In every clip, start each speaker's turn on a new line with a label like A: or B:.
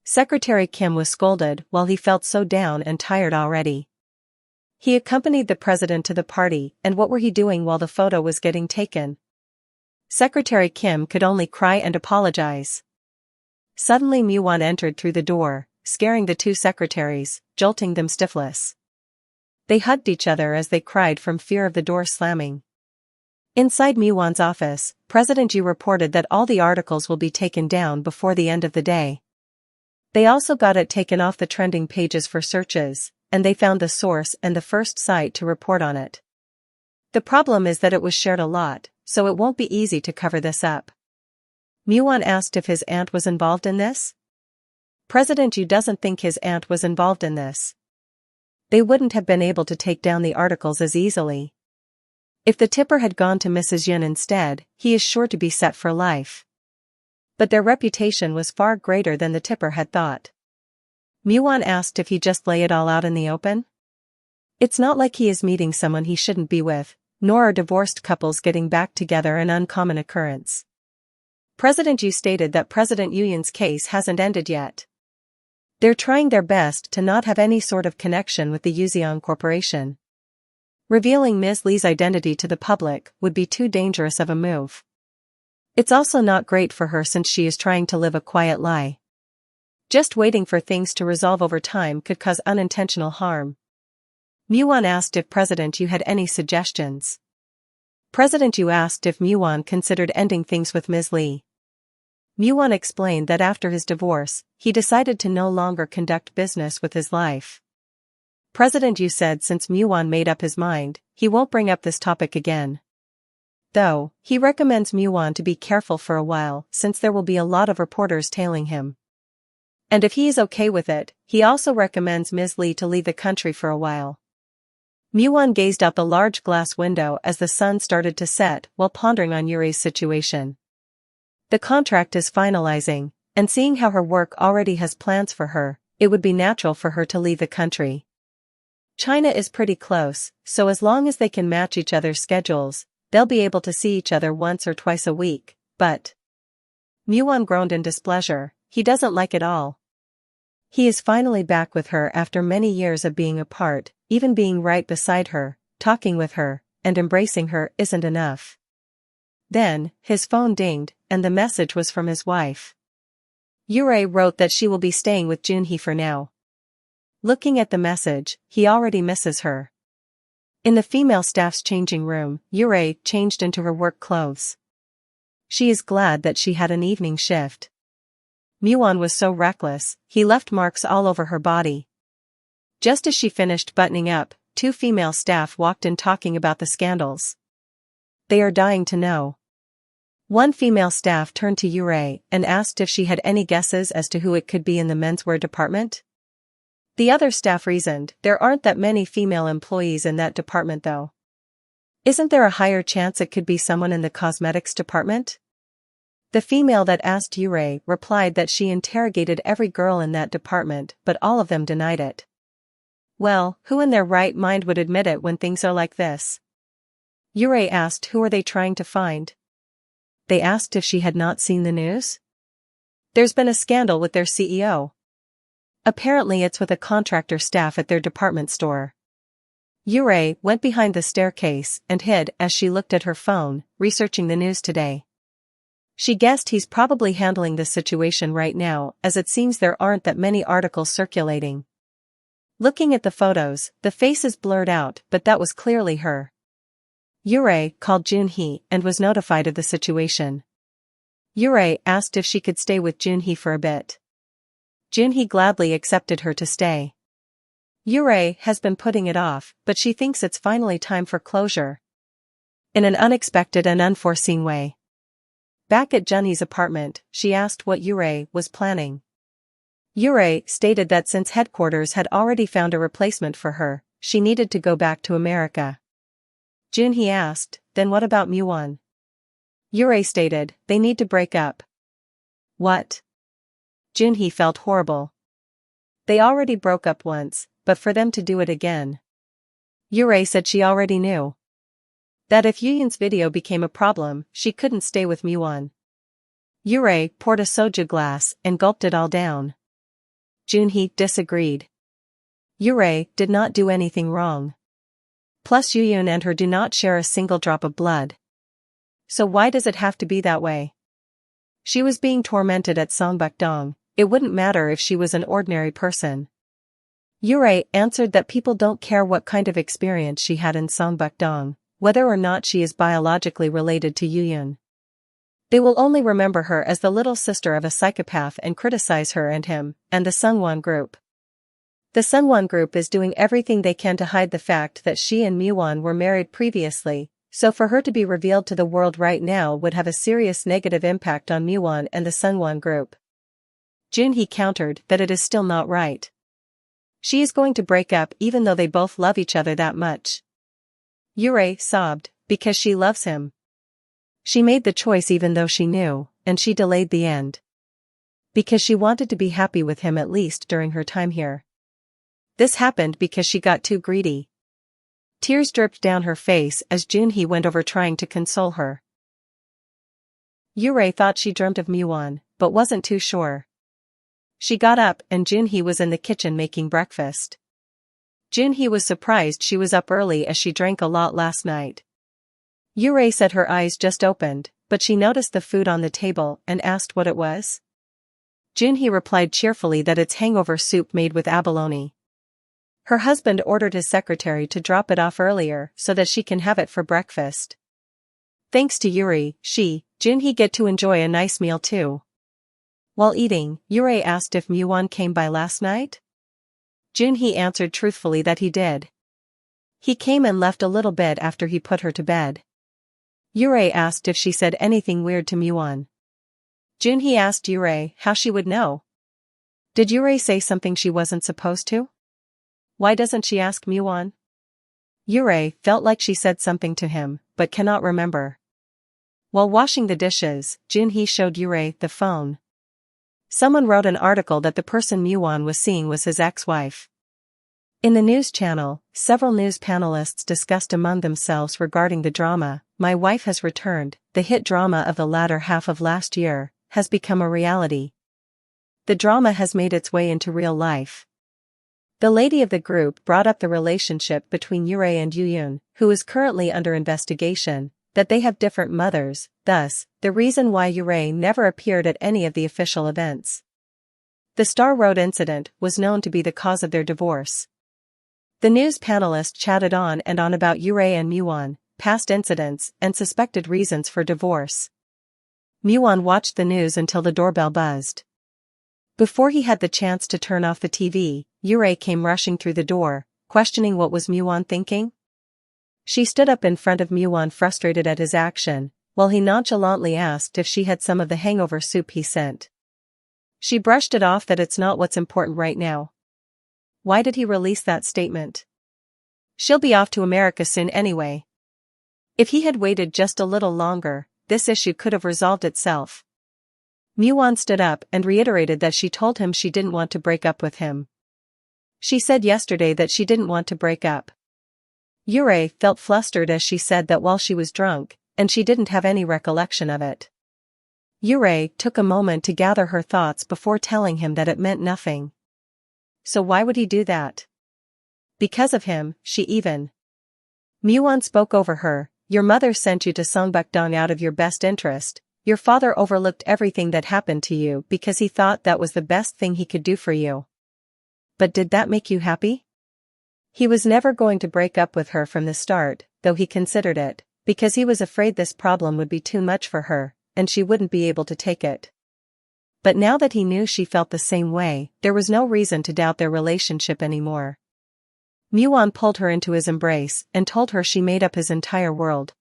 A: Secretary Kim was scolded while he felt so down and tired already. He accompanied the president to the party, and what were he doing while the photo was getting taken? Secretary Kim could only cry and apologize. Suddenly Manwha entered through the door, scaring the two secretaries, jolting them stiffless. They hugged each other as they cried from fear of the door slamming. Inside Manwha's office, President Yu reported that all the articles will be taken down before the end of the day. They also got it taken off the trending pages for searches, and they found the source and the first site to report on it. The problem is that it was shared a lot, so it won't be easy to cover this up. Manwha asked if his aunt was involved in this. President Yu doesn't think his aunt was involved in this. They wouldn't have been able to take down the articles as easily. If the tipper had gone to Mrs. Yun instead, he is sure to be set for life. But their reputation was far greater than the tipper had thought. Manwha asked if he just lay it all out in the open. It's not like he is meeting someone he shouldn't be with, nor are divorced couples getting back together an uncommon occurrence. President Yu stated that President Yun's case hasn't ended yet. They're trying their best to not have any sort of connection with the Yuziang Corporation. Revealing Ms. Li's identity to the public would be too dangerous of a move. It's also not great for her since she is trying to live a quiet lie. Just waiting for things to resolve over time could cause unintentional harm. Manwha asked if President Yu had any suggestions. President Yu asked if Manwha considered ending things with Ms. Li. Manwha explained that after his divorce, he decided to no longer conduct business with his life. President Yu said since Manwha made up his mind, he won't bring up this topic again. Though, he recommends Manwha to be careful for a while since there will be a lot of reporters tailing him. And if he is okay with it, he also recommends Ms. Li to leave the country for a while. Manwha gazed out the large glass window as the sun started to set while pondering on Yuri's situation. The contract is finalizing, and seeing how her work already has plans for her, it would be natural for her to leave the country. China is pretty close, so as long as they can match each other's schedules, they'll be able to see each other once or twice a week, but… Manwha groaned in displeasure. He doesn't like it all. He is finally back with her after many years of being apart, even being right beside her, talking with her, and embracing her isn't enough. Then, his phone dinged, and the message was from his wife. Yuri wrote that she will be staying with Junhee for now. Looking at the message, he already misses her. In the female staff's changing room, Yuri changed into her work clothes. She is glad that she had an evening shift. Manwha was so reckless, he left marks all over her body. Just as she finished buttoning up, two female staff walked in talking about the scandals. They are dying to know. One female staff turned to Yuri and asked if she had any guesses as to who it could be in the menswear department. The other staff reasoned, there aren't that many female employees in that department though. Isn't there a higher chance it could be someone in the cosmetics department? The female that asked Yuri replied that she interrogated every girl in that department but all of them denied it. Well, who in their right mind would admit it when things are like this? Yuri asked who are they trying to find. They asked if she had not seen the news. There's been a scandal with their CEO. Apparently it's with a contractor staff at their department store. Yuri went behind the staircase and hid as she looked at her phone, researching the news today. She guessed he's probably handling this situation right now as it seems there aren't that many articles circulating. Looking at the photos, the face is blurred out but that was clearly her. Yuri called Junhee and was notified of the situation. Yuri asked if she could stay with Junhee for a bit. Junhee gladly accepted her to stay. Yuri has been putting it off, but she thinks it's finally time for closure. In an unexpected and unforeseen way. Back at Junhee's apartment, she asked what Yuri was planning. Yuri stated that since headquarters had already found a replacement for her, she needed to go back to America. Junhee asked, then what about Manwha? Yuri stated, they need to break up. What? Junhee felt horrible. They already broke up once, but for them to do it again. Yuri said she already knew. That if Yuyun's video became a problem, she couldn't stay with Manwha. Yuri poured a soju glass and gulped it all down. Junhee disagreed. Yurei did not do anything wrong. Plus Yuyun and her do not share a single drop of blood. So why does it have to be that way? She was being tormented at Songbukdong, it wouldn't matter if she was an ordinary person. Yurei answered that people don't care what kind of experience she had in Songbukdong, whether or not she is biologically related to Yuyun. They will only remember her as the little sister of a psychopath and criticize her and him, and the Sungwon group. The Sungwon group is doing everything they can to hide the fact that she and Miwon were married previously, so for her to be revealed to the world right now would have a serious negative impact on Miwon and the Sungwon group. Junhee countered that it is still not right. She is going to break up even though they both love each other that much. Yurei sobbed, because she loves him. She made the choice even though she knew, and she delayed the end. Because she wanted to be happy with him at least during her time here. This happened because she got too greedy. Tears dripped down her face as Junhee went over trying to console her. Yurei thought she dreamt of Miwon, but wasn't too sure. She got up and Junhee was in the kitchen making breakfast. Junhee was surprised she was up early as she drank a lot last night. Yurei said her eyes just opened, but she noticed the food on the table and asked what it was. Junhee replied cheerfully that it's hangover soup made with abalone. Her husband ordered his secretary to drop it off earlier so that she can have it for breakfast. Thanks to Yuri, Junhee get to enjoy a nice meal too. While eating, Yurei asked if Miwon came by last night. Junhee answered truthfully that he did. He came and left a little bit after he put her to bed. Yurei asked if she said anything weird to Miwon. Junhee asked Yurei how she would know. Did Yurei say something she wasn't supposed to? Why doesn't she ask Miwon? Yurei felt like she said something to him, but cannot remember. While washing the dishes, Junhee showed Yurei the phone. Someone wrote an article that the person Miwon was seeing was his ex-wife. In the news channel, several news panelists discussed among themselves regarding the drama. My Wife Has Returned, the hit drama of the latter half of last year, has become a reality. The drama has made its way into real life. The lady of the group brought up the relationship between Yurei and Yuyun, who is currently under investigation, that they have different mothers, thus, the reason why Yurei never appeared at any of the official events. The Star Road incident was known to be the cause of their divorce. The news panelists chatted on and on about Yurei and Miwon, past incidents, and suspected reasons for divorce. Miwon watched the news until the doorbell buzzed. Before he had the chance to turn off the TV, Yurei came rushing through the door, questioning what was Miwon thinking. She stood up in front of Miwon frustrated at his action, while he nonchalantly asked if she had some of the hangover soup he sent. She brushed it off that it's not what's important right now. Why did he release that statement? She'll be off to America soon anyway. If he had waited just a little longer, this issue could have resolved itself. Miwon stood up and reiterated that she told him she didn't want to break up with him. She said yesterday that she didn't want to break up. Yurei felt flustered as she said that while she was drunk, and she didn't have any recollection of it. Yurei took a moment to gather her thoughts before telling him that it meant nothing. So why would he do that? Because of him, she even. Miwon spoke over her. Your mother sent you to Songbukdong out of your best interest. Your father overlooked everything that happened to you because he thought that was the best thing he could do for you. But did that make you happy? He was never going to break up with her from the start, though he considered it, because he was afraid this problem would be too much for her, and she wouldn't be able to take it. But now that he knew she felt the same way, there was no reason to doubt their relationship anymore. Miwon pulled her into his embrace and told her she made up his entire world.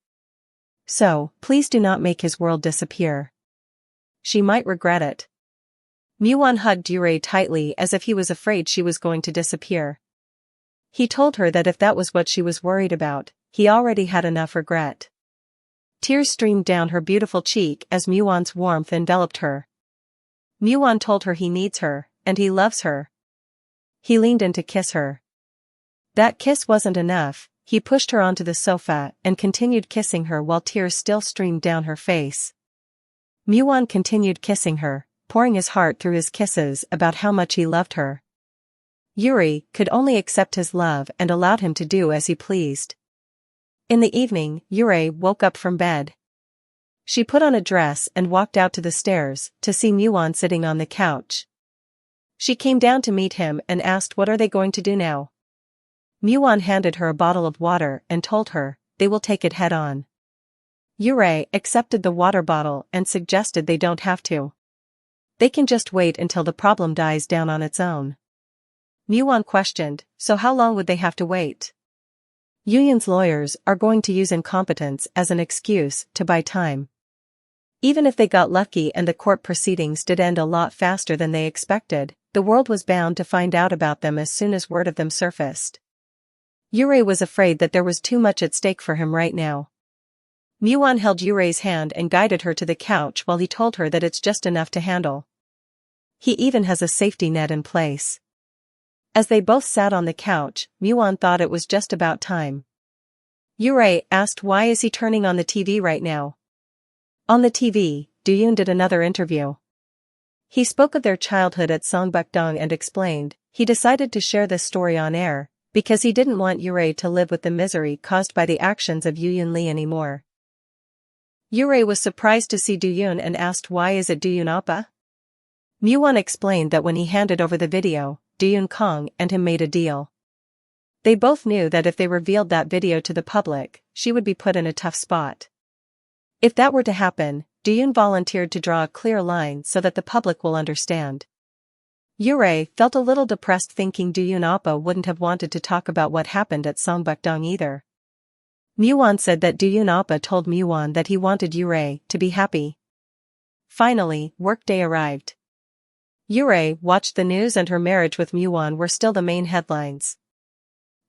A: So, please do not make his world disappear. She might regret it. Miwon hugged Yurei tightly as if he was afraid she was going to disappear. He told her that if that was what she was worried about, he already had enough regret. Tears streamed down her beautiful cheek as Miwon's warmth enveloped her. Miwon told her he needs her, and he loves her. He leaned in to kiss her. That kiss wasn't enough, he pushed her onto the sofa and continued kissing her while tears still streamed down her face. Miwon continued kissing her, pouring his heart through his kisses about how much he loved her. Yuri could only accept his love and allowed him to do as he pleased. In the evening, Yuri woke up from bed. She put on a dress and walked out to the stairs to see Muon sitting on the couch. She came down to meet him and asked what are they going to do now. Muon handed her a bottle of water and told her, they will take it head on. Yuri accepted the water bottle and suggested they don't have to. They can just wait until the problem dies down on its own. Muon questioned, so how long would they have to wait? Yuyun's lawyers are going to use incompetence as an excuse to buy time. Even if they got lucky and the court proceedings did end a lot faster than they expected, the world was bound to find out about them as soon as word of them surfaced. Yuri was afraid that there was too much at stake for him right now. Muon held Yuri's hand and guided her to the couch while he told her that it's just enough to handle. He even has a safety net in place. As they both sat on the couch, Muon thought it was just about time. Yuri asked why is he turning on the TV right now? On the TV, Doyoon did another interview. He spoke of their childhood at Songbukdong and explained, he decided to share this story on air, because he didn't want Yuri to live with the misery caused by the actions of Yuyun Lee anymore. Yuri was surprised to see Doyoon and asked why is it Doyoon Appa? Muon explained that when he handed over the video, Doyoon Kong and him made a deal. They both knew that if they revealed that video to the public, she would be put in a tough spot. If that were to happen, Doyoon volunteered to draw a clear line so that the public will understand. Yuri felt a little depressed thinking Doyoon Appa wouldn't have wanted to talk about what happened at Songbukdong either. Muon said that Doyoon Appa told Muon that he wanted Yuri to be happy. Finally, workday arrived. Yuri watched the news and her marriage with Muon were still the main headlines.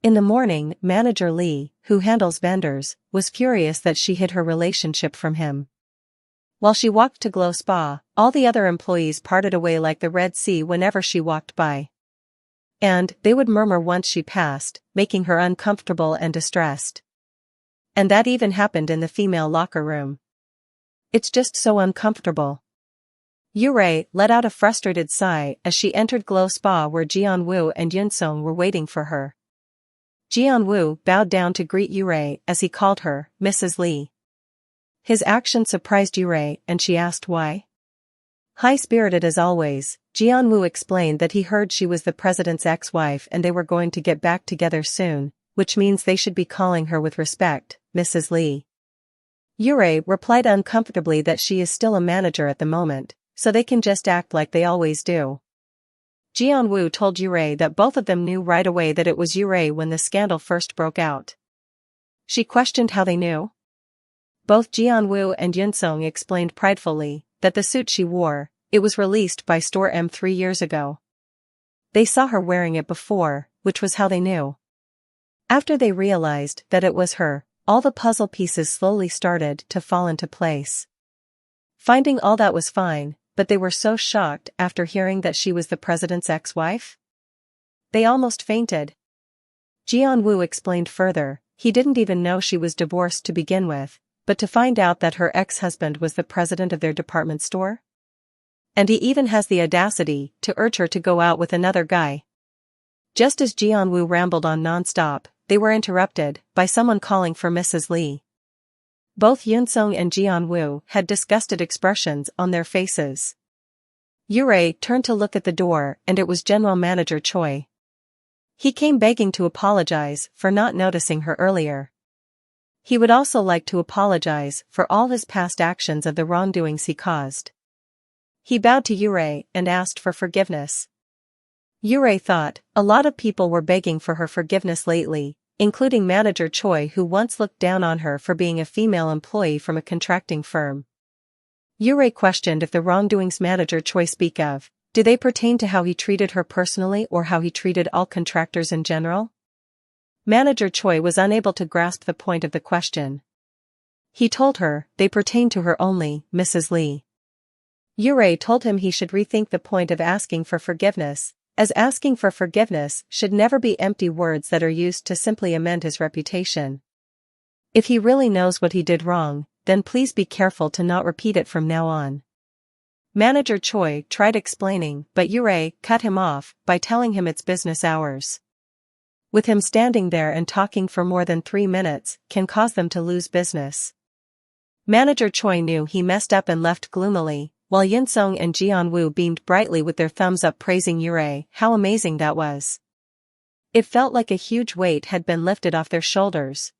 A: In the morning, manager Lee, who handles vendors, was furious that she hid her relationship from him. While she walked to Glow Spa, all the other employees parted away like the Red Sea whenever she walked by. And they would murmur once she passed, making her uncomfortable and distressed. And that even happened in the female locker room. It's just so uncomfortable. Yuri let out a frustrated sigh as she entered Glow Spa where Jeonwoo and Yunsong were waiting for her. Jeonwoo bowed down to greet Yuri as he called her Mrs. Lee. His action surprised Yuri and she asked why. High-spirited as always, Jeonwoo explained that he heard she was the president's ex-wife and they were going to get back together soon, which means they should be calling her with respect, Mrs. Lee. Yuri replied uncomfortably that she is still a manager at the moment, so they can just act like they always do. Jeonwoo told Yuri that both of them knew right away that it was Yuri when the scandal first broke out. She questioned how they knew. Both Jeonwoo and Yunsong explained pridefully that the suit she wore, it was released by Store M 3 years ago. They saw her wearing it before, which was how they knew. After they realized that it was her, all the puzzle pieces slowly started to fall into place. Finding all that was fine, but they were so shocked after hearing that she was the president's ex-wife. They almost fainted. Jeonwoo explained further, he didn't even know she was divorced to begin with, but to find out that her ex-husband was the president of their department store? And he even has the audacity to urge her to go out with another guy. Just as Jeonwoo rambled on non-stop, they were interrupted by someone calling for Mrs. Lee. Both Yunsong and Jeonwoo had disgusted expressions on their faces. Yuri turned to look at the door and it was General Manager Choi. He came begging to apologize for not noticing her earlier. He would also like to apologize for all his past actions of the wrongdoings he caused. He bowed to Yuri and asked for forgiveness. Yuri thought a lot of people were begging for her forgiveness lately, including Manager Choi who once looked down on her for being a female employee from a contracting firm. Yuri questioned if the wrongdoings Manager Choi speak of, do they pertain to how he treated her personally or how he treated all contractors in general? Manager Choi was unable to grasp the point of the question. He told her they pertain to her only, Mrs. Lee. Yuri told him he should rethink the point of asking for forgiveness, as asking for forgiveness should never be empty words that are used to simply amend his reputation. If he really knows what he did wrong, then please be careful to not repeat it from now on. Manager Choi tried explaining, but Yurei cut him off by telling him it's business hours. With him standing there and talking for more than 3 minutes can cause them to lose business. Manager Choi knew he messed up and left gloomily, while Yinsong and Jianwu beamed brightly with their thumbs up praising Yurei. How amazing that was. It felt like a huge weight had been lifted off their shoulders.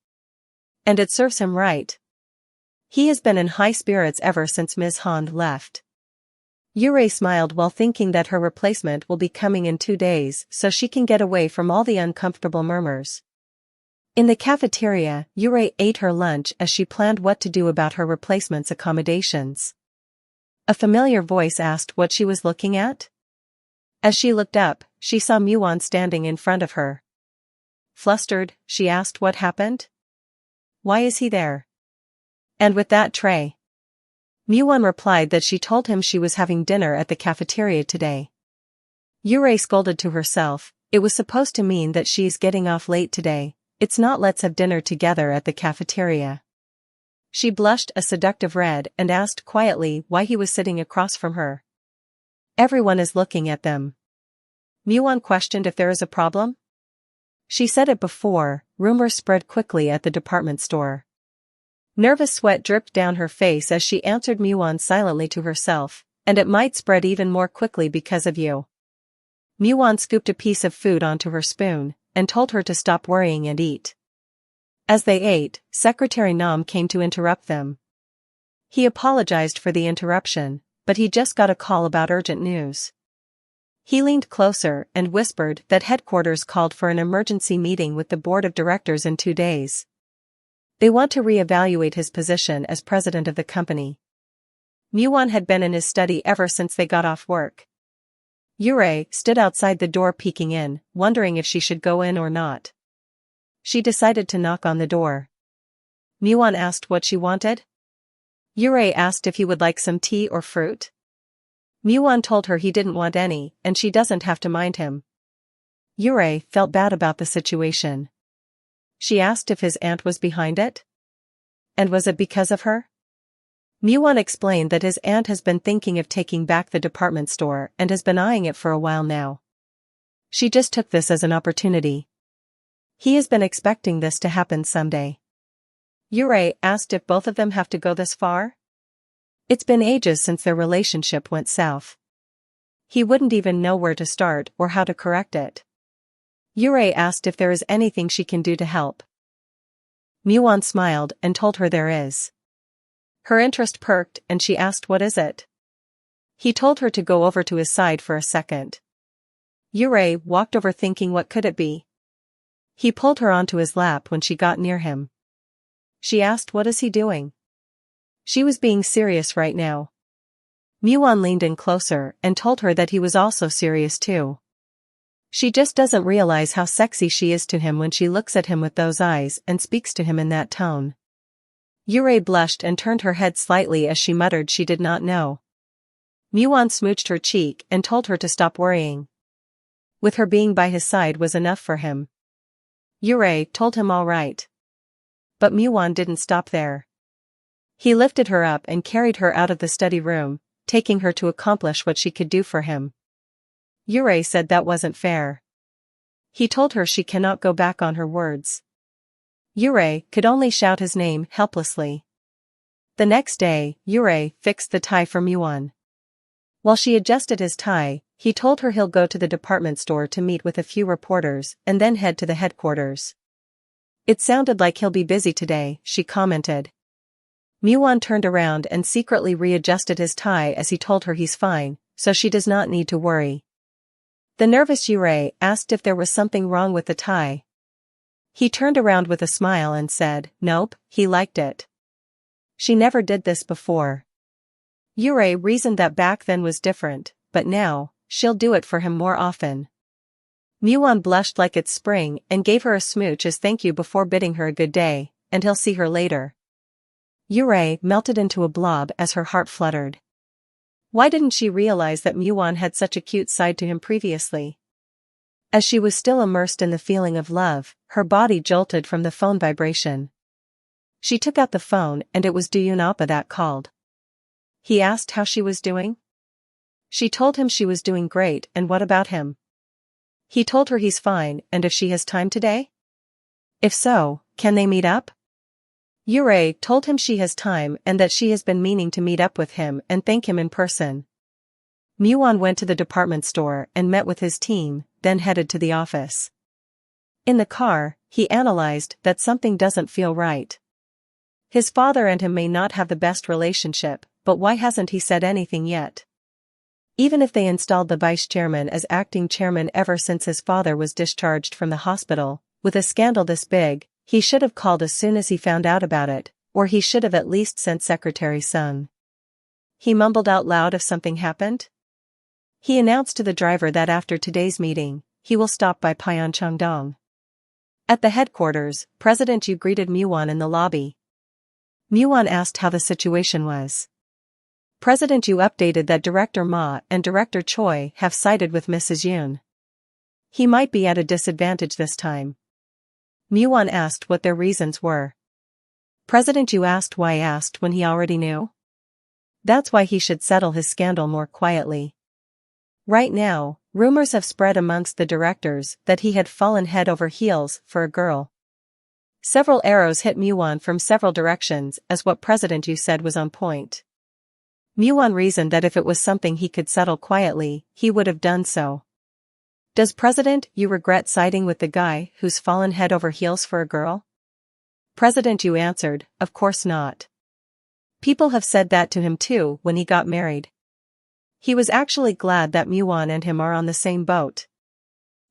A: And it serves him right. He has been in high spirits ever since Ms. Han left. Yurei smiled while thinking that her replacement will be coming in 2 days so she can get away from all the uncomfortable murmurs. In the cafeteria, Yurei ate her lunch as she planned what to do about her replacement's accommodations. A familiar voice asked what she was looking at. As she looked up, she saw Muon standing in front of her. Flustered, she asked what happened. Why is he there? And with that tray? Muon replied that she told him she was having dinner at the cafeteria today. Yurei scolded to herself, it was supposed to mean that she's getting off late today, it's not let's have dinner together at the cafeteria. She blushed a seductive red and asked quietly why he was sitting across from her. Everyone is looking at them. Muon questioned if there is a problem. She said it before, rumors spread quickly at the department store. Nervous sweat dripped down her face as she answered Muon silently to herself, and it might spread even more quickly because of you. Muon scooped a piece of food onto her spoon, and told her to stop worrying and eat. As they ate, Secretary Nam came to interrupt them. He apologized for the interruption, but he just got a call about urgent news. He leaned closer and whispered that headquarters called for an emergency meeting with the board of directors in 2 days. They want to re-evaluate his position as president of the company. Muon had been in his study ever since they got off work. Yurei stood outside the door peeking in, wondering if she should go in or not. She decided to knock on the door. Muon asked what she wanted. Yurei asked if he would like some tea or fruit. Muon told her he didn't want any, and she doesn't have to mind him. Yurei felt bad about the situation. She asked if his aunt was behind it. And was it because of her? Muon explained that his aunt has been thinking of taking back the department store and has been eyeing it for a while now. She just took this as an opportunity. He has been expecting this to happen someday. Yurei asked if both of them have to go this far. It's been ages since their relationship went south. He wouldn't even know where to start or how to correct it. Yurei asked if there is anything she can do to help. Muon smiled and told her there is. Her interest perked and she asked what is it. He told her to go over to his side for a second. Yurei walked over thinking what could it be. He pulled her onto his lap when she got near him. She asked what is he doing. She was being serious right now. Muon leaned in closer and told her that he was also serious too. She just doesn't realize how sexy she is to him when she looks at him with those eyes and speaks to him in that tone. Yurei blushed and turned her head slightly as she muttered she did not know. Muon smooched her cheek and told her to stop worrying. With her being by his side was enough for him. Yurei told him all right. But Muon didn't stop there. He lifted her up and carried her out of the study room, taking her to accomplish what she could do for him. Yurei said that wasn't fair. He told her she cannot go back on her words. Yurei could only shout his name helplessly. The next day, Yurei fixed the tie for Muon. While she adjusted his tie, he told her he'll go to the department store to meet with a few reporters and then head to the headquarters. It sounded like he'll be busy today, she commented. Muon turned around and secretly readjusted his tie as he told her he's fine, so she does not need to worry. The nervous Yurei asked if there was something wrong with the tie. He turned around with a smile and said, nope, he liked it. She never did this before. Yurei reasoned that back then was different, but now, she'll do it for him more often. Muon blushed like it's spring and gave her a smooch as thank you before bidding her a good day, and he'll see her later. Yurei melted into a blob as her heart fluttered. Why didn't she realize that Muon had such a cute side to him previously? As she was still immersed in the feeling of love, her body jolted from the phone vibration. She took out the phone and it was Duyun Appa that called. He asked how she was doing. She told him she was doing great, and what about him? He told her he's fine, and if she has time today? If so, can they meet up? Yurei told him she has time and that she has been meaning to meet up with him and thank him in person. Muon went to the department store and met with his team, then headed to the office. In the car, he analyzed that something doesn't feel right. His father and him may not have the best relationship, but why hasn't he said anything yet? Even if they installed the vice chairman as acting chairman ever since his father was discharged from the hospital, with a scandal this big, he should have called as soon as he found out about it, or he should have at least sent Secretary Sung. He mumbled out loud if something happened. He announced to the driver that after today's meeting, he will stop by Pyeongchang. At the headquarters, President Yu greeted Muon in the lobby. Muon asked how the situation was. President Yu updated that Director Ma and Director Choi have sided with Mrs. Yoon. He might be at a disadvantage this time. Muon asked what their reasons were. President Yu asked why asked when he already knew. That's why he should settle his scandal more quietly. Right now, rumors have spread amongst the directors that he had fallen head over heels for a girl. Several arrows hit Muon from several directions as what President Yu said was on point. Muon reasoned that if it was something he could settle quietly, he would have done so. Does President Yu regret siding with the guy who's fallen head over heels for a girl? President Yu answered, of course not. People have said that to him too when he got married. He was actually glad that Muon and him are on the same boat.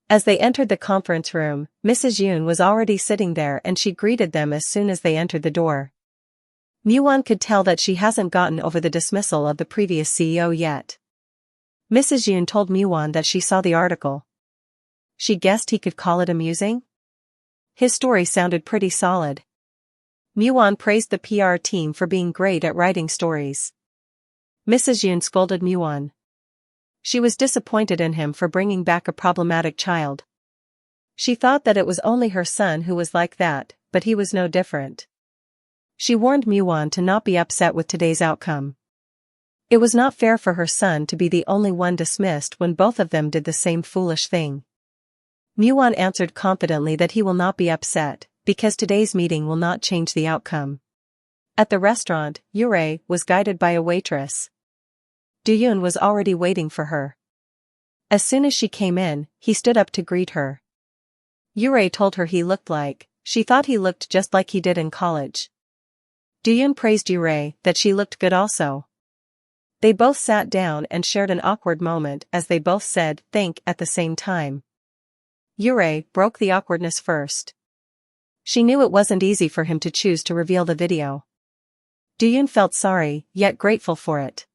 A: As they entered the conference room, Mrs. Yoon was already sitting there and she greeted them as soon as they entered the door. Muon could tell that she hasn't gotten over the dismissal of the previous CEO yet. Mrs. Yoon told Muon that she saw the article. She guessed he could call it amusing? His story sounded pretty solid. Muon praised the PR team for being great at writing stories. Mrs. Yoon scolded Muon. She was disappointed in him for bringing back a problematic child. She thought that it was only her son who was like that, but he was no different. She warned Muon to not be upset with today's outcome. It was not fair for her son to be the only one dismissed when both of them did the same foolish thing. Muon answered confidently that he will not be upset, because today's meeting will not change the outcome. At the restaurant, Yurei was guided by a waitress. Do-yoon was already waiting for her. As soon as she came in, he stood up to greet her. Yurei told her she thought he looked just like he did in college. Do-yoon praised Yurei that she looked good also. They both sat down and shared an awkward moment as they both said "think" at the same time. Yurei broke the awkwardness first. She knew it wasn't easy for him to choose to reveal the video. Do-yoon felt sorry, yet grateful for it.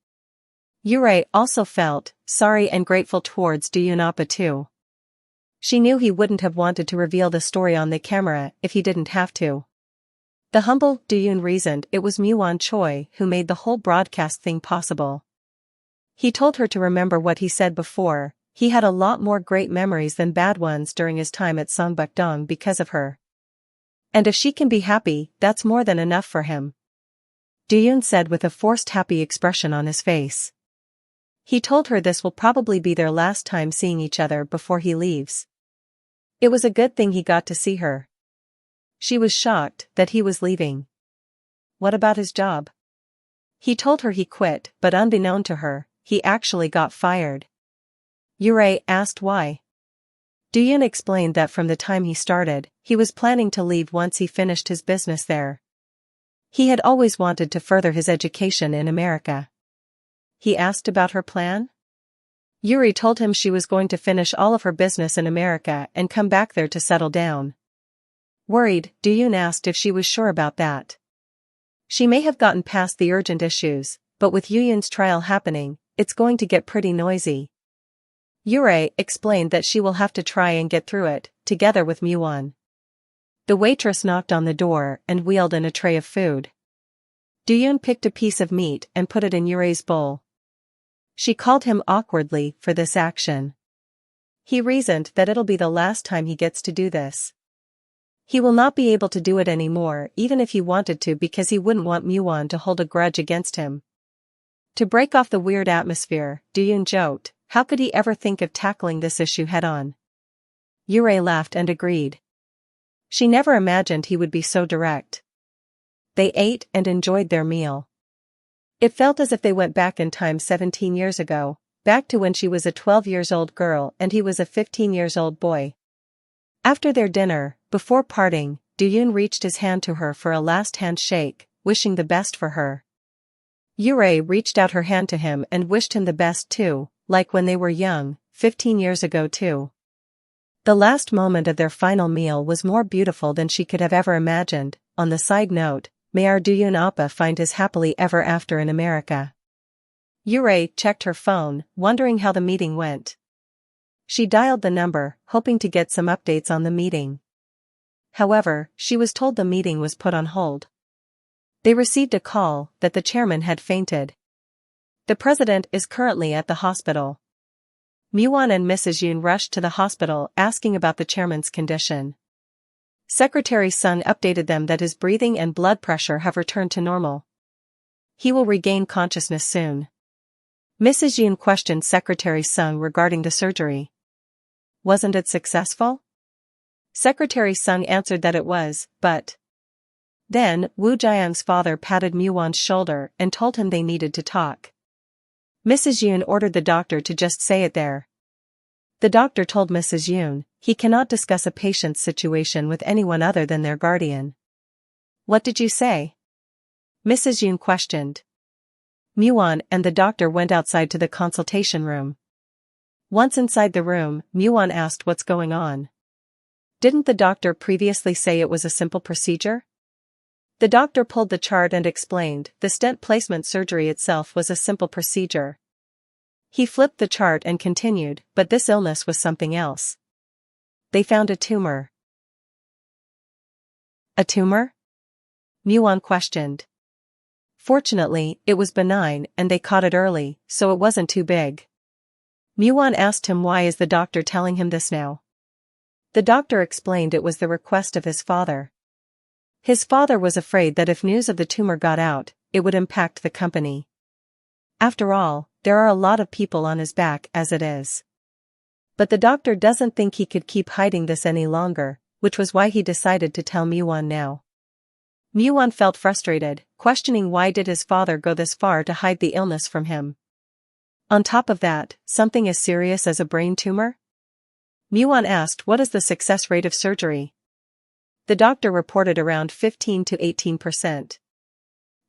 A: Yurei also felt sorry and grateful towards Do-yoon Appa too. She knew he wouldn't have wanted to reveal the story on the camera if he didn't have to. The humble Do-yoon reasoned it was Muon Choi who made the whole broadcast thing possible. He told her to remember what he said before, he had a lot more great memories than bad ones during his time at Songbukdong because of her. And if she can be happy, that's more than enough for him. Do-yoon said with a forced happy expression on his face. He told her this will probably be their last time seeing each other before he leaves. It was a good thing he got to see her. She was shocked that he was leaving. What about his job? He told her he quit, but unbeknown to her, he actually got fired. Yurei asked why. Do-yoon explained that from the time he started, he was planning to leave once he finished his business there. He had always wanted to further his education in America. He asked about her plan? Yuri told him she was going to finish all of her business in America and come back there to settle down. Worried, Do-yoon asked if she was sure about that. She may have gotten past the urgent issues, but with Yoo-yoon's trial happening, it's going to get pretty noisy. Yurei explained that she will have to try and get through it, together with Muon. The waitress knocked on the door and wheeled in a tray of food. Do-yoon picked a piece of meat and put it in Yurei's bowl. She called him awkwardly for this action. He reasoned that it'll be the last time he gets to do this. He will not be able to do it anymore even if he wanted to because he wouldn't want Muon to hold a grudge against him. To break off the weird atmosphere, Duyun joked, how could he ever think of tackling this issue head-on? Yurei laughed and agreed. She never imagined he would be so direct. They ate and enjoyed their meal. It felt as if they went back in time 17 years ago, back to when she was a 12-years-old girl and he was a 15-years-old boy. After their dinner, before parting, Duyun reached his hand to her for a last handshake, wishing the best for her. Yurei reached out her hand to him and wished him the best too, like when they were young, 15 years ago too. The last moment of their final meal was more beautiful than she could have ever imagined. On the side note, may our Duyun Appa find his happily ever after in America. Yurei checked her phone, wondering how the meeting went. She dialed the number, hoping to get some updates on the meeting. However, she was told the meeting was put on hold. They received a call that the chairman had fainted. The president is currently at the hospital. Muon and Mrs. Yoon rushed to the hospital asking about the chairman's condition. Secretary Sung updated them that his breathing and blood pressure have returned to normal. He will regain consciousness soon. Mrs. Yoon questioned Secretary Sung regarding the surgery. Wasn't it successful? Secretary Sung answered that it was, but... Then, Wu Jiang's father patted Muon's shoulder and told him they needed to talk. Mrs. Yoon ordered the doctor to just say it there. The doctor told Mrs. Yoon, he cannot discuss a patient's situation with anyone other than their guardian. What did you say? Mrs. Yoon questioned. Muon and the doctor went outside to the consultation room. Once inside the room, Muon asked what's going on. Didn't the doctor previously say it was a simple procedure? The doctor pulled the chart and explained the stent placement surgery itself was a simple procedure. He flipped the chart and continued, but this illness was something else. They found a tumor. A tumor? Muon questioned. Fortunately, it was benign and they caught it early, so it wasn't too big. Muon asked him why is the doctor telling him this now. The doctor explained it was the request of his father. His father was afraid that if news of the tumor got out, it would impact the company. After all, there are a lot of people on his back as it is. But the doctor doesn't think he could keep hiding this any longer, which was why he decided to tell Muon now. Muon felt frustrated, questioning why did his father go this far to hide the illness from him. On top of that, something as serious as a brain tumor? Muon asked what is the success rate of surgery? The doctor reported around 15 to 18%.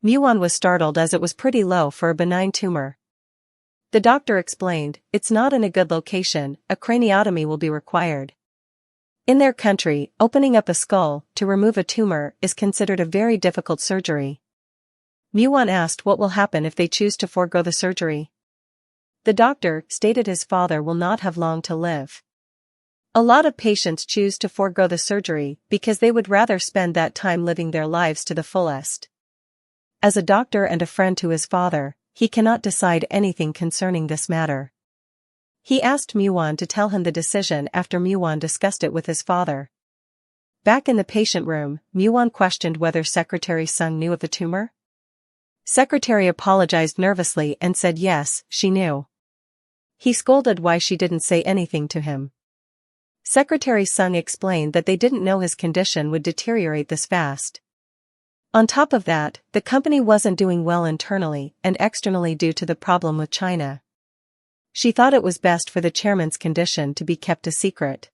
A: Muon was startled as it was pretty low for a benign tumor. The doctor explained, it's not in a good location, a craniotomy will be required. In their country, opening up a skull to remove a tumor is considered a very difficult surgery. Muon asked what will happen if they choose to forego the surgery. The doctor stated his father will not have long to live. A lot of patients choose to forego the surgery because they would rather spend that time living their lives to the fullest. As a doctor and a friend to his father, he cannot decide anything concerning this matter. He asked Muon to tell him the decision after Muon discussed it with his father. Back in the patient room, Muon questioned whether Secretary Sung knew of the tumor. Secretary apologized nervously and said yes, she knew. He scolded why she didn't say anything to him. Secretary Sung explained that they didn't know his condition would deteriorate this fast. On top of that, the company wasn't doing well internally and externally due to the problem with China. She thought it was best for the chairman's condition to be kept a secret.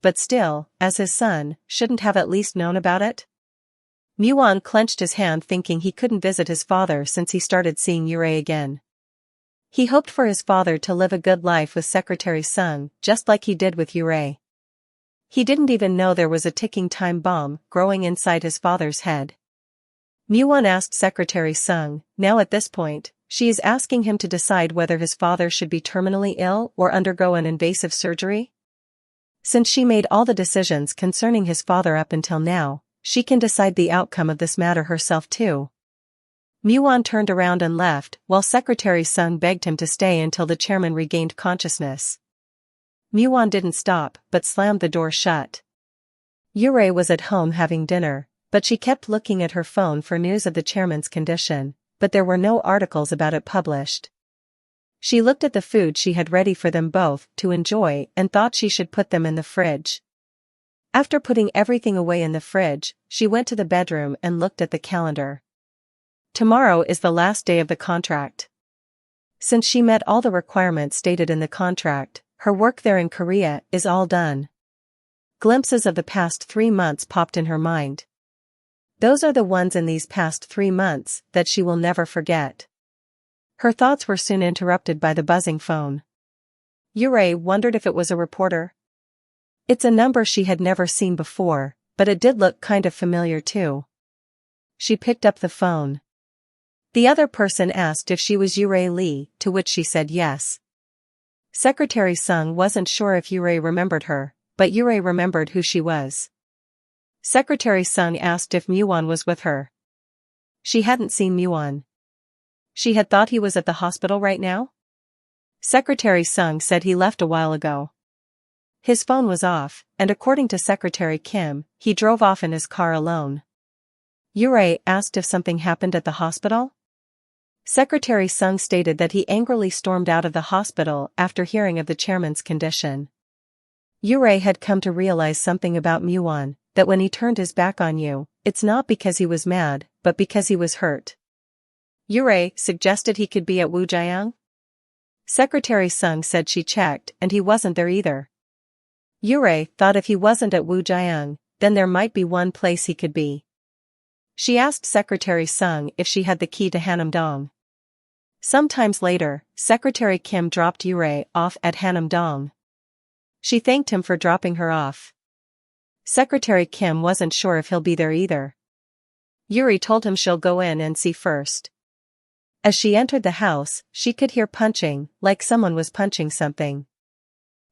A: But still, as his son, shouldn't have at least known about it? Muon clenched his hand thinking he couldn't visit his father since he started seeing Yurei again. He hoped for his father to live a good life with Secretary Sung, just like he did with Yurei. He didn't even know there was a ticking time bomb growing inside his father's head. Muon asked Secretary Sung, now at this point, she is asking him to decide whether his father should be terminally ill or undergo an invasive surgery? Since she made all the decisions concerning his father up until now, she can decide the outcome of this matter herself too. Muon turned around and left, while Secretary Sung begged him to stay until the chairman regained consciousness. Muon didn't stop, but slammed the door shut. Yurei was at home having dinner, but she kept looking at her phone for news of the chairman's condition, but there were no articles about it published. She looked at the food she had ready for them both to enjoy and thought she should put them in the fridge. After putting everything away in the fridge, she went to the bedroom and looked at the calendar. Tomorrow is the last day of the contract. Since she met all the requirements stated in the contract, her work there in Korea is all done. Glimpses of the past 3 months popped in her mind. Those are the ones in these past 3 months that she will never forget. Her thoughts were soon interrupted by the buzzing phone. Yurei wondered if it was a reporter. It's a number she had never seen before, but it did look kind of familiar too. She picked up the phone. The other person asked if she was Yurei Lee, to which she said yes. Secretary Sung wasn't sure if Yurei remembered her, but Yurei remembered who she was. Secretary Sung asked if Muwon was with her. She hadn't seen Muwon. She had thought he was at the hospital right now? Secretary Sung said he left a while ago. His phone was off, and according to Secretary Kim, he drove off in his car alone. Yurei asked if something happened at the hospital. Secretary Sung stated that he angrily stormed out of the hospital after hearing of the chairman's condition. Yurei had come to realize something about Muwon, that when he turned his back on you, it's not because he was mad, but because he was hurt. Yurei suggested he could be at Woojiang. Secretary Sung said she checked and he wasn't there either. Yurei thought if he wasn't at Woojiang, then there might be one place he could be. She asked Secretary Sung if she had the key to Hanam-dong. Sometimes later, Secretary Kim dropped Yurei off at Hanam-dong. She thanked him for dropping her off. Secretary Kim wasn't sure if he'll be there either. Yuri told him she'll go in and see first. As she entered the house, she could hear punching, like someone was punching something.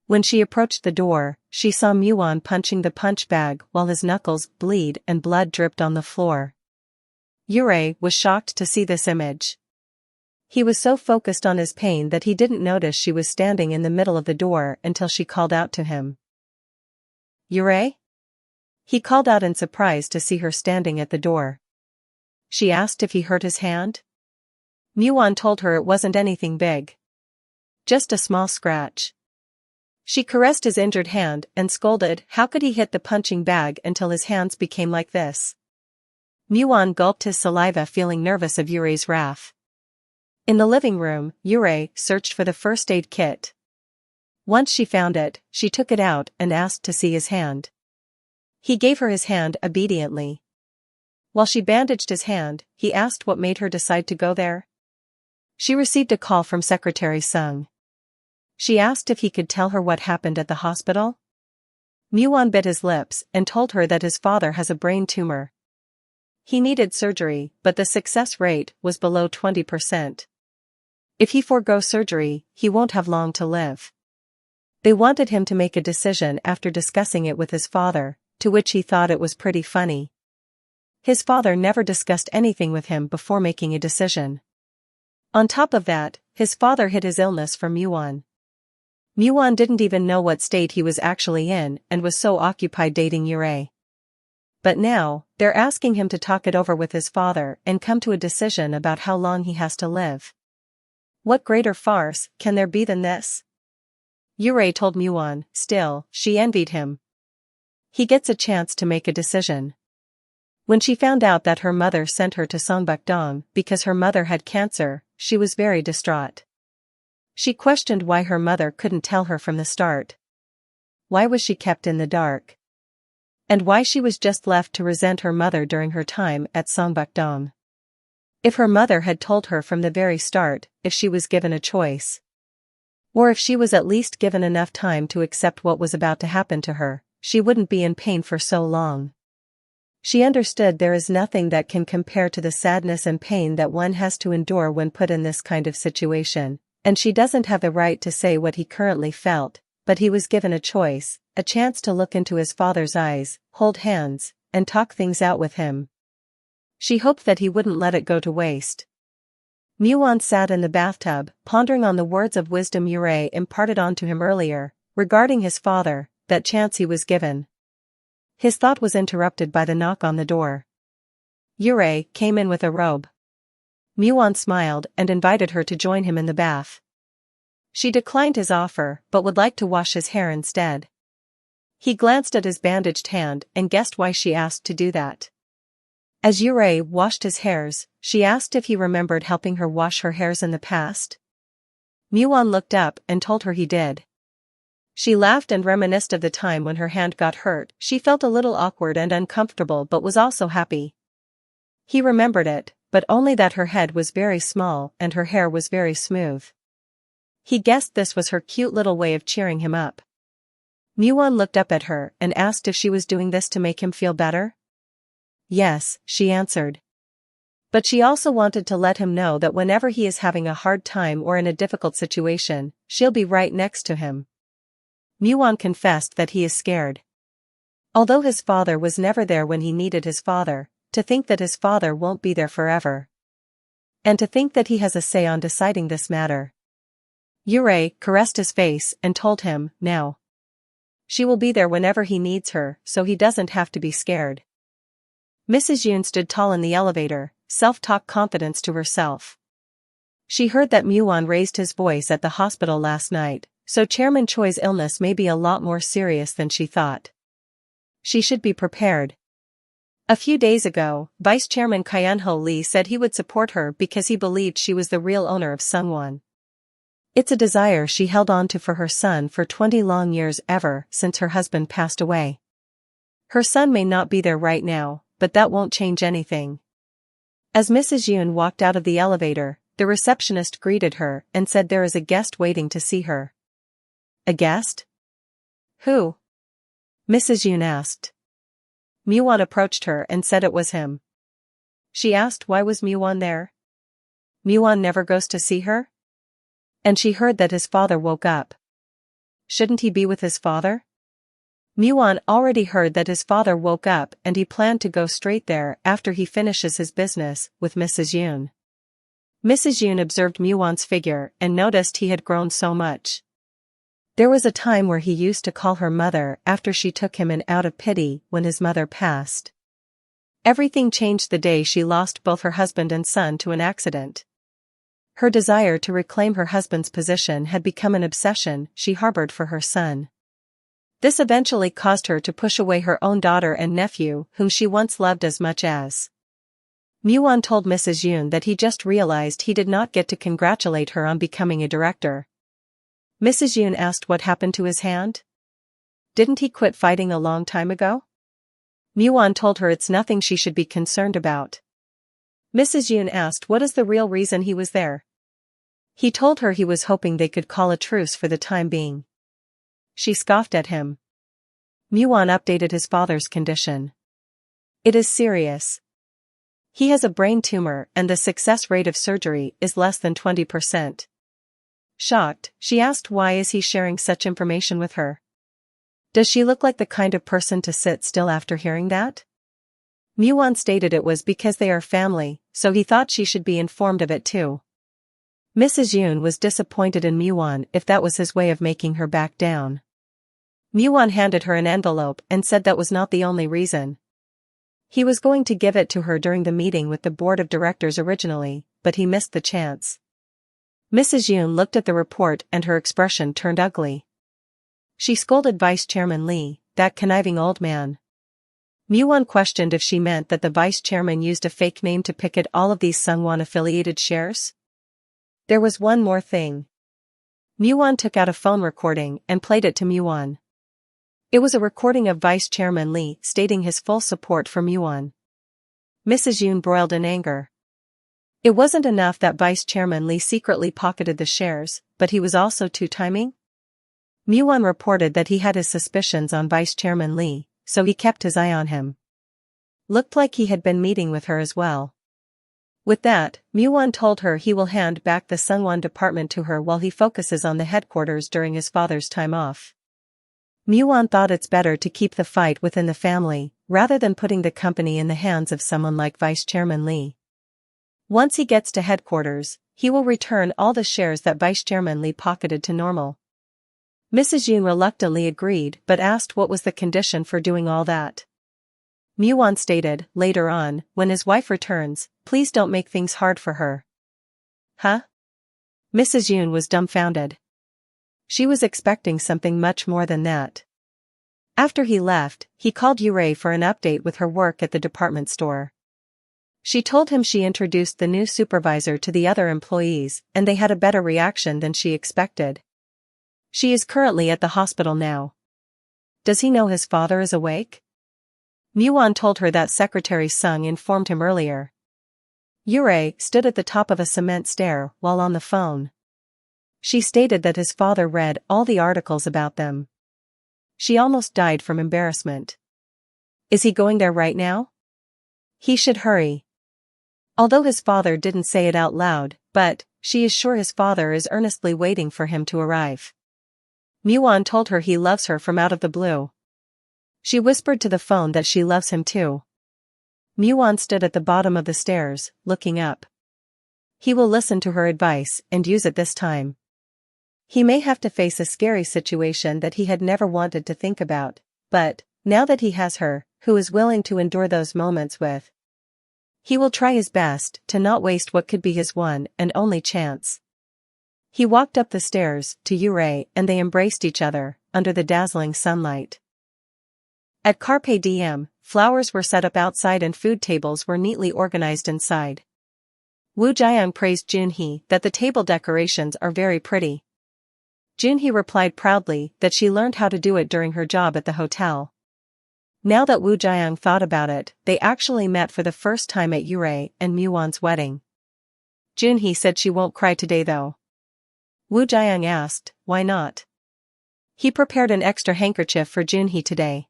A: When she approached the door, she saw Muwon punching the punch bag while his knuckles bleed and blood dripped on the floor. Yurei was shocked to see this image. He was so focused on his pain that he didn't notice she was standing in the middle of the door until she called out to him. Yurei? He called out in surprise to see her standing at the door. She asked if he hurt his hand. Muwon told her it wasn't anything big. Just a small scratch. She caressed his injured hand and scolded, how could he hit the punching bag until his hands became like this? Muwon gulped his saliva, feeling nervous of Yurei's wrath. In the living room, Yurei searched for the first aid kit. Once she found it, she took it out and asked to see his hand. He gave her his hand obediently. While she bandaged his hand, he asked what made her decide to go there. She received a call from Secretary Sung. She asked if he could tell her what happened at the hospital. Muwon bit his lips and told her that his father has a brain tumor. He needed surgery, but the success rate was below 20%. If he forgoes surgery, he won't have long to live. They wanted him to make a decision after discussing it with his father, to which he thought it was pretty funny. His father never discussed anything with him before making a decision. On top of that, his father hid his illness from Muwon. Muwon didn't even know what state he was actually in and was so occupied dating Yurei. But now, they're asking him to talk it over with his father and come to a decision about how long he has to live. What greater farce can there be than this? Yurei told Muwon, still, she envied him. He gets a chance to make a decision. When she found out that her mother sent her to Songbuk-dong because her mother had cancer, she was very distraught. She questioned why her mother couldn't tell her from the start. Why was she kept in the dark? And why she was just left to resent her mother during her time at Songbuk-dong. If her mother had told her from the very start, if she was given a choice. Or if she was at least given enough time to accept what was about to happen to her, she wouldn't be in pain for so long. She understood there is nothing that can compare to the sadness and pain that one has to endure when put in this kind of situation, and she doesn't have the right to say what he currently felt, but he was given a choice, a chance to look into his father's eyes, hold hands, and talk things out with him. She hoped that he wouldn't let it go to waste. Muwon sat in the bathtub, pondering on the words of wisdom Yurei imparted onto him earlier, regarding his father, that chance he was given. His thought was interrupted by the knock on the door. Yurei came in with a robe. Muon smiled and invited her to join him in the bath. She declined his offer but would like to wash his hair instead. He glanced at his bandaged hand and guessed why she asked to do that. As Yurei washed his hairs, she asked if he remembered helping her wash her hairs in the past. Muon looked up and told her he did. She laughed and reminisced of the time when her hand got hurt. She felt a little awkward and uncomfortable but was also happy. He remembered it, but only that her head was very small and her hair was very smooth. He guessed this was her cute little way of cheering him up. Muon looked up at her and asked if she was doing this to make him feel better. Yes, she answered. But she also wanted to let him know that whenever he is having a hard time or in a difficult situation, she'll be right next to him. Muon confessed that he is scared. Although his father was never there when he needed his father, to think that his father won't be there forever. And to think that he has a say on deciding this matter. Yurei caressed his face and told him, now. She will be there whenever he needs her, so he doesn't have to be scared. Mrs. Yoon stood tall in the elevator, self-talk confidence to herself. She heard that Muon raised his voice at the hospital last night, so Chairman Choi's illness may be a lot more serious than she thought. She should be prepared. A few days ago, Vice Chairman Kyunho Lee said he would support her because he believed she was the real owner of Sungwon. It's a desire she held on to for her son for 20 long years ever since her husband passed away. Her son may not be there right now, but that won't change anything. As Mrs. Yoon walked out of the elevator, the receptionist greeted her and said there is a guest waiting to see her. A guest? Who? Mrs. Yoon asked. Muon approached her and said it was him. She asked why was Muon there? Muon never goes to see her? And she heard that his father woke up. Shouldn't he be with his father? Muon already heard that his father woke up and he planned to go straight there after he finishes his business with Mrs. Yoon. Mrs. Yoon observed Muon's figure and noticed he had grown so much. There was a time where he used to call her mother after she took him in out of pity when his mother passed. Everything changed the day she lost both her husband and son to an accident. Her desire to reclaim her husband's position had become an obsession she harbored for her son. This eventually caused her to push away her own daughter and nephew whom she once loved as much as. Muon told Mrs. Yoon that he just realized he did not get to congratulate her on becoming a director. Mrs. Yoon asked what happened to his hand. Didn't he quit fighting a long time ago? Muon told her it's nothing she should be concerned about. Mrs. Yoon asked what is the real reason he was there. He told her he was hoping they could call a truce for the time being. She scoffed at him. Muon updated his father's condition. It is serious. He has a brain tumor and the success rate of surgery is less than 20%. Shocked, she asked why is he sharing such information with her. Does she look like the kind of person to sit still after hearing that? Muon stated it was because they are family, so he thought she should be informed of it too. Mrs. Yoon was disappointed in Muon if that was his way of making her back down. Muon handed her an envelope and said that was not the only reason. He was going to give it to her during the meeting with the board of directors originally, but he missed the chance. Mrs. Yoon looked at the report and her expression turned ugly. She scolded Vice Chairman Lee, that conniving old man. Muon questioned if she meant that the vice chairman used a fake name to picket all of these Sungwon-affiliated shares. There was one more thing. Muon took out a phone recording and played it to Muon. It was a recording of Vice Chairman Lee stating his full support for Muon. Mrs. Yoon broiled in anger. It wasn't enough that Vice Chairman Lee secretly pocketed the shares, but he was also two-timing? Muon reported that he had his suspicions on Vice Chairman Lee, so he kept his eye on him. Looked like he had been meeting with her as well. With that, Muon told her he will hand back the Sungwon department to her while he focuses on the headquarters during his father's time off. Muon thought it's better to keep the fight within the family, rather than putting the company in the hands of someone like Vice Chairman Lee. Once he gets to headquarters, he will return all the shares that Vice Chairman Lee pocketed to normal. Mrs. Yoon reluctantly agreed but asked what was the condition for doing all that. Muon stated, later on, when his wife returns, please don't make things hard for her. Huh? Mrs. Yoon was dumbfounded. She was expecting something much more than that. After he left, he called Yurei for an update with her work at the department store. She told him she introduced the new supervisor to the other employees, and they had a better reaction than she expected. She is currently at the hospital now. Does he know his father is awake? Muon told her that Secretary Sung informed him earlier. Yurei stood at the top of a cement stair while on the phone. She stated that his father read all the articles about them. She almost died from embarrassment. Is he going there right now? He should hurry. Although his father didn't say it out loud, but she is sure his father is earnestly waiting for him to arrive. Muon told her he loves her from out of the blue. She whispered to the phone that she loves him too. Muon stood at the bottom of the stairs, looking up. He will listen to her advice and use it this time. He may have to face a scary situation that he had never wanted to think about, but, now that he has her, who is willing to endure those moments with, he will try his best to not waste what could be his one and only chance. He walked up the stairs to Yurei and they embraced each other, under the dazzling sunlight. At Carpe Diem, flowers were set up outside and food tables were neatly organized inside. Woo Jae-young praised Junhee that the table decorations are very pretty. Junhee replied proudly that she learned how to do it during her job at the hotel. Now that Woo Jae-young thought about it, they actually met for the first time at Yurei and Muon's wedding. Junhee said she won't cry today though. Woo Jae-young asked, why not? He prepared an extra handkerchief for Junhee today.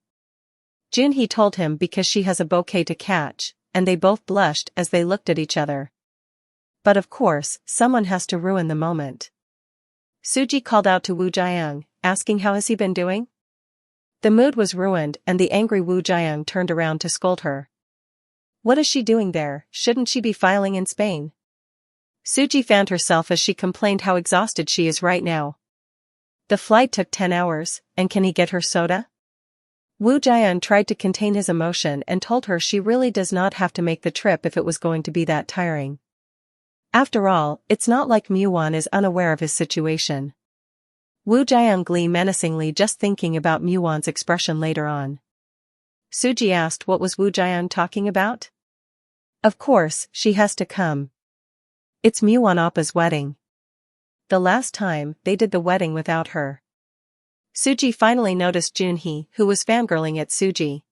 A: Junhee told him because she has a bouquet to catch, and they both blushed as they looked at each other. But of course, someone has to ruin the moment. Suji called out to Woo Jae-young, asking how has he been doing? The mood was ruined and the angry Woo Jae-young turned around to scold her. What is she doing there? Shouldn't she be filing in Spain? Suji found herself as she complained how exhausted she is right now. The flight took 10 hours, and can he get her soda? Woo Jae-young tried to contain his emotion and told her she really does not have to make the trip if it was going to be that tiring. After all, it's not like Muon is unaware of his situation. Woo Jae-young glee menacingly just thinking about Muon's expression later on. Suji asked what was Woo Jae-young talking about? Of course, she has to come. It's Muon Oppa's wedding. The last time, they did the wedding without her. Suji finally noticed Junhee, who was fangirling at Suji.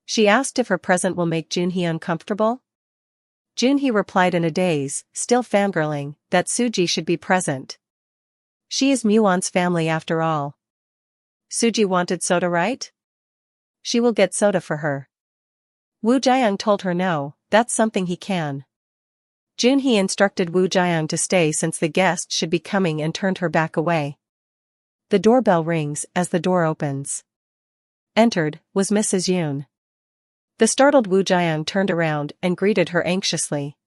A: She asked if her present will make Junhee uncomfortable. Junhee replied in a daze, still fangirling, that Suji should be present. She is Muon's family after all. Suji wanted soda, right? She will get soda for her. Woo Jae-young told her no, that's something he can. Junhee instructed Woo Jae-young to stay since the guest should be coming and turned her back away. The doorbell rings as the door opens. Entered was Mrs. Yoon. The startled Woo Jae-young turned around and greeted her anxiously.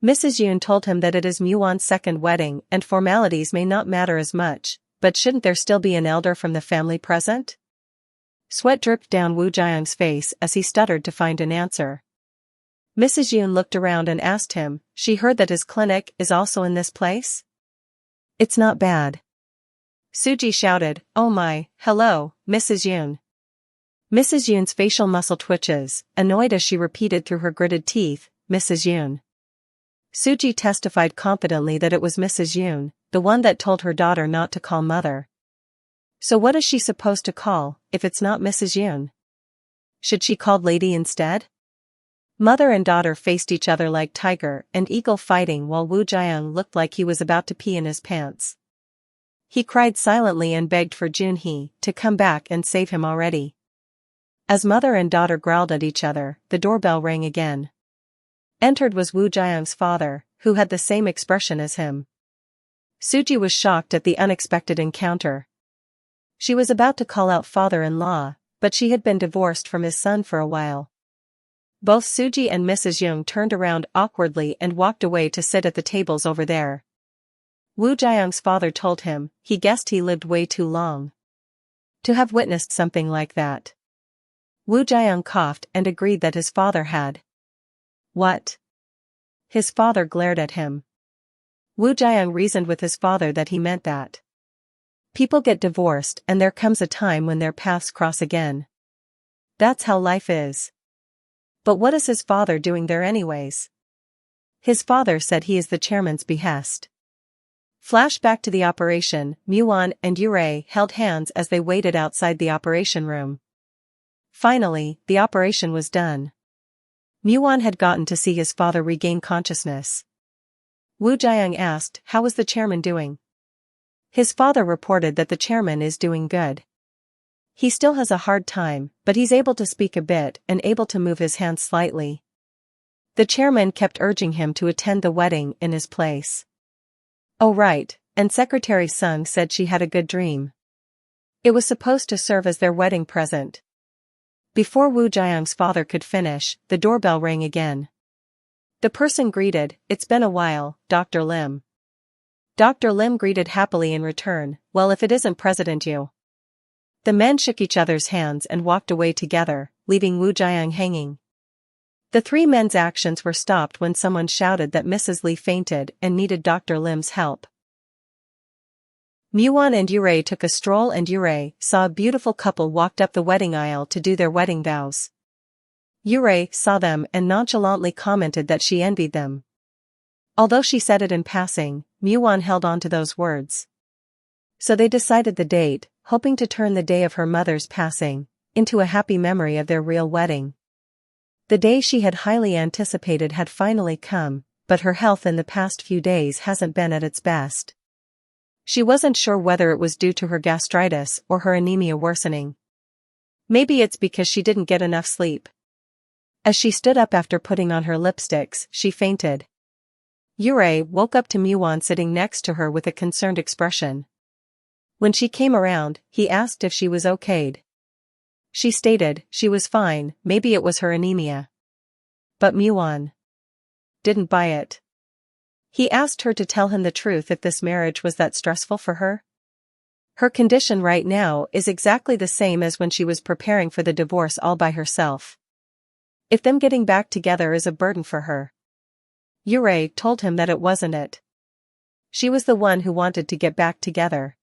A: Mrs. Yoon told him that it is Muon's second wedding and formalities may not matter as much, but shouldn't there still be an elder from the family present? Sweat dripped down Woo Jae-young's face as he stuttered to find an answer. Mrs. Yoon looked around and asked him, she heard that his clinic is also in this place? It's not bad. Suji shouted, oh my, hello, Mrs. Yoon. Mrs. Yoon's facial muscle twitches, annoyed as she repeated through her gritted teeth, Mrs. Yoon. Suji testified confidently that it was Mrs. Yoon, the one that told her daughter not to call mother. So what is she supposed to call, if it's not Mrs. Yoon? Should she call Lady instead? Mother and daughter faced each other like tiger and eagle fighting while Woo Jae-young looked like he was about to pee in his pants. He cried silently and begged for Junhee to come back and save him already. As mother and daughter growled at each other, the doorbell rang again. Entered was Woo Jae-young's father, who had the same expression as him. Suji was shocked at the unexpected encounter. She was about to call out father-in-law, but she had been divorced from his son for a while. Both Suji and Mrs. Young turned around awkwardly and walked away to sit at the tables over there. Woo Jae-young's father told him, he guessed he lived way too long to have witnessed something like that. Wu Jiang coughed and agreed that his father had. What? His father glared at him. Wu Jiang reasoned with his father that he meant that people get divorced and there comes a time when their paths cross again. That's how life is. But what is his father doing there anyways? His father said he is the chairman's behest. Flashback to the operation, Manwha and Yurei held hands as they waited outside the operation room. Finally, the operation was done. Manwha had gotten to see his father regain consciousness. Wu Jiang asked, "How is the chairman doing?" His father reported that the chairman is doing good. He still has a hard time, but he's able to speak a bit and able to move his hands slightly. The chairman kept urging him to attend the wedding in his place. Oh right, and Secretary Sung said she had a good dream. It was supposed to serve as their wedding present. Before Wu Jiang's father could finish, the doorbell rang again. The person greeted, "It's been a while, Dr. Lim." Dr. Lim greeted happily in return, "Well, if it isn't President Yu." The men shook each other's hands and walked away together, leaving Wu Jiang hanging. The three men's actions were stopped when someone shouted that Mrs. Li fainted and needed Dr. Lim's help. Manwha and Yurei took a stroll and Yurei saw a beautiful couple walked up the wedding aisle to do their wedding vows. Yurei saw them and nonchalantly commented that she envied them. Although she said it in passing, Manwha held on to those words. So they decided the date, hoping to turn the day of her mother's passing into a happy memory of their real wedding. The day she had highly anticipated had finally come, but her health in the past few days hasn't been at its best. She wasn't sure whether it was due to her gastritis or her anemia worsening. Maybe it's because she didn't get enough sleep. As she stood up after putting on her lipsticks, she fainted. Yurei woke up to Manwha sitting next to her with a concerned expression. When she came around, he asked if she was okayed. She stated she was fine, maybe it was her anemia. But Manwha didn't buy it. He asked her to tell him the truth if this marriage was that stressful for her. Her condition right now is exactly the same as when she was preparing for the divorce all by herself. If them getting back together is a burden for her. Yurei told him that it wasn't it. She was the one who wanted to get back together.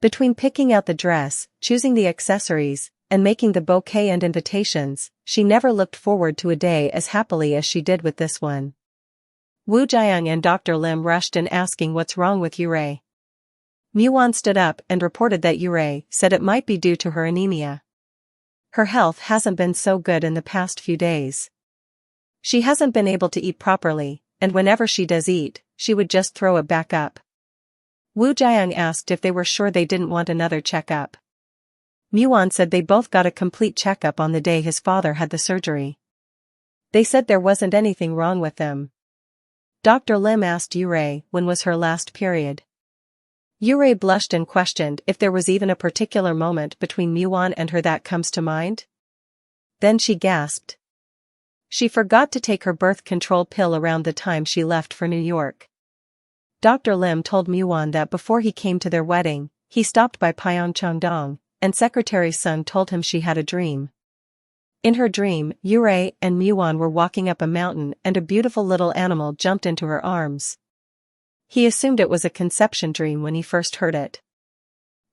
A: Between picking out the dress, choosing the accessories, and making the bouquet and invitations, she never looked forward to a day as happily as she did with this one. Wu Jiang and Dr. Lim rushed in asking what's wrong with Yurei. Manwha stood up and reported that Yurei said it might be due to her anemia. Her health hasn't been so good in the past few days. She hasn't been able to eat properly, and whenever she does eat, she would just throw it back up. Wu Jiang asked if they were sure they didn't want another checkup. Manwha said they both got a complete checkup on the day his father had the surgery. They said there wasn't anything wrong with them. Dr. Lim asked Yurei when was her last period. Yurei blushed and questioned if there was even a particular moment between Manwha and her that comes to mind. Then she gasped. She forgot to take her birth control pill around the time she left for New York. Dr. Lim told Manwha that before he came to their wedding, he stopped by Pyeongchang, and Secretary Sung told him she had a dream. In her dream, Yurei and Manwha were walking up a mountain and a beautiful little animal jumped into her arms. He assumed it was a conception dream when he first heard it.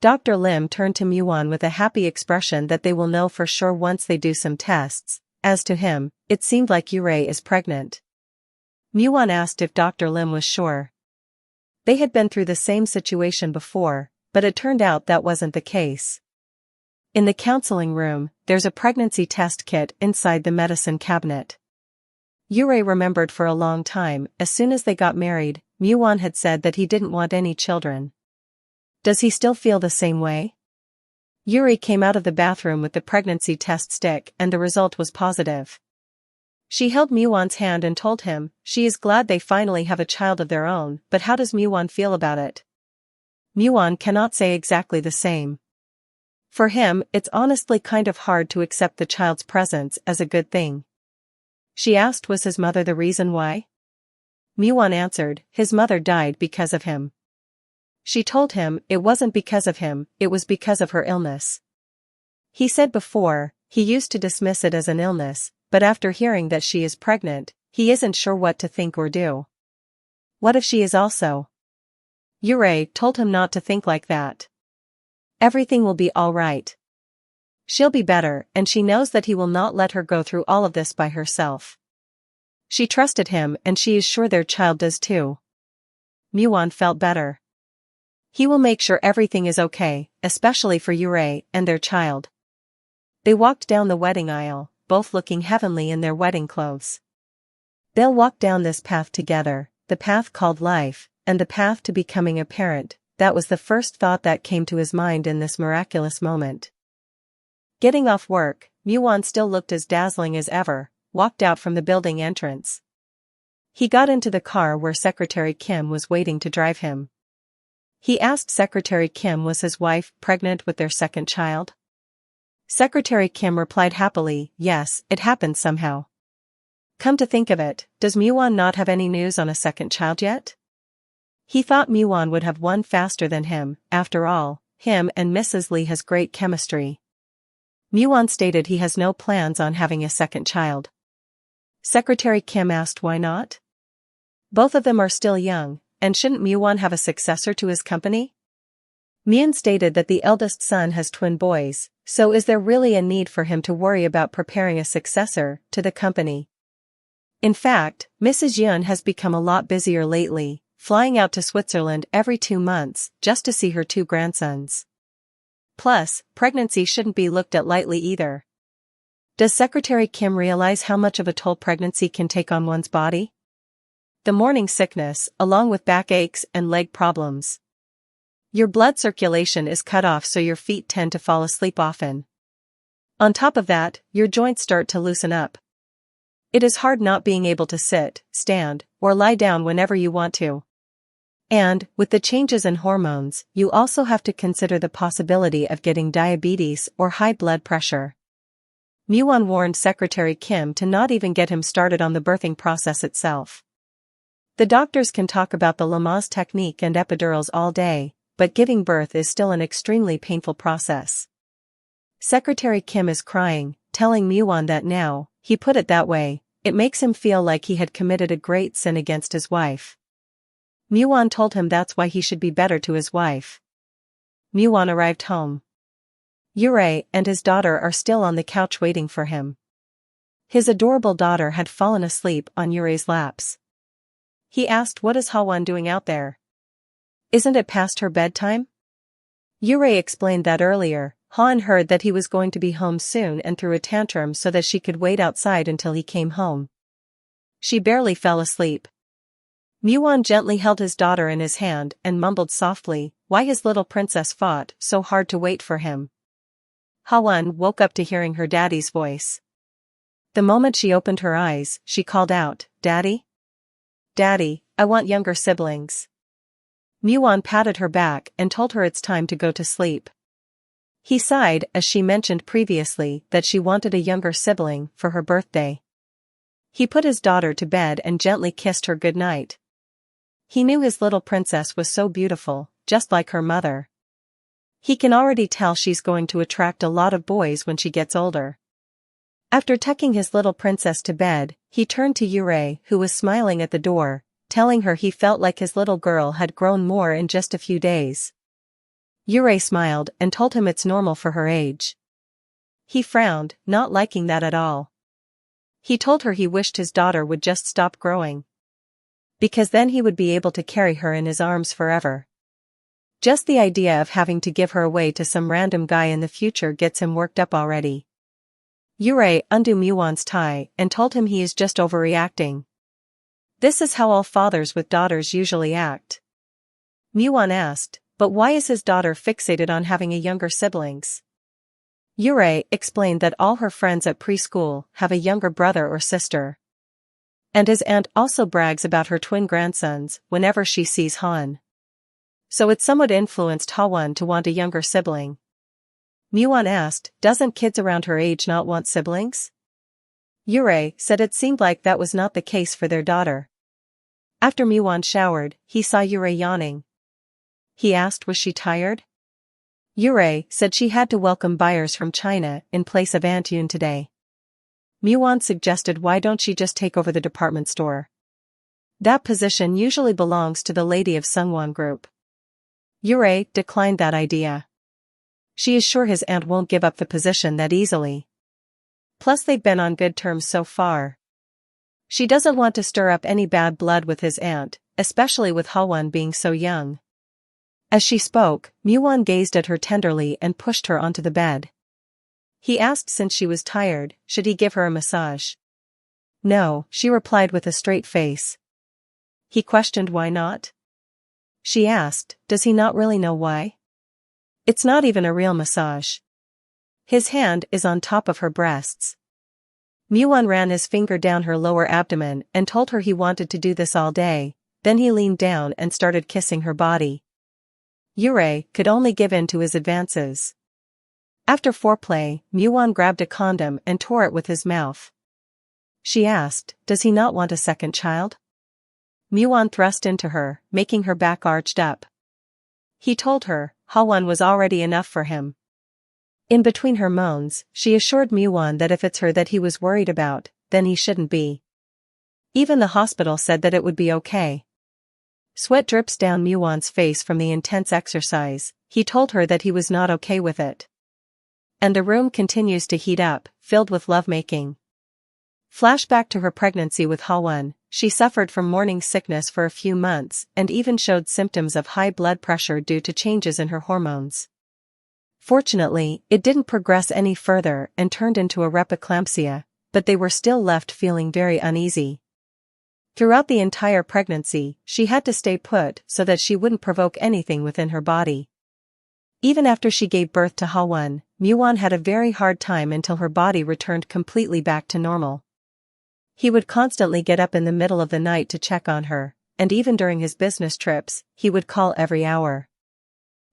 A: Dr. Lim turned to Manwha with a happy expression that they will know for sure once they do some tests. As to him, it seemed like Yurei is pregnant. Manwha asked if Dr. Lim was sure. They had been through the same situation before, but it turned out that wasn't the case. In the counseling room, there's a pregnancy test kit inside the medicine cabinet. Yurei remembered for a long time, as soon as they got married, Manwha had said that he didn't want any children. Does he still feel the same way? Yurei came out of the bathroom with the pregnancy test stick and the result was positive. She held Manwha's hand and told him, she is glad they finally have a child of their own, but how does Manwha feel about it? Manwha cannot say exactly the same. For him, it's honestly kind of hard to accept the child's presence as a good thing. She asked was his mother the reason why? Manwha answered, his mother died because of him. She told him it wasn't because of him, it was because of her illness. He said before, He used to dismiss it as an illness, but after hearing that she is pregnant, he isn't sure what to think or do. What if she is also? Yurei told him not to think like that. Everything will be all right. She'll be better, and she knows that he will not let her go through all of this by herself. She trusted him, and she is sure their child does too. Muon felt better. He will make sure everything is okay, especially for Yurei and their child. They walked down the wedding aisle, both looking heavenly in their wedding clothes. They'll walk down this path together, the path called life, and the path to becoming a parent. That was the first thought that came to his mind in this miraculous moment. Getting off work, Muon still looked as dazzling as ever, walked out from the building entrance. He got into the car where Secretary Kim was waiting to drive him. He asked Secretary Kim was his wife pregnant with their second child. Secretary Kim replied happily, yes, it happened somehow. Come to think of it, does Muon not have any news on a second child yet? He thought Muon would have one faster than him. After all, him and Mrs. Lee has great chemistry. Muon stated he has no plans on having a second child. Secretary Kim asked why not? Both of them are still young, and shouldn't Muon have a successor to his company? Myun stated that the eldest son has twin boys, so is there really a need for him to worry about preparing a successor to the company? In fact, Mrs. Yun has become a lot busier lately, flying out to Switzerland every 2 months just to see her 2 grandsons. Plus, pregnancy shouldn't be looked at lightly either. Does Secretary Kim realize how much of a toll pregnancy can take on one's body? The morning sickness, along with backaches and leg problems. Your blood circulation is cut off, so your feet tend to fall asleep often. On top of that, your joints start to loosen up. It is hard not being able to sit, stand, or lie down whenever you want to. And, with the changes in hormones, you also have to consider the possibility of getting diabetes or high blood pressure. Muon warned Secretary Kim to not even get him started on the birthing process itself. The doctors can talk about the Lamaze technique and epidurals all day, but giving birth is still an extremely painful process. Secretary Kim is crying, telling Muon that now, he put it that way, it makes him feel like he had committed a great sin against his wife. Muon told him that's why he should be better to his wife. Muon arrived home. Yurei and his daughter are still on the couch waiting for him. His adorable daughter had fallen asleep on Yurei's laps. He asked, what is Hawon doing out there? Isn't it past her bedtime? Yurei explained that earlier, Han heard that he was going to be home soon and threw a tantrum so that she could wait outside until he came home. She barely fell asleep. Muon gently held his daughter in his hand and mumbled softly, why his little princess fought so hard to wait for him. Hawon woke up to hearing her daddy's voice. The moment she opened her eyes, she called out, Daddy? Daddy, I want younger siblings. Muon patted her back and told her it's time to go to sleep. He sighed as she mentioned previously that she wanted a younger sibling for her birthday. He put his daughter to bed and gently kissed her goodnight. He knew his little princess was so beautiful, just like her mother. He can already tell she's going to attract a lot of boys when she gets older. After tucking his little princess to bed, he turned to Yurei, who was smiling at the door, telling her he felt like his little girl had grown more in just a few days. Yurei smiled and told him it's normal for her age. He frowned, not liking that at all. He told her he wished his daughter would just stop growing. Because then he would be able to carry her in his arms forever. Just the idea of having to give her away to some random guy in the future gets him worked up already. Yurei undid Muon's tie and told him he is just overreacting. This is how all fathers with daughters usually act. Muon asked, but why is his daughter fixated on having a younger siblings? Yurei explained that all her friends at preschool have a younger brother or sister. And his aunt also brags about her twin grandsons whenever she sees Han. So it somewhat influenced Hawon to want a younger sibling. Muon asked, doesn't kids around her age not want siblings? Yurei said it seemed like that was not the case for their daughter. After Muon showered, he saw Yurei yawning. He asked, was she tired? Yurei said she had to welcome buyers from China in place of Aunt Yun today. Muon suggested why don't she just take over the department store. That position usually belongs to the lady of Sungwon Group. Yurei declined that idea. She is sure his aunt won't give up the position that easily. Plus they've been on good terms so far. She doesn't want to stir up any bad blood with his aunt, especially with Hwon being so young. As she spoke, Muon gazed at her tenderly and pushed her onto the bed. He asked since she was tired, should he give her a massage. No, she replied with a straight face. He questioned why not. She asked, does he not really know why? It's not even a real massage. His hand is on top of her breasts. Muon ran his finger down her lower abdomen and told her he wanted to do this all day, then he leaned down and started kissing her body. Yurei could only give in to his advances. After foreplay, Muon grabbed a condom and tore it with his mouth. She asked, does he not want a second child? Muon thrust into her, making her back arched up. He told her, Hwon was already enough for him. In between her moans, she assured Muon that if it's her that he was worried about, then he shouldn't be. Even the hospital said that it would be okay. Sweat drips down Muon's face from the intense exercise. He told her that he was not okay with it. And the room continues to heat up, filled with lovemaking. Flashback to her pregnancy with Hwon, she suffered from morning sickness for a few months and even showed symptoms of high blood pressure due to changes in her hormones. Fortunately, it didn't progress any further and turned into a preeclampsia, but they were still left feeling very uneasy. Throughout the entire pregnancy, she had to stay put so that she wouldn't provoke anything within her body. Even after she gave birth to Hwon, Muon had a very hard time until her body returned completely back to normal. He would constantly get up in the middle of the night to check on her, and even during his business trips, he would call every hour.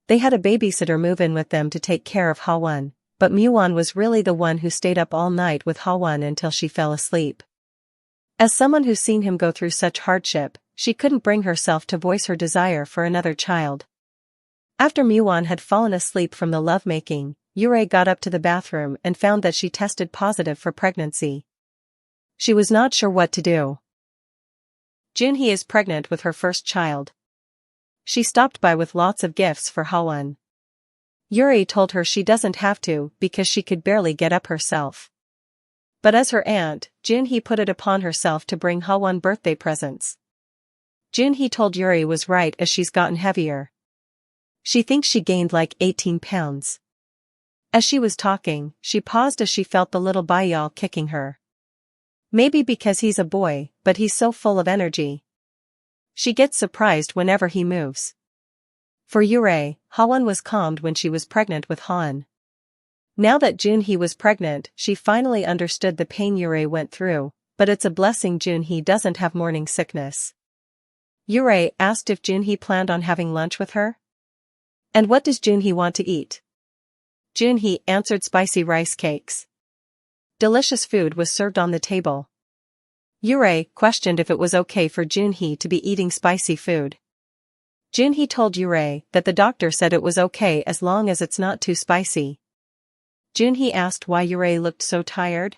A: They had a babysitter move in with them to take care of Hwon, but Muon was really the one who stayed up all night with Hwon until she fell asleep. As someone who's seen him go through such hardship, she couldn't bring herself to voice her desire for another child. After Muon had fallen asleep from the lovemaking, Yurei got up to the bathroom and found that she tested positive for pregnancy. She was not sure what to do. Junhee is pregnant with her first child. She stopped by with lots of gifts for Hwon. Yurei told her she doesn't have to because she could barely get up herself. But as her aunt, Junhee put it upon herself to bring Hwon birthday presents. Junhee told Yurei was right as she's gotten heavier. She thinks she gained like 18 pounds. As she was talking, she paused as she felt the little Bayal kicking her. Maybe because he's a boy, but he's so full of energy. She gets surprised whenever he moves. For Yurei, Hwon was calmed when she was pregnant with Han. Now that Junhee was pregnant, she finally understood the pain Yurei went through, but it's a blessing Junhee doesn't have morning sickness. Yurei asked if Junhee planned on having lunch with her. And what does Junhee want to eat? Junhee answered spicy rice cakes. Delicious food was served on the table. Yurei questioned if it was okay for Junhee to be eating spicy food. Junhee told Yurei that the doctor said it was okay as long as it's not too spicy. Junhee asked why Yurei looked so tired.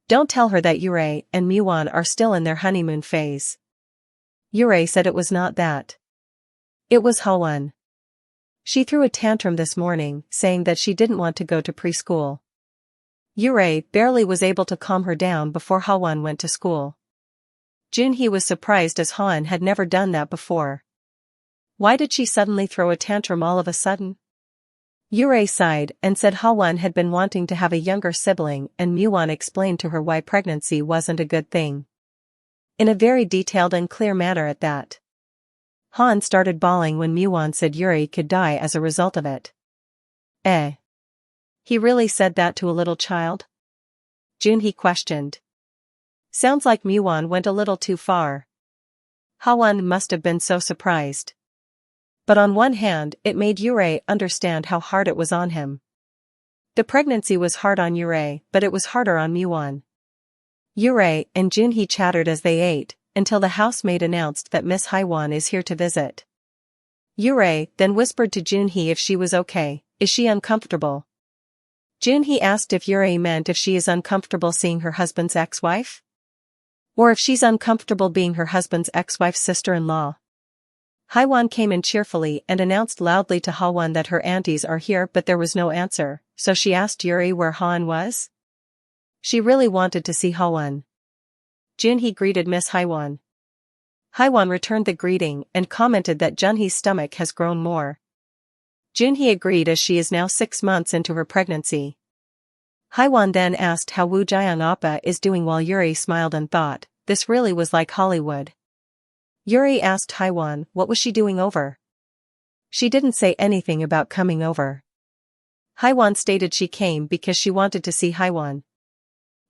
A: Don't tell her that Yurei and Muon are still in their honeymoon phase. Yurei said it was not that. It was Hwon. She threw a tantrum this morning, saying that she didn't want to go to preschool. Yurei barely was able to calm her down before Hwon went to school. Junhee was surprised as Hwon had never done that before. Why did she suddenly throw a tantrum all of a sudden? Yurei sighed and said Hwon had been wanting to have a younger sibling and Muon explained to her why pregnancy wasn't a good thing. In a very detailed and clear manner at that. Han started bawling when Muon said Yurei could die as a result of it. Eh? He really said that to a little child? Junhee questioned. Sounds like Muon went a little too far. Hwon must have been so surprised. But on one hand, it made Yurei understand how hard it was on him. The pregnancy was hard on Yurei, but it was harder on Muon. Yurei and Junhee chattered as they ate, until the housemaid announced that Miss Hwon is here to visit. Yurei then whispered to Junhee if she was okay, Is she uncomfortable? Junhee asked if Yuri meant if she is uncomfortable seeing her husband's ex-wife? Or if she's uncomfortable being her husband's ex-wife's sister-in-law. Haiwan came in cheerfully and announced loudly to Hawon that her aunties are here, but there was no answer, so she asked Yuri where Han was. She really wanted to see Hawon. Junhee greeted Miss Haiwan. Haiwan returned the greeting and commented that Junhee's stomach has grown more. Junhee agreed as she is now 6 months into her pregnancy. Haiwan then asked how Woo Jiang Appa is doing while Yuri smiled and thought, this really was like Hollywood. Yuri asked Haiwan what was she doing over. She didn't say anything about coming over. Haiwan stated she came because she wanted to see Haiwan.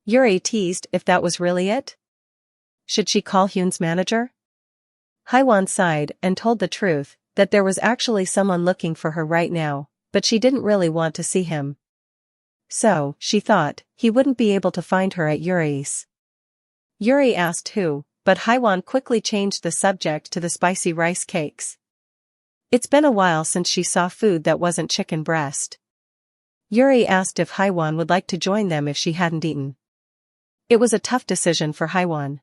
A: Yuri teased if that was really it. Should she call Hyun's manager? Haiwan sighed and told the truth, that there was actually someone looking for her right now, but she didn't really want to see him. So, she thought, he wouldn't be able to find her at Yuri's. Yuri asked who, but Haiwan quickly changed the subject to the spicy rice cakes. It's been a while since she saw food that wasn't chicken breast. Yuri asked if Haiwan would like to join them if she hadn't eaten. It was a tough decision for Haiwan.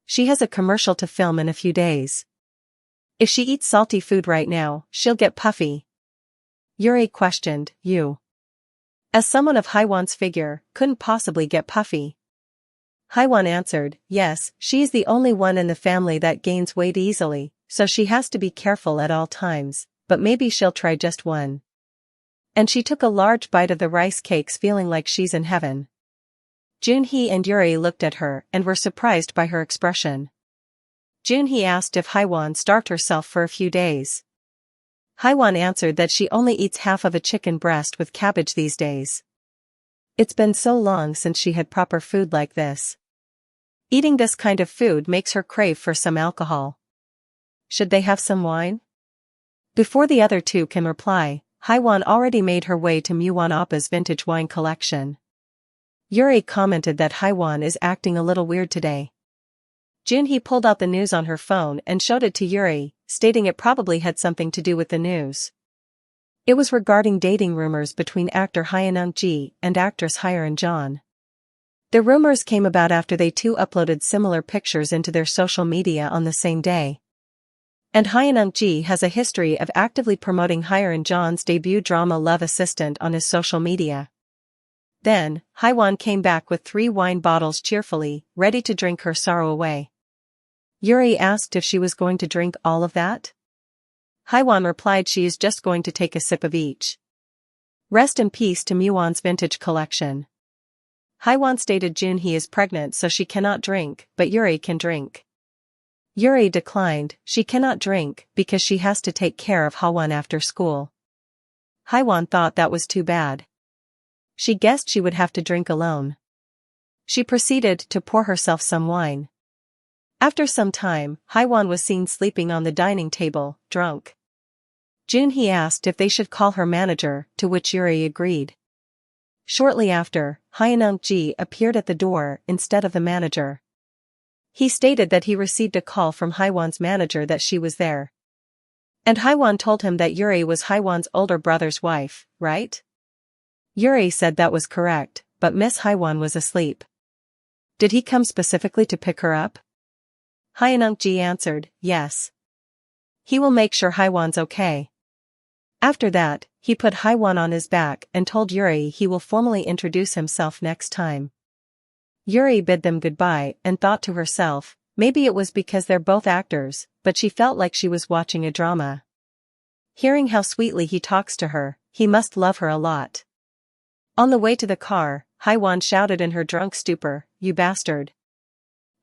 A: She has a commercial to film in a few days. If she eats salty food right now, she'll get puffy. Yuri questioned, you? As someone of Haiwan's figure, couldn't possibly get puffy. Haiwan answered, yes, she's the only one in the family that gains weight easily, so she has to be careful at all times, but maybe she'll try just one. And she took a large bite of the rice cakes feeling like she's in heaven. Junhee and Yuri looked at her and were surprised by her expression. Junhee asked if Haiwan starved herself for a few days. Haiwan answered that she only eats half of a chicken breast with cabbage these days. It's been so long since she had proper food like this. Eating this kind of food makes her crave for some alcohol. Should they have some wine? Before the other two can reply, Haiwan already made her way to Manwha Appa's vintage wine collection. Yuri commented that Haiwan is acting a little weird today. Junhee pulled out the news on her phone and showed it to Yuri, stating it probably had something to do with the news. It was regarding dating rumors between actor Hyun-ji and actress Hyeon-jon. The rumors came about after they two uploaded similar pictures into their social media on the same day. And Hyun-ji has a history of actively promoting Hyeon-jon's debut drama Love Assistant on his social media. Then, Haiwan came back with 3 wine bottles cheerfully, ready to drink her sorrow away. Yuri asked if she was going to drink all of that. Haiwan replied she is just going to take a sip of each. Rest in peace to Manwha's vintage collection. Haiwan stated Junhee is pregnant so she cannot drink, but Yuri can drink. Yuri declined, she cannot drink because she has to take care of Haiwan after school. Haiwan thought that was too bad. She guessed she would have to drink alone. She proceeded to pour herself some wine. After some time, Haiwan was seen sleeping on the dining table, drunk. Junhee asked if they should call her manager, to which Yuri agreed. Shortly after, Hyun-ji appeared at the door instead of the manager. He stated that he received a call from Haiwan's manager that she was there. And Haiwan told him that Yuri was Haiwan's older brother's wife, right? Yuri said that was correct, but Miss Haiwan was asleep. Did he come specifically to pick her up? Hyun-ji answered, yes. He will make sure Haiwan's okay. After that, he put Haiwan on his back and told Yuri he will formally introduce himself next time. Yuri bid them goodbye and thought to herself, maybe it was because they're both actors, but she felt like she was watching a drama. Hearing how sweetly he talks to her, he must love her a lot. On the way to the car, Haiwan shouted in her drunk stupor, you bastard.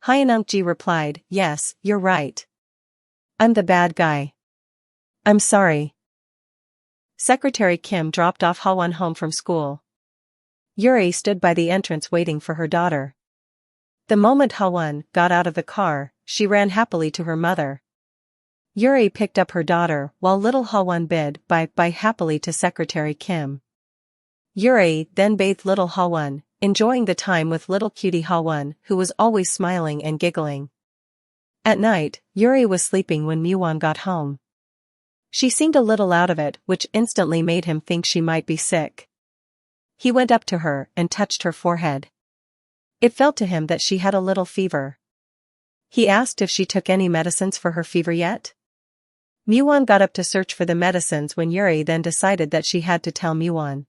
A: Hyun-ji replied, yes, you're right. I'm the bad guy. I'm sorry. Secretary Kim dropped off Haiwan home from school. Yuri stood by the entrance waiting for her daughter. The moment Haiwan got out of the car, she ran happily to her mother. Yuri picked up her daughter while little Haiwan bid bye happily to Secretary Kim. Yuri then bathed little Haiwan, enjoying the time with little cutie Haiwan, who was always smiling and giggling. At night, Yuri was sleeping when Manwha got home. She seemed a little out of it, which instantly made him think she might be sick. He went up to her and touched her forehead. It felt to him that she had a little fever. He asked if she took any medicines for her fever yet. Muon got up to search for the medicines when Yuri then decided that she had to tell Muon.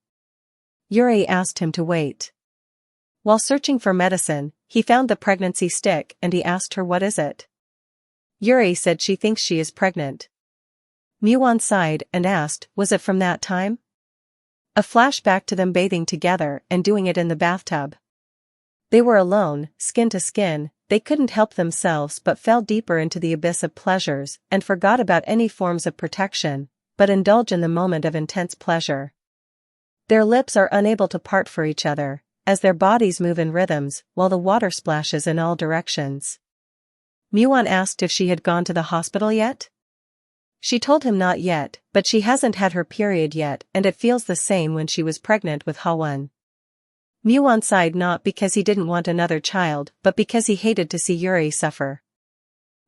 A: Yuri asked him to wait. While searching for medicine, he found the pregnancy stick and he asked her what is it. Yuri said she thinks she is pregnant. Muon sighed and asked, was it from that time? A flashback to them bathing together and doing it in the bathtub. They were alone, skin to skin, they couldn't help themselves but fell deeper into the abyss of pleasures and forgot about any forms of protection, but indulge in the moment of intense pleasure. Their lips are unable to part for each other, as their bodies move in rhythms while the water splashes in all directions. Muon asked if she had gone to the hospital yet. She told him not yet, but she hasn't had her period yet and it feels the same when she was pregnant with Hawon. Muon sighed not because he didn't want another child but because he hated to see Yuri suffer.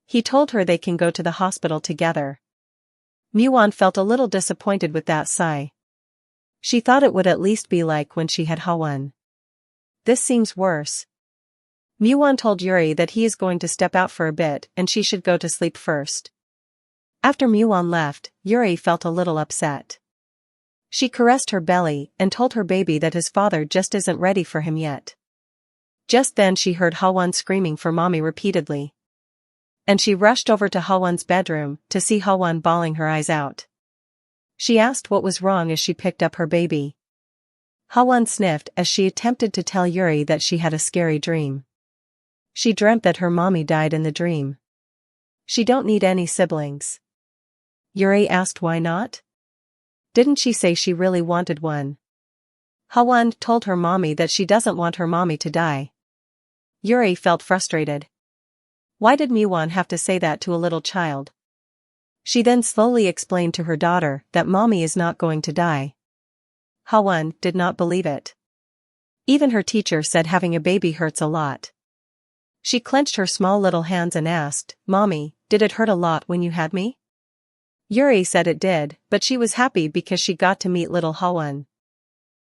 A: He told her they can go to the hospital together. Muon felt a little disappointed with that sigh. She thought it would at least be like when she had Hawon. This seems worse. Muon told Yuri that he is going to step out for a bit and she should go to sleep first. After Muon left, Yuri felt a little upset. She caressed her belly and told her baby that his father just isn't ready for him yet. Just then she heard Hawon screaming for mommy repeatedly. And she rushed over to Hawon's bedroom to see Hawon bawling her eyes out. She asked what was wrong as she picked up her baby. Hawon sniffed as she attempted to tell Yuri that she had a scary dream. She dreamt that her mommy died in the dream. She don't need any siblings. Yuri asked why not? Didn't she say she really wanted one? Hawon told her mommy that she doesn't want her mommy to die. Yuri felt frustrated. Why did Muon have to say that to a little child? She then slowly explained to her daughter that mommy is not going to die. Hawon did not believe it. Even her teacher said having a baby hurts a lot. She clenched her small little hands and asked, Mommy, did it hurt a lot when you had me? Yuri said it did, but she was happy because she got to meet little Hawon.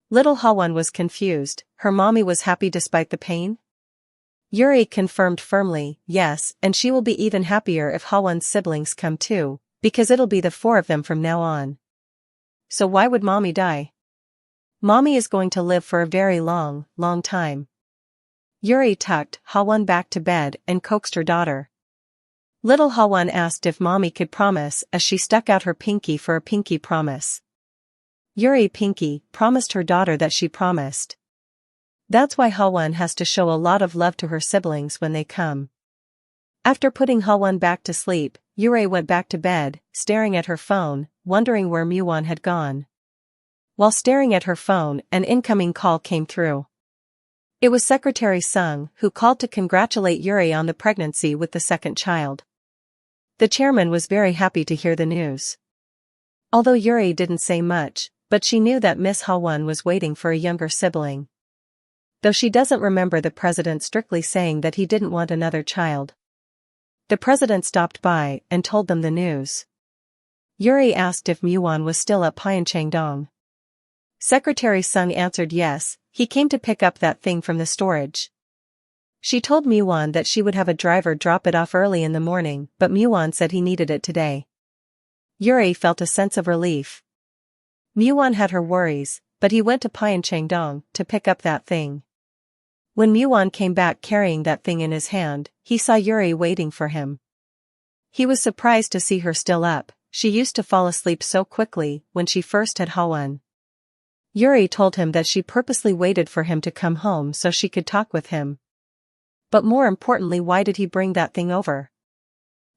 A: Little Hawon was confused, her mommy was happy despite the pain? Yuri confirmed firmly, yes, and she will be even happier if Hawon's siblings come too, because it'll be the 4 of them from now on. So why would mommy die? Mommy is going to live for a very long, long time. Yuri tucked Hawon back to bed and coaxed her daughter. Little Hawon asked if mommy could promise as she stuck out her pinky for a pinky promise. Yuri pinky promised her daughter that she promised. That's why Hawon has to show a lot of love to her siblings when they come. After putting Hawon back to sleep, Yuri went back to bed, staring at her phone, wondering where Muon had gone. While staring at her phone, an incoming call came through. It was Secretary Sung who called to congratulate Yuri on the pregnancy with the second child. The chairman was very happy to hear the news. Although Yuri didn't say much, but she knew that Miss Hawon was waiting for a younger sibling. Though she doesn't remember the president strictly saying that he didn't want another child. The president stopped by and told them the news. Yuri asked if Muon was still at Pyeongchang. Secretary Sung answered yes, he came to pick up that thing from the storage. She told Muon that she would have a driver drop it off early in the morning, but Muon said he needed it today. Yuri felt a sense of relief. Muon had her worries, but he went to Pyeongchang to pick up that thing. When Muon came back carrying that thing in his hand, he saw Yuri waiting for him. He was surprised to see her still up, she used to fall asleep so quickly when she first had Hawon. Yuri told him that she purposely waited for him to come home so she could talk with him. But more importantly, why did he bring that thing over?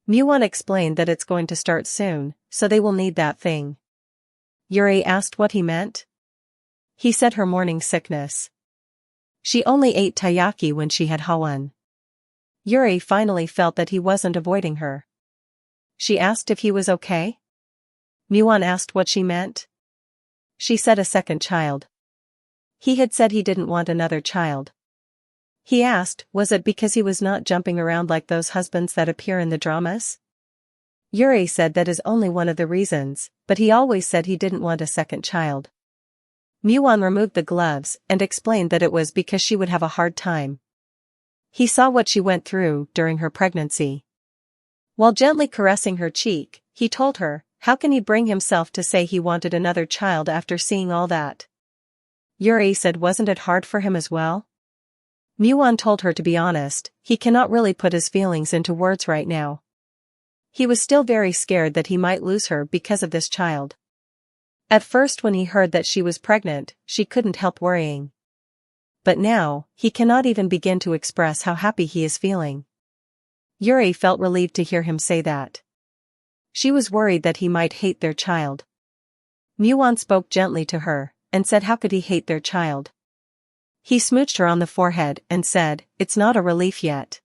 A: Muon explained that it's going to start soon, so they will need that thing. Yuri asked what he meant. He said her morning sickness. She only ate taiyaki when she had Hawon. Yuri finally felt that he wasn't avoiding her. She asked if he was okay. Muon asked what she meant. She said a second child. He had said he didn't want another child. He asked, was it because he was not jumping around like those husbands that appear in the dramas? Yuri said that is only one of the reasons, but he always said he didn't want a second child. Manwha removed the gloves and explained that it was because she would have a hard time. He saw what she went through during her pregnancy. While gently caressing her cheek, he told her, how can he bring himself to say he wanted another child after seeing all that? Yuri said wasn't it hard for him as well? Manwha told her to be honest, he cannot really put his feelings into words right now. He was still very scared that he might lose her because of this child. At first when he heard that she was pregnant, she couldn't help worrying. But now, he cannot even begin to express how happy he is feeling. Yuri felt relieved to hear him say that. She was worried that he might hate their child. Manwha spoke gently to her, and said how could he hate their child? He smooched her on the forehead and said, it's not a relief yet.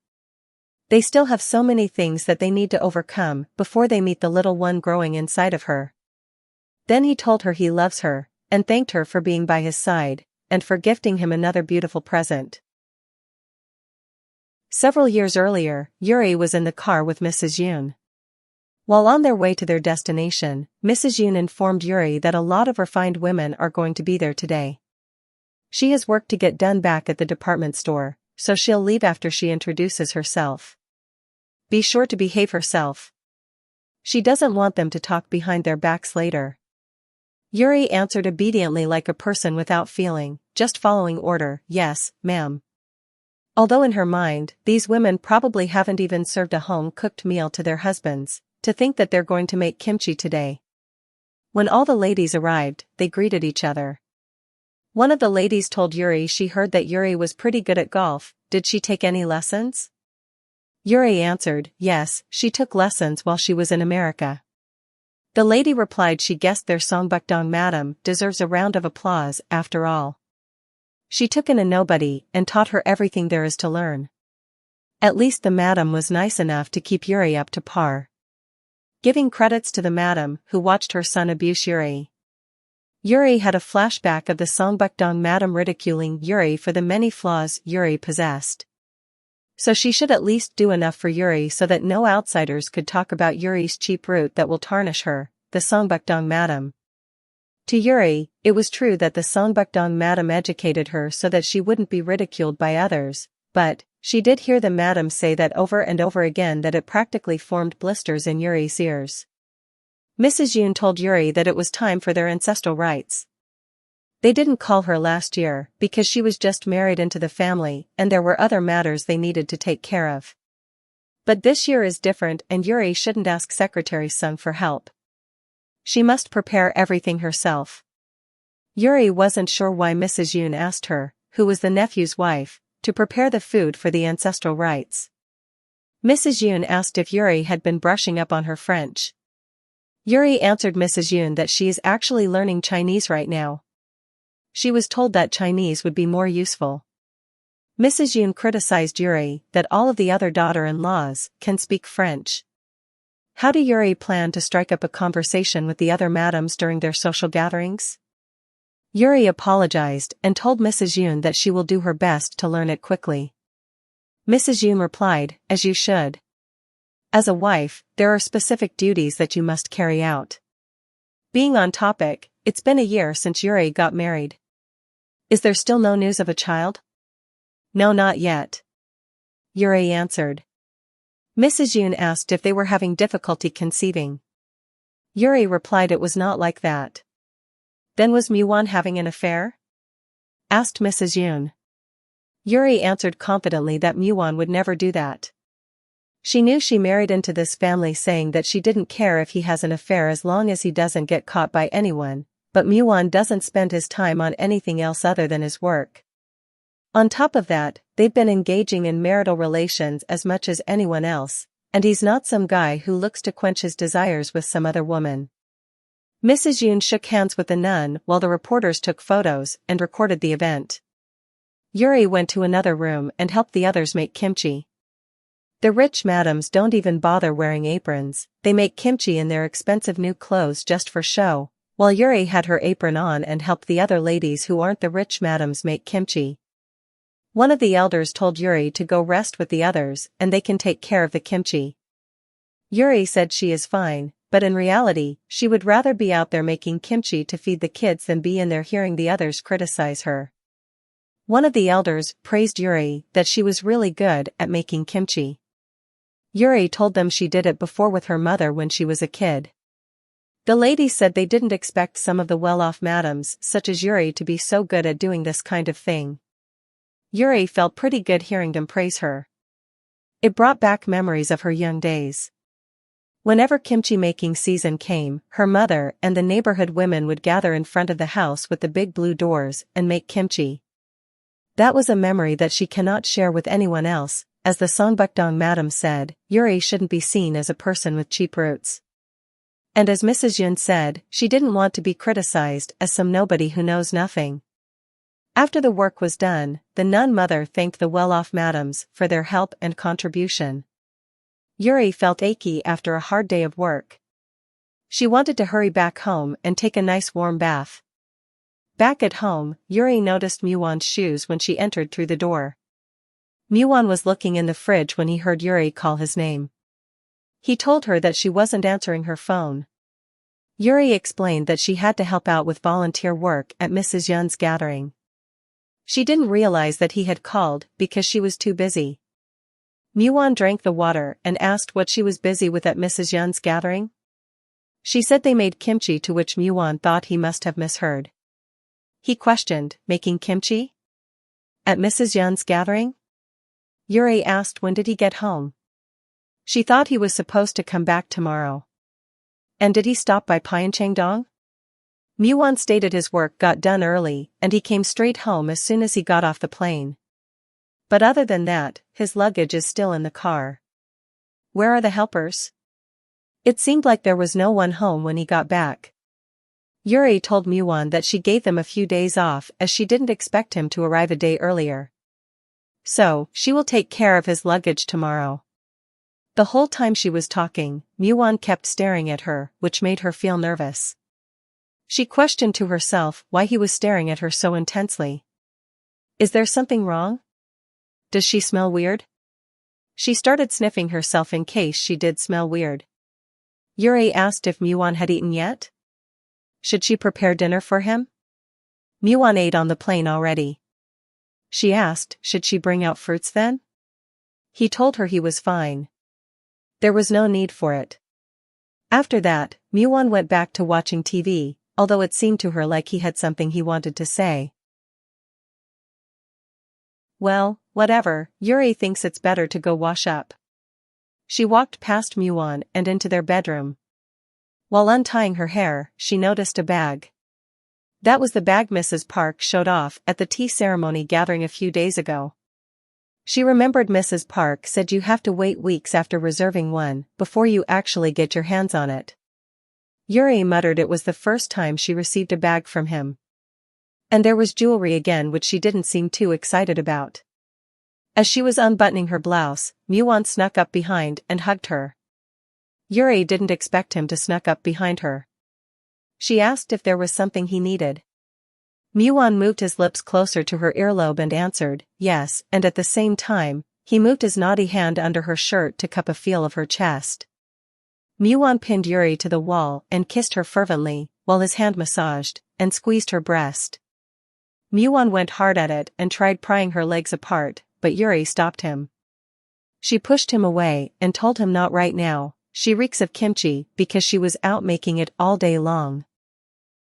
A: They still have so many things that they need to overcome before they meet the little one growing inside of her. Then he told her he loves her, and thanked her for being by his side, and for gifting him another beautiful present. Several years earlier, Yuri was in the car with Mrs. Yoon. While on their way to their destination, Mrs. Yoon informed Yuri that a lot of refined women are going to be there today. She has work to get done back at the department store, so she'll leave after she introduces herself. Be sure to behave herself. She doesn't want them to talk behind their backs later. Yuri answered obediently like a person without feeling, just following order, yes, ma'am. Although in her mind, these women probably haven't even served a home-cooked meal to their husbands, to think that they're going to make kimchi today. When all the ladies arrived, they greeted each other. One of the ladies told Yuri she heard that Yuri was pretty good at golf. Did she take any lessons? Yuri answered, yes, she took lessons while she was in America. The lady replied she guessed their songbukdong madam deserves a round of applause after all. She took in a nobody and taught her everything there is to learn. At least the madam was nice enough to keep Yuri up to par. Giving credits to the madam who watched her son abuse Yuri. Yuri had a flashback of the songbukdong madam ridiculing Yuri for the many flaws Yuri possessed. So she should at least do enough for Yuri so that no outsiders could talk about Yuri's cheap root that will tarnish her, the songbukdong madam. To Yuri, it was true that the songbukdong madam educated her so that she wouldn't be ridiculed by others, but she did hear the madam say that over and over again that it practically formed blisters in Yuri's ears. Mrs. Yoon told Yuri that it was time for their ancestral rites. They didn't call her last year because she was just married into the family and there were other matters they needed to take care of. But this year is different and Yuri shouldn't ask Secretary Sung for help. She must prepare everything herself. Yuri wasn't sure why Mrs. Yoon asked her, who was the nephew's wife, to prepare the food for the ancestral rites. Mrs. Yoon asked if Yuri had been brushing up on her French. Yuri answered Mrs. Yoon that she is actually learning Chinese right now. She was told that Chinese would be more useful. Mrs. Yoon criticized Yuri that all of the other daughter-in-laws can speak French. How do Yuri plan to strike up a conversation with the other madams during their social gatherings? Yuri apologized and told Mrs. Yoon that she will do her best to learn it quickly. Mrs. Yoon replied, as you should. As a wife, there are specific duties that you must carry out. Being on topic, it's been a year since Yuri got married. Is there still no news of a child? No, not yet. Yuri answered. Mrs. Yoon asked if they were having difficulty conceiving. Yuri replied it was not like that. Then was Manwha having an affair? Asked Mrs. Yoon. Yuri answered confidently that Manwha would never do that. She knew she married into this family saying that she didn't care if he has an affair as long as he doesn't get caught by anyone, but Manwha doesn't spend his time on anything else other than his work. On top of that, they've been engaging in marital relations as much as anyone else, and he's not some guy who looks to quench his desires with some other woman. Mrs. Yoon shook hands with the nun while the reporters took photos and recorded the event. Yuri went to another room and helped the others make kimchi. The rich madams don't even bother wearing aprons, they make kimchi in their expensive new clothes just for show, while Yuri had her apron on and helped the other ladies who aren't the rich madams make kimchi. One of the elders told Yuri to go rest with the others and they can take care of the kimchi. Yuri said she is fine, but in reality, she would rather be out there making kimchi to feed the kids than be in there hearing the others criticize her. One of the elders praised Yuri that she was really good at making kimchi. Yuri told them she did it before with her mother when she was a kid. The lady said they didn't expect some of the well-off madams such as Yuri to be so good at doing this kind of thing. Yuri felt pretty good hearing them praise her. It brought back memories of her young days. Whenever kimchi making season came, her mother and the neighborhood women would gather in front of the house with the big blue doors and make kimchi. That was a memory that she cannot share with anyone else, as the Songbukdong madam said, Yuri shouldn't be seen as a person with cheap roots. And as Mrs. Yun said, she didn't want to be criticized as some nobody who knows nothing. After the work was done, the nun mother thanked the well-off madams for their help and contribution. Yuri felt achy after a hard day of work. She wanted to hurry back home and take a nice warm bath. Back at home, Yuri noticed Muon's shoes when she entered through the door. Muon was looking in the fridge when he heard Yuri call his name. He told her that she wasn't answering her phone. Yuri explained that she had to help out with volunteer work at Mrs. Yun's gathering. She didn't realize that he had called because she was too busy. Muon drank the water and asked what she was busy with at Mrs. Yun's gathering. She said they made kimchi, to which Muon thought he must have misheard. He questioned, making kimchi? At Mrs. Yun's gathering? Yuri asked when did he get home. She thought he was supposed to come back tomorrow. And did he stop by Pyeongchang-dong? Muon stated his work got done early and he came straight home as soon as he got off the plane. But other than that, his luggage is still in the car. Where are the helpers? It seemed like there was no one home when he got back. Yuri told Muon that she gave them a few days off as she didn't expect him to arrive a day earlier. So, she will take care of his luggage tomorrow. The whole time she was talking, Muon kept staring at her, which made her feel nervous. She questioned to herself why he was staring at her so intensely. Is there something wrong? Does she smell weird? She started sniffing herself in case she did smell weird. Yuri asked if Muon had eaten yet. Should she prepare dinner for him? Muon ate on the plane already. She asked, should she bring out fruits then? He told her he was fine. There was no need for it. After that, Muon went back to watching TV, although it seemed to her like he had something he wanted to say. Well, whatever, Yuri thinks it's better to go wash up. She walked past Muon and into their bedroom. While untying her hair, she noticed a bag. That was the bag Mrs. Park showed off at the tea ceremony gathering a few days ago. She remembered Mrs. Park said you have to wait weeks after reserving one before you actually get your hands on it. Yuri muttered it was the first time she received a bag from him. And there was jewelry again, which she didn't seem too excited about. As she was unbuttoning her blouse, Muon snuck up behind and hugged her. Yuri didn't expect him to snuck up behind her. She asked if there was something he needed. Muon moved his lips closer to her earlobe and answered, yes, and at the same time, he moved his naughty hand under her shirt to cup a feel of her chest. Muon pinned Yuri to the wall and kissed her fervently, while his hand massaged and squeezed her breast. Muon went hard at it and tried prying her legs apart, but Yuri stopped him. She pushed him away and told him not right now. She reeks of kimchi because she was out making it all day long.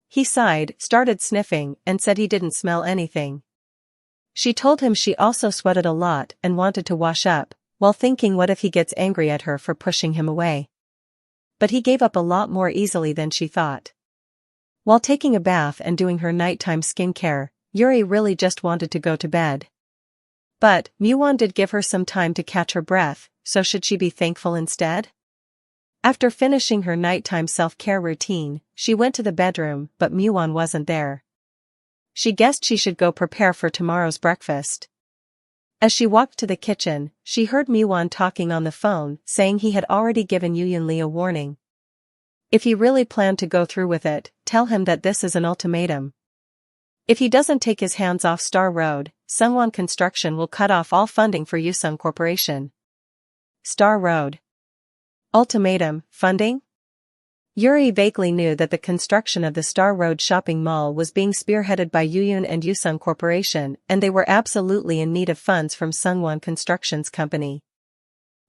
A: He sighed, started sniffing, and said he didn't smell anything. She told him she also sweated a lot and wanted to wash up, while thinking what if he gets angry at her for pushing him away. But he gave up a lot more easily than she thought. While taking a bath and doing her nighttime skincare, Yuri really just wanted to go to bed. But Muon did give her some time to catch her breath, so should she be thankful instead? After finishing her nighttime self-care routine, she went to the bedroom, but Muon wasn't there. She guessed she should go prepare for tomorrow's breakfast. As she walked to the kitchen, she heard Muon talking on the phone, saying he had already given Yuyun-Lee a warning. If he really planned to go through with it, tell him that this is an ultimatum. If he doesn't take his hands off Star Road, Sungwon Construction will cut off all funding for Yusung Corporation. Star Road. Ultimatum, funding? Yuri vaguely knew that the construction of the Star Road shopping mall was being spearheaded by Yuyun and Yusung Corporation, and they were absolutely in need of funds from Sungwon Constructions Company.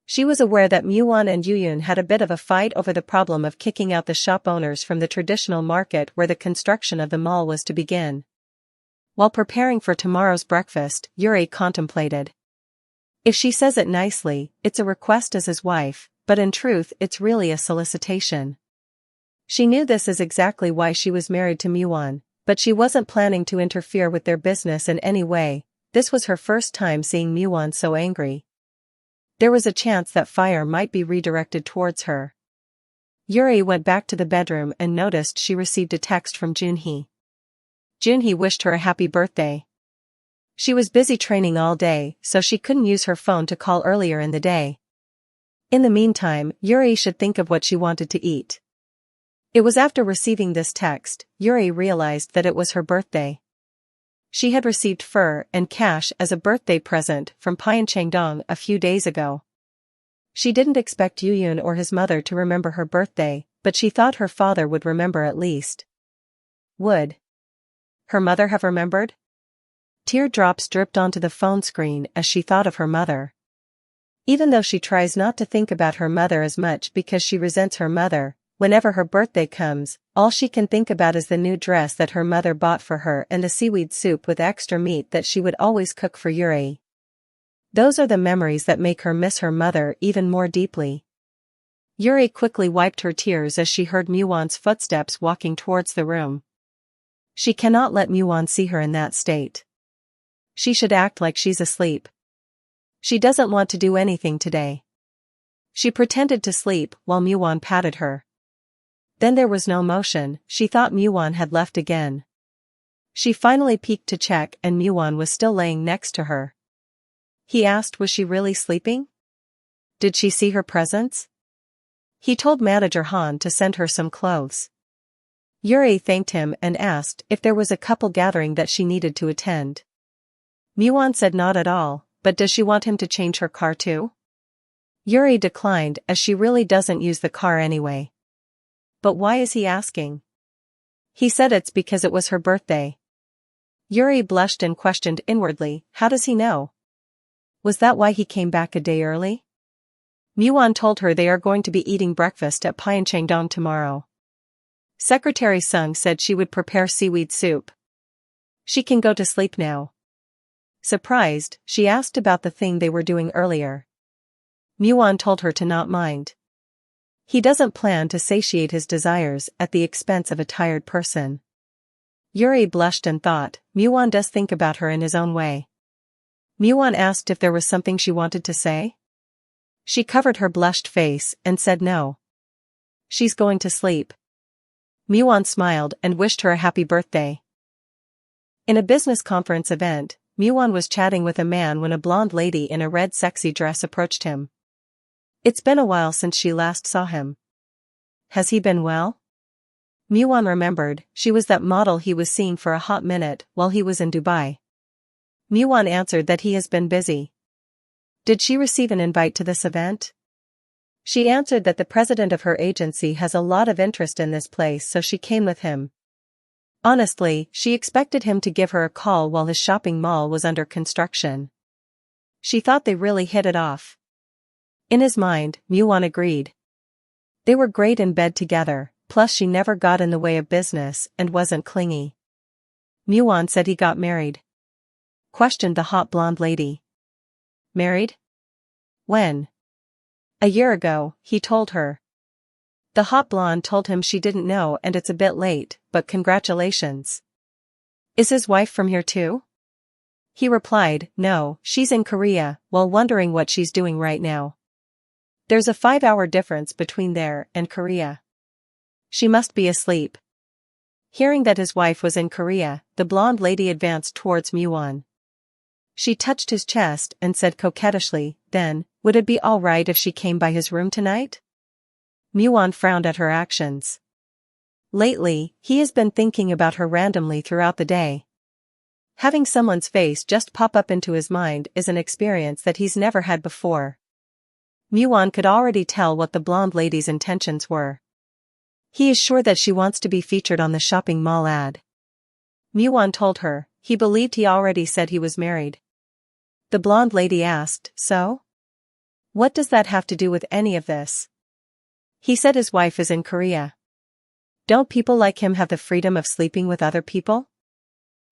A: She was aware that Muwon and Yuyun had a bit of a fight over the problem of kicking out the shop owners from the traditional market where the construction of the mall was to begin. While preparing for tomorrow's breakfast, Yuri contemplated. If she says it nicely, it's a request as his wife, but in truth it's really a solicitation. She knew this is exactly why she was married to Muwon, but she wasn't planning to interfere with their business in any way. This was her first time seeing Muwon so angry. There was a chance that fire might be redirected towards her. Yuri went back to the bedroom and noticed she received a text from Junhee. Junhee wished her a happy birthday. She was busy training all day, so she couldn't use her phone to call earlier in the day. In the meantime, Yuri should think of what she wanted to eat. It was after receiving this text, Yuri realized that it was her birthday. She had received fur and cash as a birthday present from Pyeongchang a few days ago. She didn't expect Yuyun or his mother to remember her birthday, but she thought her father would remember at least. Would her mother have remembered? Teardrops dripped onto the phone screen as she thought of her mother. Even though she tries not to think about her mother as much because she resents her mother, whenever her birthday comes, all she can think about is the new dress that her mother bought for her and the seaweed soup with extra meat that she would always cook for Yuri. Those are the memories that make her miss her mother even more deeply. Yuri quickly wiped her tears as she heard Muwon's footsteps walking towards the room. She cannot let Muwon see her in that state. She should act like she's asleep. She doesn't want to do anything today. She pretended to sleep while Muwon patted her. Then there was no motion. She thought Muwon had left again. She finally peeked to check and Muwon was still laying next to her. He asked, was she really sleeping? Did she see her presence? He told Manager Han to send her some clothes. Yuri thanked him and asked if there was a couple gathering that she needed to attend. Muwon said not at all, but does she want him to change her car too? Yuri declined as she really doesn't use the car anyway. But why is he asking? He said it's because it was her birthday. Yuri blushed and questioned inwardly, how does he know? Was that why he came back a day early? Muwon told her they are going to be eating breakfast at Pyeongchang tomorrow. Secretary Sung said she would prepare seaweed soup. She can go to sleep now. Surprised, she asked about the thing they were doing earlier. Muwon told her to not mind. He doesn't plan to satiate his desires at the expense of a tired person. Yuri blushed and thought, Muwon does think about her in his own way. Muwon asked if there was something she wanted to say. She covered her blushed face and said no. She's going to sleep. Muwon smiled and wished her a happy birthday. In a business conference event, Muwon was chatting with a man when a blonde lady in a red sexy dress approached him. It's been a while since she last saw him. Has he been well? Muwon remembered, she was that model he was seeing for a hot minute while he was in Dubai. Muwon answered that he has been busy. Did she receive an invite to this event? She answered that the president of her agency has a lot of interest in this place, so she came with him. Honestly, she expected him to give her a call while his shopping mall was under construction. She thought they really hit it off. In his mind, Muwon agreed. They were great in bed together, plus she never got in the way of business and wasn't clingy. Muwon said he got married. Questioned the hot blonde lady. Married? When? A year ago, he told her. The hot blonde told him she didn't know and it's a bit late, but congratulations. Is his wife from here too? He replied, no, she's in Korea, while wondering what she's doing right now. There's a 5-hour difference between there and Korea. She must be asleep. Hearing that his wife was in Korea, the blonde lady advanced towards Muwon. She touched his chest and said coquettishly, then, would it be all right if she came by his room tonight? Muwon frowned at her actions. Lately, he has been thinking about her randomly throughout the day. Having someone's face just pop up into his mind is an experience that he's never had before. Muon could already tell what the blonde lady's intentions were. He is sure that she wants to be featured on the shopping mall ad. Muon told her, he believed he already said he was married. The blonde lady asked, so? What does that have to do with any of this? He said his wife is in Korea. Don't people like him have the freedom of sleeping with other people?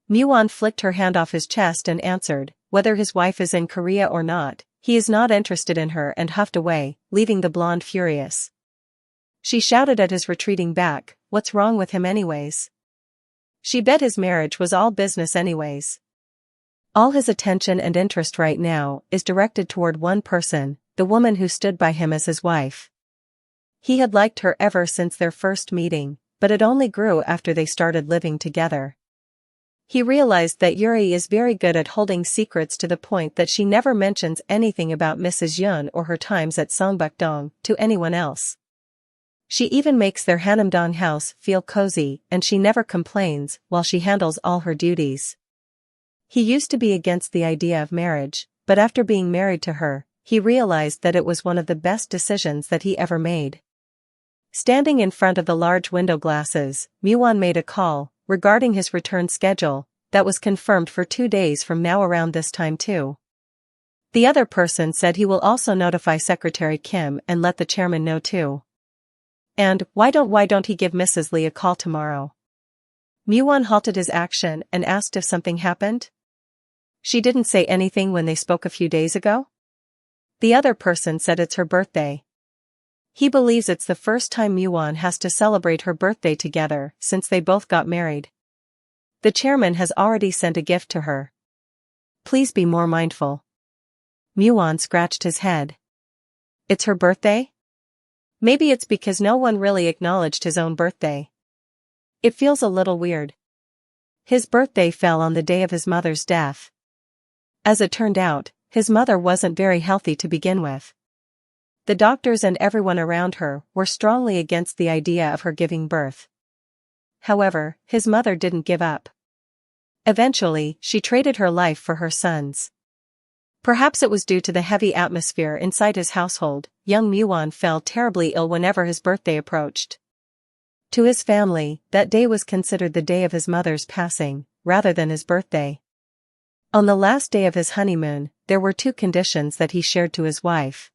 A: Muon flicked her hand off his chest and answered, whether his wife is in Korea or not, he is not interested in her, and huffed away, leaving the blonde furious. She shouted at his retreating back, what's wrong with him anyways? She bet his marriage was all business anyways. All his attention and interest right now is directed toward one person, the woman who stood by him as his wife. He had liked her ever since their first meeting, but it only grew after they started living together. He realized that Yuri is very good at holding secrets to the point that she never mentions anything about Mrs. Yun or her times at Songbukdong to anyone else. She even makes their Hanamdong house feel cozy, and she never complains while she handles all her duties. He used to be against the idea of marriage, but after being married to her, he realized that it was one of the best decisions that he ever made. Standing in front of the large window glasses, Muon made a call regarding his return schedule that was confirmed for 2 days from now around this time too. The other person said he will also notify Secretary Kim and let the chairman know too. And why don't he give Mrs. Lee a call tomorrow? Muon halted his action and asked if something happened. She didn't say anything when they spoke a few days ago? The other person said it's her birthday. He believes it's the first time Muon has to celebrate her birthday together since they both got married. The chairman has already sent a gift to her. Please be more mindful. Muon scratched his head. It's her birthday? Maybe it's because no one really acknowledged his own birthday. It feels a little weird. His birthday fell on the day of his mother's death. As it turned out, his mother wasn't very healthy to begin with. The doctors and everyone around her were strongly against the idea of her giving birth. However, his mother didn't give up. Eventually, she traded her life for her son's. Perhaps it was due to the heavy atmosphere inside his household, young Muon fell terribly ill whenever his birthday approached. To his family, that day was considered the day of his mother's passing, rather than his birthday. On the last day of his honeymoon, there were 2 conditions that he shared to his wife.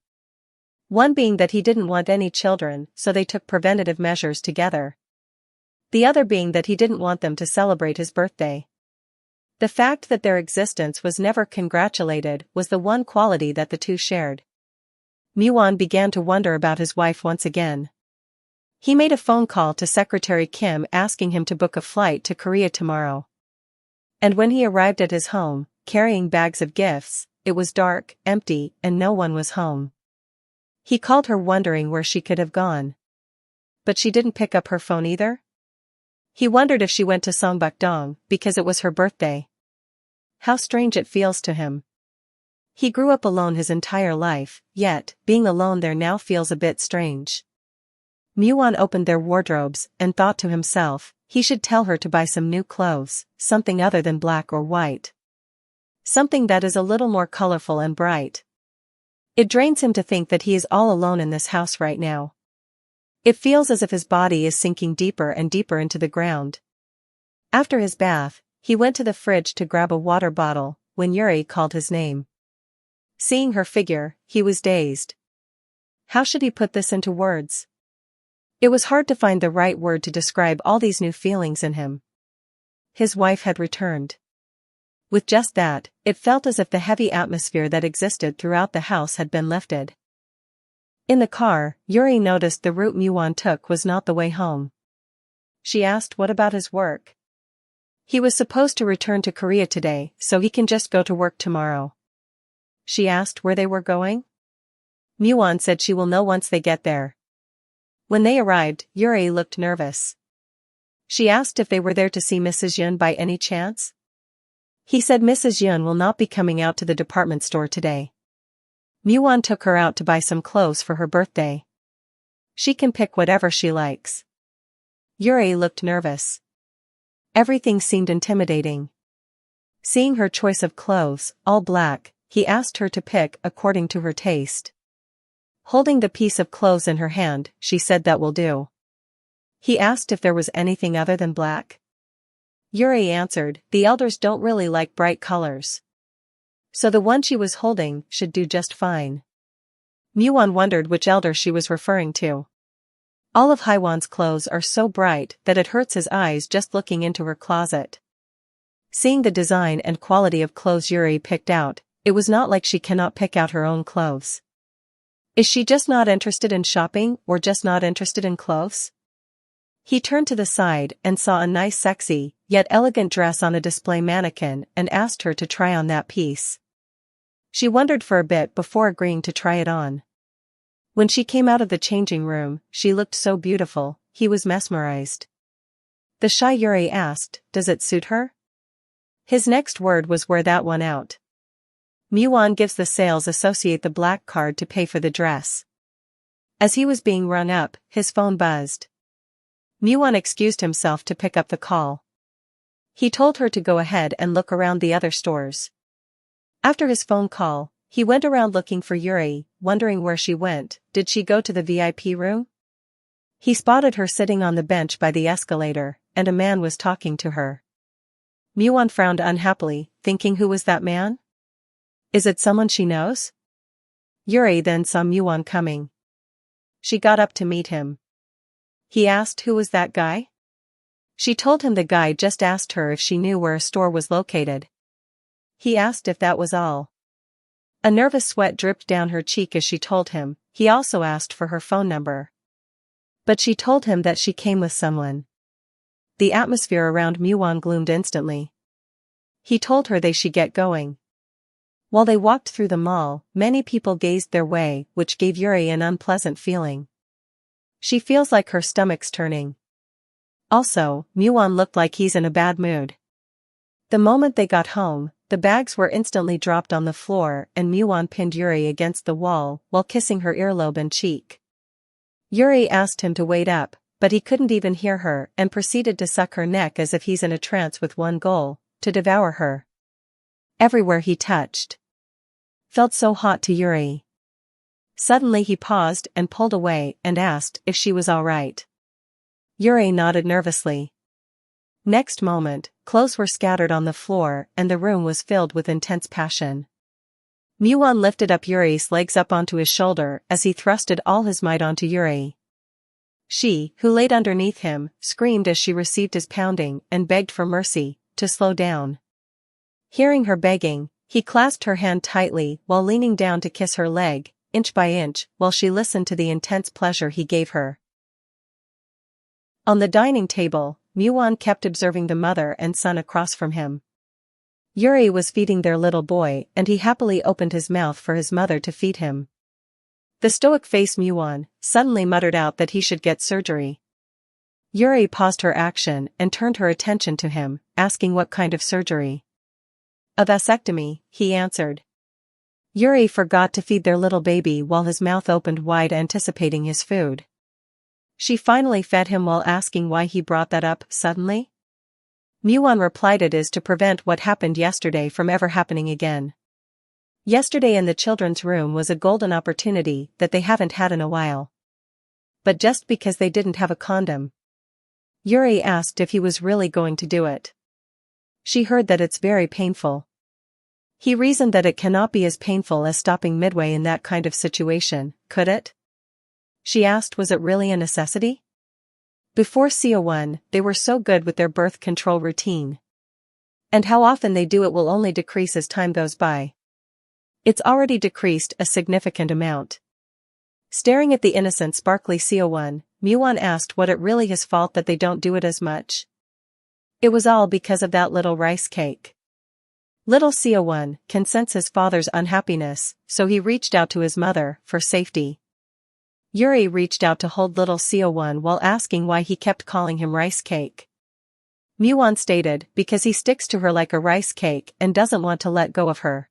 A: One being that he didn't want any children, so they took preventative measures together. The other being that he didn't want them to celebrate his birthday. The fact that their existence was never congratulated was the one quality that the two shared. Muon began to wonder about his wife once again. He made a phone call to Secretary Kim asking him to book a flight to Korea tomorrow. And when he arrived at his home, carrying bags of gifts, it was dark, empty, and no one was home. He called her wondering where she could have gone. But she didn't pick up her phone either. He wondered if she went to Songbukdong because it was her birthday. How strange it feels to him. He grew up alone his entire life, yet, being alone there now feels a bit strange. Muon opened their wardrobes and thought to himself, he should tell her to buy some new clothes, something other than black or white. Something that is a little more colorful and bright. It drains him to think that he is all alone in this house right now. It feels as if his body is sinking deeper and deeper into the ground. After his bath, he went to the fridge to grab a water bottle, when Yuri called his name. Seeing her figure, he was dazed. How should he put this into words? It was hard to find the right word to describe all these new feelings in him. His wife had returned. With just that, it felt as if the heavy atmosphere that existed throughout the house had been lifted. In the car, Yuri noticed the route Muon took was not the way home. She asked what about his work. He was supposed to return to Korea today, so he can just go to work tomorrow. She asked where they were going. Muon said she will know once they get there. When they arrived, Yuri looked nervous. She asked if they were there to see Mrs. Yun by any chance. He said Mrs. Yun will not be coming out to the department store today. Muon took her out to buy some clothes for her birthday. She can pick whatever she likes. Yuri looked nervous. Everything seemed intimidating. Seeing her choice of clothes, all black, he asked her to pick according to her taste. Holding the piece of clothes in her hand, she said that will do. He asked if there was anything other than black. Yuri answered, the elders don't really like bright colors. So the one she was holding should do just fine. Muon wondered which elder she was referring to. All of Haiwan's clothes are so bright that it hurts his eyes just looking into her closet. Seeing the design and quality of clothes Yuri picked out, it was not like she cannot pick out her own clothes. Is she just not interested in shopping or just not interested in clothes? He turned to the side and saw a nice sexy, yet elegant dress on a display mannequin and asked her to try on that piece. She wondered for a bit before agreeing to try it on. When she came out of the changing room, she looked so beautiful, he was mesmerized. The shy Yuri asked, does it suit her? His next word was wear that one out. Muon gives the sales associate the black card to pay for the dress. As he was being rung up, his phone buzzed. Muon excused himself to pick up the call. He told her to go ahead and look around the other stores. After his phone call, he went around looking for Yuri, wondering where she went. Did she go to the VIP room? He spotted her sitting on the bench by the escalator, and a man was talking to her. Muon frowned unhappily, thinking who was that man? Is it someone she knows? Yuri then saw Muon coming. She got up to meet him. He asked who was that guy? She told him the guy just asked her if she knew where a store was located. He asked if that was all. A nervous sweat dripped down her cheek as she told him. He also asked for her phone number. But she told him that she came with someone. The atmosphere around Muon gloomed instantly. He told her they should get going. While they walked through the mall, many people gazed their way, which gave Yuri an unpleasant feeling. She feels like her stomach's turning. Also, Muon looked like he's in a bad mood. The moment they got home, the bags were instantly dropped on the floor and Muon pinned Yuri against the wall while kissing her earlobe and cheek. Yuri asked him to wait up, but he couldn't even hear her and proceeded to suck her neck as if he's in a trance with one goal, to devour her. Everywhere he touched felt so hot to Yuri. Suddenly he paused and pulled away and asked if she was all right. Yuri nodded nervously. Next moment, clothes were scattered on the floor and the room was filled with intense passion. Muon lifted up Yuri's legs up onto his shoulder as he thrusted all his might onto Yuri. She, who laid underneath him, screamed as she received his pounding and begged for mercy, to slow down. Hearing her begging, he clasped her hand tightly while leaning down to kiss her leg, inch by inch, while she listened to the intense pleasure he gave her. On the dining table, Muon kept observing the mother and son across from him. Yuri was feeding their little boy and he happily opened his mouth for his mother to feed him. The stoic-faced Muon suddenly muttered out that he should get surgery. Yuri paused her action and turned her attention to him, asking what kind of surgery. A vasectomy, he answered. Yuri forgot to feed their little baby while his mouth opened wide anticipating his food. She finally fed him while asking why he brought that up suddenly. Muon replied it is to prevent what happened yesterday from ever happening again. Yesterday in the children's room was a golden opportunity that they haven't had in a while. But just because they didn't have a condom. Yuri asked if he was really going to do it. She heard that it's very painful. He reasoned that it cannot be as painful as stopping midway in that kind of situation, could it? She asked was it really a necessity? Before CO1, they were so good with their birth control routine. And how often they do it will only decrease as time goes by. It's already decreased a significant amount. Staring at the innocent sparkly CO1, Muon asked what it really his fault that they don't do it as much. It was all because of that little rice cake. Little CO1 can sense his father's unhappiness, so he reached out to his mother for safety. Yuri reached out to hold little CO1 while asking why he kept calling him rice cake. Muon stated because he sticks to her like a rice cake and doesn't want to let go of her.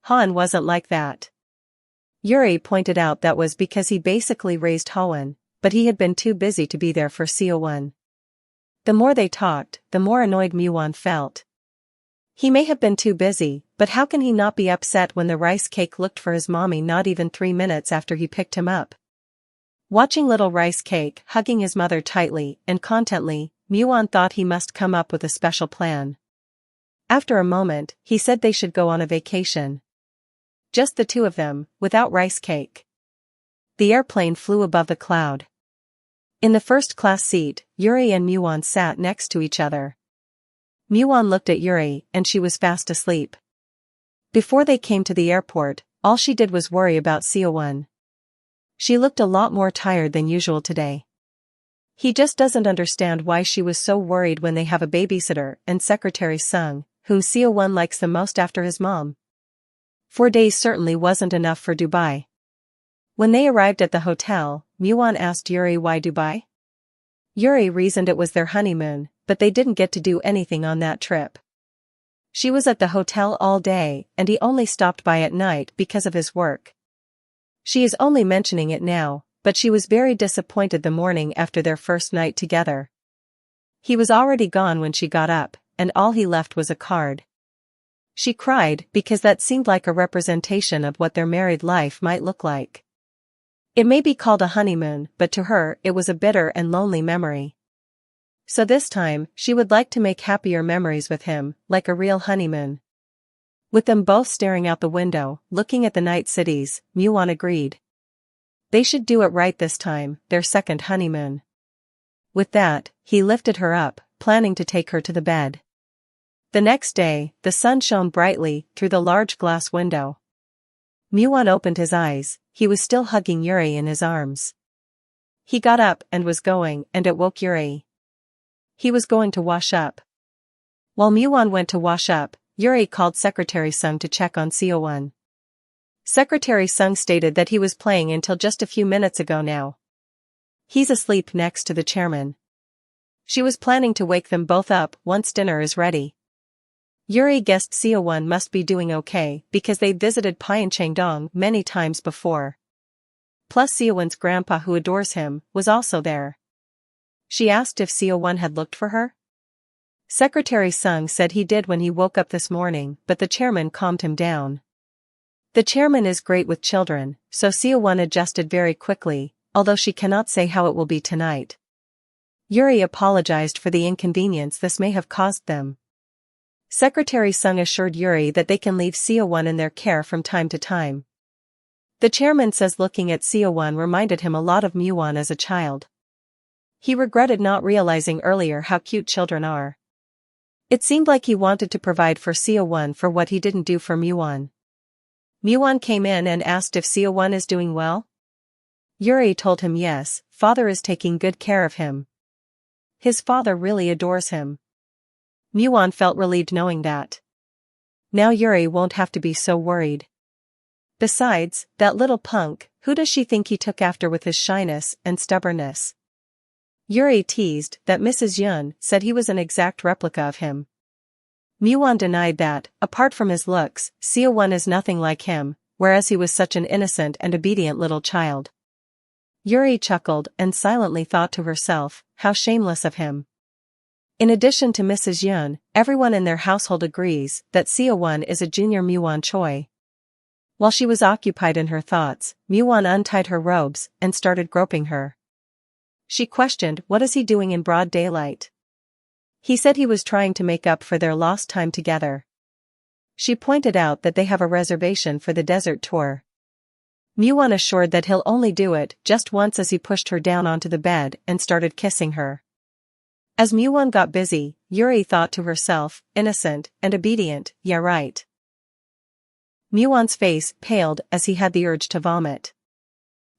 A: Han wasn't like that. Yuri pointed out that was because he basically raised Hoan, but he had been too busy to be there for CO1. The more they talked, the more annoyed Muon felt. He may have been too busy, but how can he not be upset when the rice cake looked for his mommy not even 3 minutes after he picked him up? Watching little rice cake hugging his mother tightly and contently, Muon thought he must come up with a special plan. After a moment, he said they should go on a vacation. Just the two of them, without rice cake. The airplane flew above the cloud. In the first-class seat, Yuri and Muon sat next to each other. Muon looked at Yuri and she was fast asleep. Before they came to the airport, all she did was worry about Seowon. She looked a lot more tired than usual today. He just doesn't understand why she was so worried when they have a babysitter and Secretary Sung, whom Seowon likes the most after his mom. 4 days certainly wasn't enough for Dubai. When they arrived at the hotel, Muon asked Yuri why Dubai. Yuri reasoned it was their honeymoon, but they didn't get to do anything on that trip. She was at the hotel all day and he only stopped by at night because of his work. She is only mentioning it now, but she was very disappointed the morning after their first night together. He was already gone when she got up, and all he left was a card. She cried because that seemed like a representation of what their married life might look like. It may be called a honeymoon, but to her it was a bitter and lonely memory. So this time, she would like to make happier memories with him, like a real honeymoon. With them both staring out the window, looking at the night cities, Muon agreed. They should do it right this time, their second honeymoon. With that, he lifted her up, planning to take her to the bed. The next day, the sun shone brightly through the large glass window. Muon opened his eyes, he was still hugging Yuri in his arms. He got up and was going, and it woke Yuri. He was going to wash up. While Muon went to wash up, Yuri called Secretary Sung to check on Seowon. Secretary Sung stated that he was playing until just a few minutes ago now. He's asleep next to the chairman. She was planning to wake them both up once dinner is ready. Yuri guessed Seowon must be doing okay because they'd visited Pyeongchang many times before. Plus Seowon's grandpa, who adores him, was also there. She asked if Seowon had looked for her. Secretary Sung said he did when he woke up this morning, but the chairman calmed him down. The chairman is great with children, so Seowon adjusted very quickly, although she cannot say how it will be tonight. Yuri apologized for the inconvenience this may have caused them. Secretary Sung assured Yuri that they can leave Seowon in their care from time to time. The chairman says looking at Seowon reminded him a lot of Muon as a child. He regretted not realizing earlier how cute children are. It seemed like he wanted to provide for Seowon for what he didn't do for Muon. Muon came in and asked if Seowon is doing well. Yuri told him yes, father is taking good care of him. His father really adores him. Muon felt relieved knowing that. Now Yuri won't have to be so worried. Besides, that little punk, who does she think he took after with his shyness and stubbornness? Yuri teased that Mrs. Yun said he was an exact replica of him. Muon denied that, apart from his looks, Seowon is nothing like him, whereas he was such an innocent and obedient little child. Yuri chuckled and silently thought to herself, how shameless of him. In addition to Mrs. Yun, everyone in their household agrees that Seowon is a junior Muon Choi. While she was occupied in her thoughts, Muon untied her robes and started groping her. She questioned, what is he doing in broad daylight? He said he was trying to make up for their lost time together. She pointed out that they have a reservation for the desert tour. Muon assured that he'll only do it just once as he pushed her down onto the bed and started kissing her. As Muon got busy, Yuri thought to herself, innocent and obedient, yeah right. Muon's face paled as he had the urge to vomit.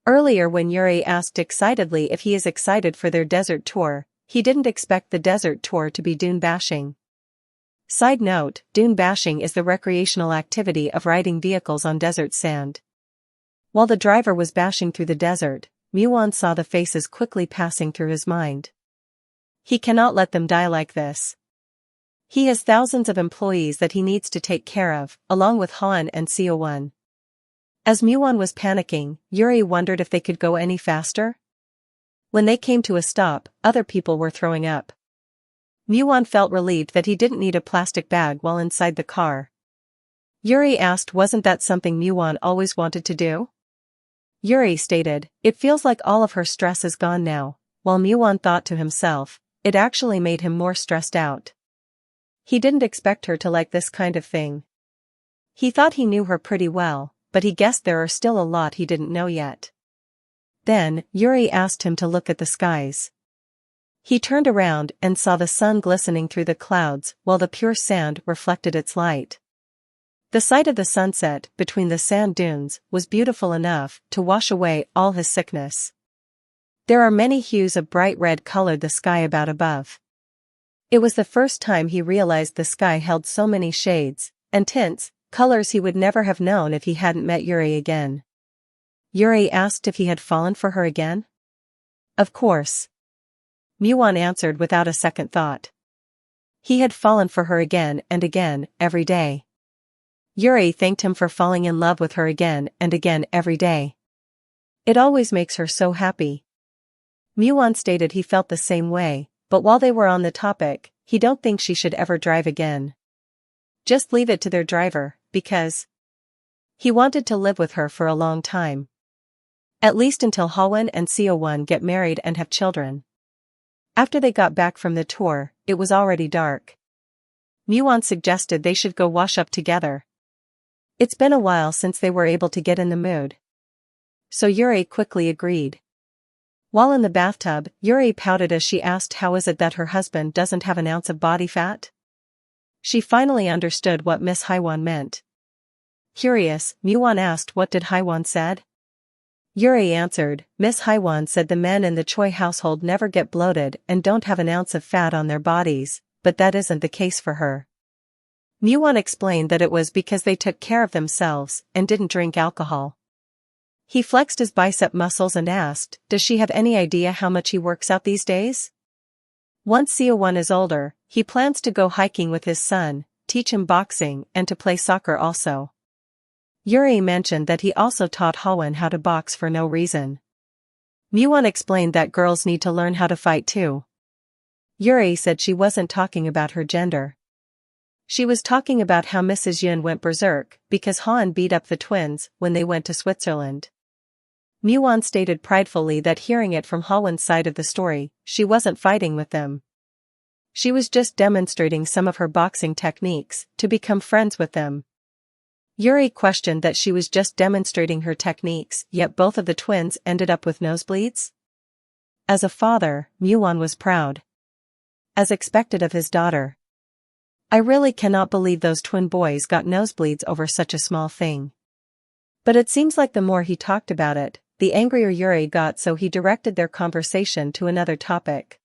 A: Earlier when Yuri asked excitedly if he is excited for their desert tour, he didn't expect the desert tour to be dune bashing. Side note, dune bashing is the recreational activity of riding vehicles on desert sand. While the driver was bashing through the desert, Muon saw the faces quickly passing through his mind. He cannot let them die like this. He has thousands of employees that he needs to take care of, along with Han and Seowon. As Muon was panicking, Yuri wondered if they could go any faster. When they came to a stop, other people were throwing up. Muon felt relieved that he didn't need a plastic bag while inside the car. Yuri asked, wasn't that something Muon always wanted to do? Yuri stated, it feels like all of her stress is gone now, while Muon thought to himself, it actually made him more stressed out. He didn't expect her to like this kind of thing. He thought he knew her pretty well, but he guessed there are still a lot he didn't know yet. Then, Yuri asked him to look at the skies. He turned around and saw the sun glistening through the clouds while the pure sand reflected its light. The sight of the sunset between the sand dunes was beautiful enough to wash away all his sickness. There are many hues of bright red colored the sky about above. It was the first time he realized the sky held so many shades and tints, colors he would never have known if he hadn't met Yuri again. Yuri asked if he had fallen for her again. Of course. Muon answered without a second thought. He had fallen for her again and again, every day. Yuri thanked him for falling in love with her again and again every day. It always makes her so happy. Muon stated he felt the same way, but while they were on the topic, he don't think she should ever drive again. Just leave it to their driver, because he wanted to live with her for a long time. At least until Hawon and Seo-won get married and have children. After they got back from the tour, it was already dark. Muon suggested they should go wash up together. It's been a while since they were able to get in the mood. So Yuri quickly agreed. While in the bathtub, Yuri pouted as she asked how is it that her husband doesn't have an ounce of body fat? She finally understood what Miss Haiwon meant. Curious, Muon asked what did Haiwon said? Yuri answered, Miss Haiwon said the men in the Choi household never get bloated and don't have an ounce of fat on their bodies, but that isn't the case for her. Muon explained that it was because they took care of themselves and didn't drink alcohol. He flexed his bicep muscles and asked, does she have any idea how much he works out these days? Once Seo-won is older, he plans to go hiking with his son, teach him boxing and to play soccer also. Yuri mentioned that he also taught Hawon how to box for no reason. Muon explained that girls need to learn how to fight too. Yuri said she wasn't talking about her gender. She was talking about how Mrs. Yun went berserk because Hawon beat up the twins when they went to Switzerland. Muon stated pridefully that hearing it from Hawon's side of the story, she wasn't fighting with them. She was just demonstrating some of her boxing techniques to become friends with them. Yuri questioned that she was just demonstrating her techniques, yet both of the twins ended up with nosebleeds. As a father, Muon was proud. As expected of his daughter. I really cannot believe those twin boys got nosebleeds over such a small thing. But it seems like the more he talked about it, the angrier Yuri got, so he directed their conversation to another topic.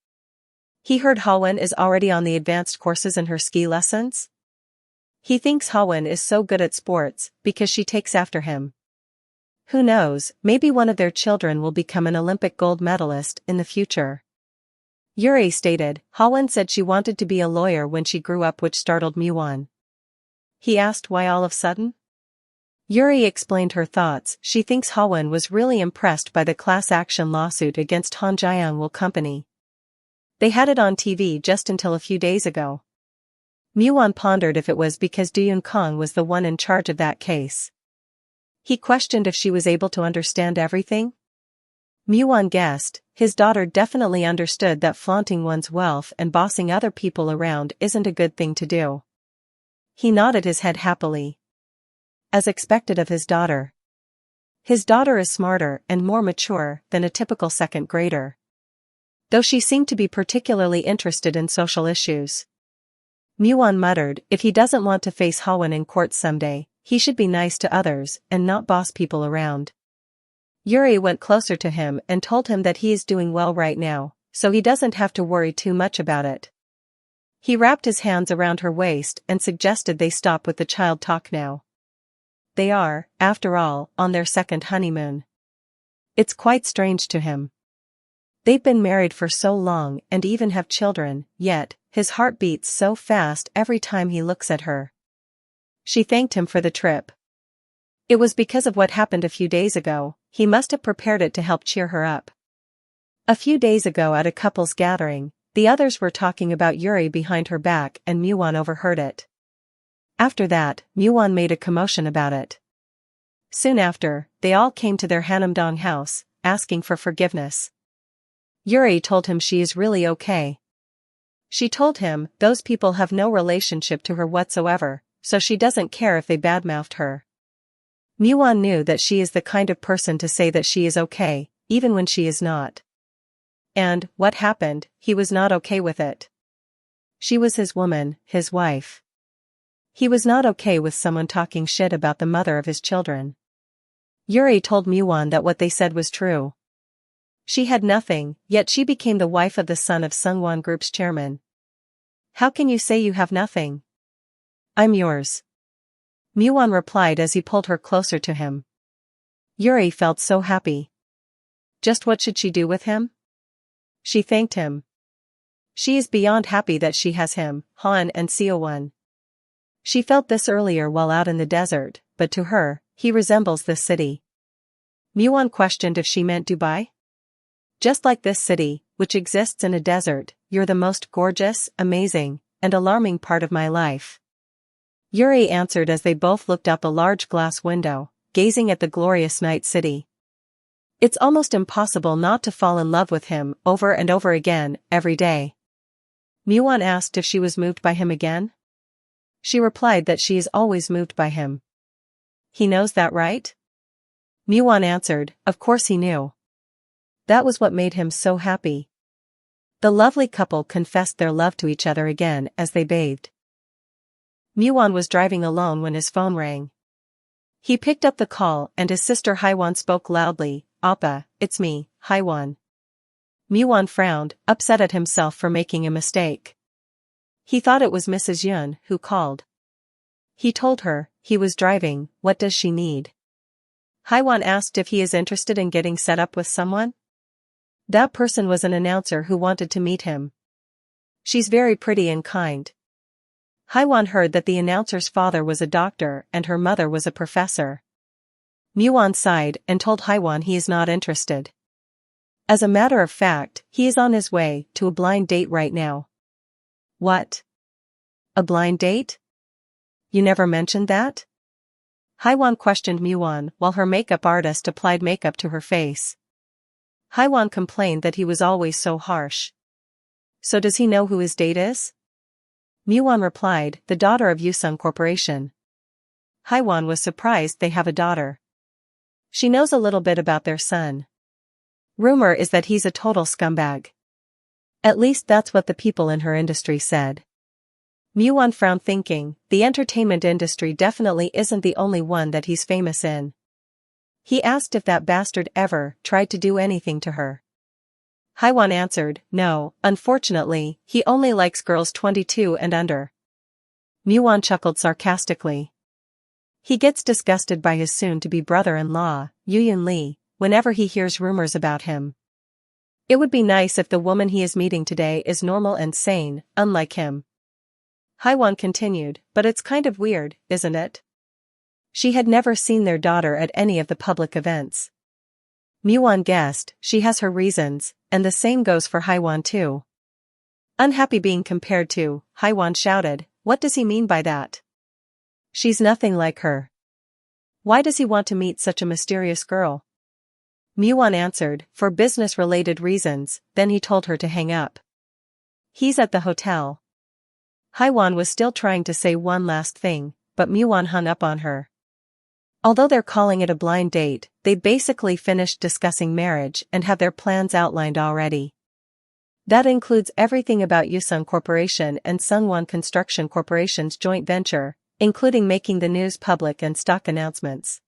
A: He heard Hawon is already on the advanced courses in her ski lessons. He thinks Hawon is so good at sports because she takes after him. Who knows, maybe one of their children will become an Olympic gold medalist in the future. Yuri stated, Hawon said she wanted to be a lawyer when she grew up, which startled Muon. He asked why all of a sudden? Yuri explained her thoughts. She thinks Hawon was really impressed by the class action lawsuit against Han Jiang-Wool Company. They had it on TV just until a few days ago. Muon pondered if it was because Duyun Kong was the one in charge of that case. He questioned if she was able to understand everything. Muon guessed, his daughter definitely understood that flaunting one's wealth and bossing other people around isn't a good thing to do. He nodded his head happily. As expected of his daughter. His daughter is smarter and more mature than a typical second grader. Though she seemed to be particularly interested in social issues. Muon muttered, if he doesn't want to face Hawon in court someday, he should be nice to others and not boss people around. Yuri went closer to him and told him that he is doing well right now, so he doesn't have to worry too much about it. He wrapped his hands around her waist and suggested they stop with the child talk now. They are, after all, on their second honeymoon. It's quite strange to him. They've been married for so long and even have children, yet, his heart beats so fast every time he looks at her. She thanked him for the trip. It was because of what happened a few days ago, he must have prepared it to help cheer her up. A few days ago at a couple's gathering, The others were talking about Yuri behind her back and Muon overheard it. After that, Muon made a commotion about it. Soon after, they all came to their Hanamdong house, asking for forgiveness. Yuri told him she is really okay. She told him those people have no relationship to her whatsoever, so she doesn't care if they badmouthed her. Muon knew that she is the kind of person to say that she is okay, even when she is not. And, what happened, he was not okay with it. She was his woman, his wife. He was not okay with someone talking shit about the mother of his children. Yuri told Muon that what they said was true. She had nothing, yet she became the wife of the son of Sungwon Group's chairman. How can you say you have nothing? I'm yours. Muon replied as he pulled her closer to him. Yuri felt so happy. Just what should she do with him? She thanked him. She is beyond happy that she has him, Han and Seowon. She felt this earlier while out in the desert, but to her, he resembles this city. Muon questioned if she meant Dubai. Just like this city, which exists in a desert, you're the most gorgeous, amazing, and alarming part of my life. Yuri answered as they both looked up a large glass window, gazing at the glorious night city. It's almost impossible not to fall in love with him over and over again, every day. Muon asked if she was moved by him again. She replied that she is always moved by him. He knows that, right? Muon answered, of course he knew. That was what made him so happy. The lovely couple confessed their love to each other again as they bathed. Muon was driving alone when his phone rang. He picked up the call and his sister Haiwan spoke loudly, Appa, it's me, Haiwan. Muon frowned, upset at himself for making a mistake. He thought it was Mrs. Yun who called. He told her, he was driving, what does she need? Haiwan asked if he is interested in getting set up with someone. That person was an announcer who wanted to meet him. She's very pretty and kind. Haiwan heard that the announcer's father was a doctor and her mother was a professor. Muon sighed and told Haiwan he is not interested. As a matter of fact, he is on his way to a blind date right now. What? A blind date? You never mentioned that? Haiwan questioned Muon while her makeup artist applied makeup to her face. Haiwan complained that he was always so harsh. So does he know who his date is? Muon replied, the daughter of Yusung Corporation. Haiwan was surprised they have a daughter. She knows a little bit about their son. Rumor is that he's a total scumbag. At least that's what the people in her industry said. Muon frowned thinking, the entertainment industry definitely isn't the only one that he's famous in. He asked if that bastard ever tried to do anything to her. Haiwan answered, no, unfortunately, he only likes girls 22 and under. Muon chuckled sarcastically. He gets disgusted by his soon-to-be brother-in-law, Yuyun Lee, whenever he hears rumors about him. It would be nice if the woman he is meeting today is normal and sane, unlike him. Haiwan continued, but it's kind of weird, isn't it? She had never seen their daughter at any of the public events. Muon guessed, she has her reasons, and the same goes for Haiwan too. Unhappy being compared to, Haiwan shouted, what does he mean by that? She's nothing like her. Why does he want to meet such a mysterious girl? Muon answered, for business-related reasons, then he told her to hang up. He's at the hotel. Haiwan was still trying to say one last thing, but Muon hung up on her. Although they're calling it a blind date, they basically finished discussing marriage and have their plans outlined already. That includes everything about Yusung Corporation and Sungwon Construction Corporation's joint venture, including making the news public and stock announcements.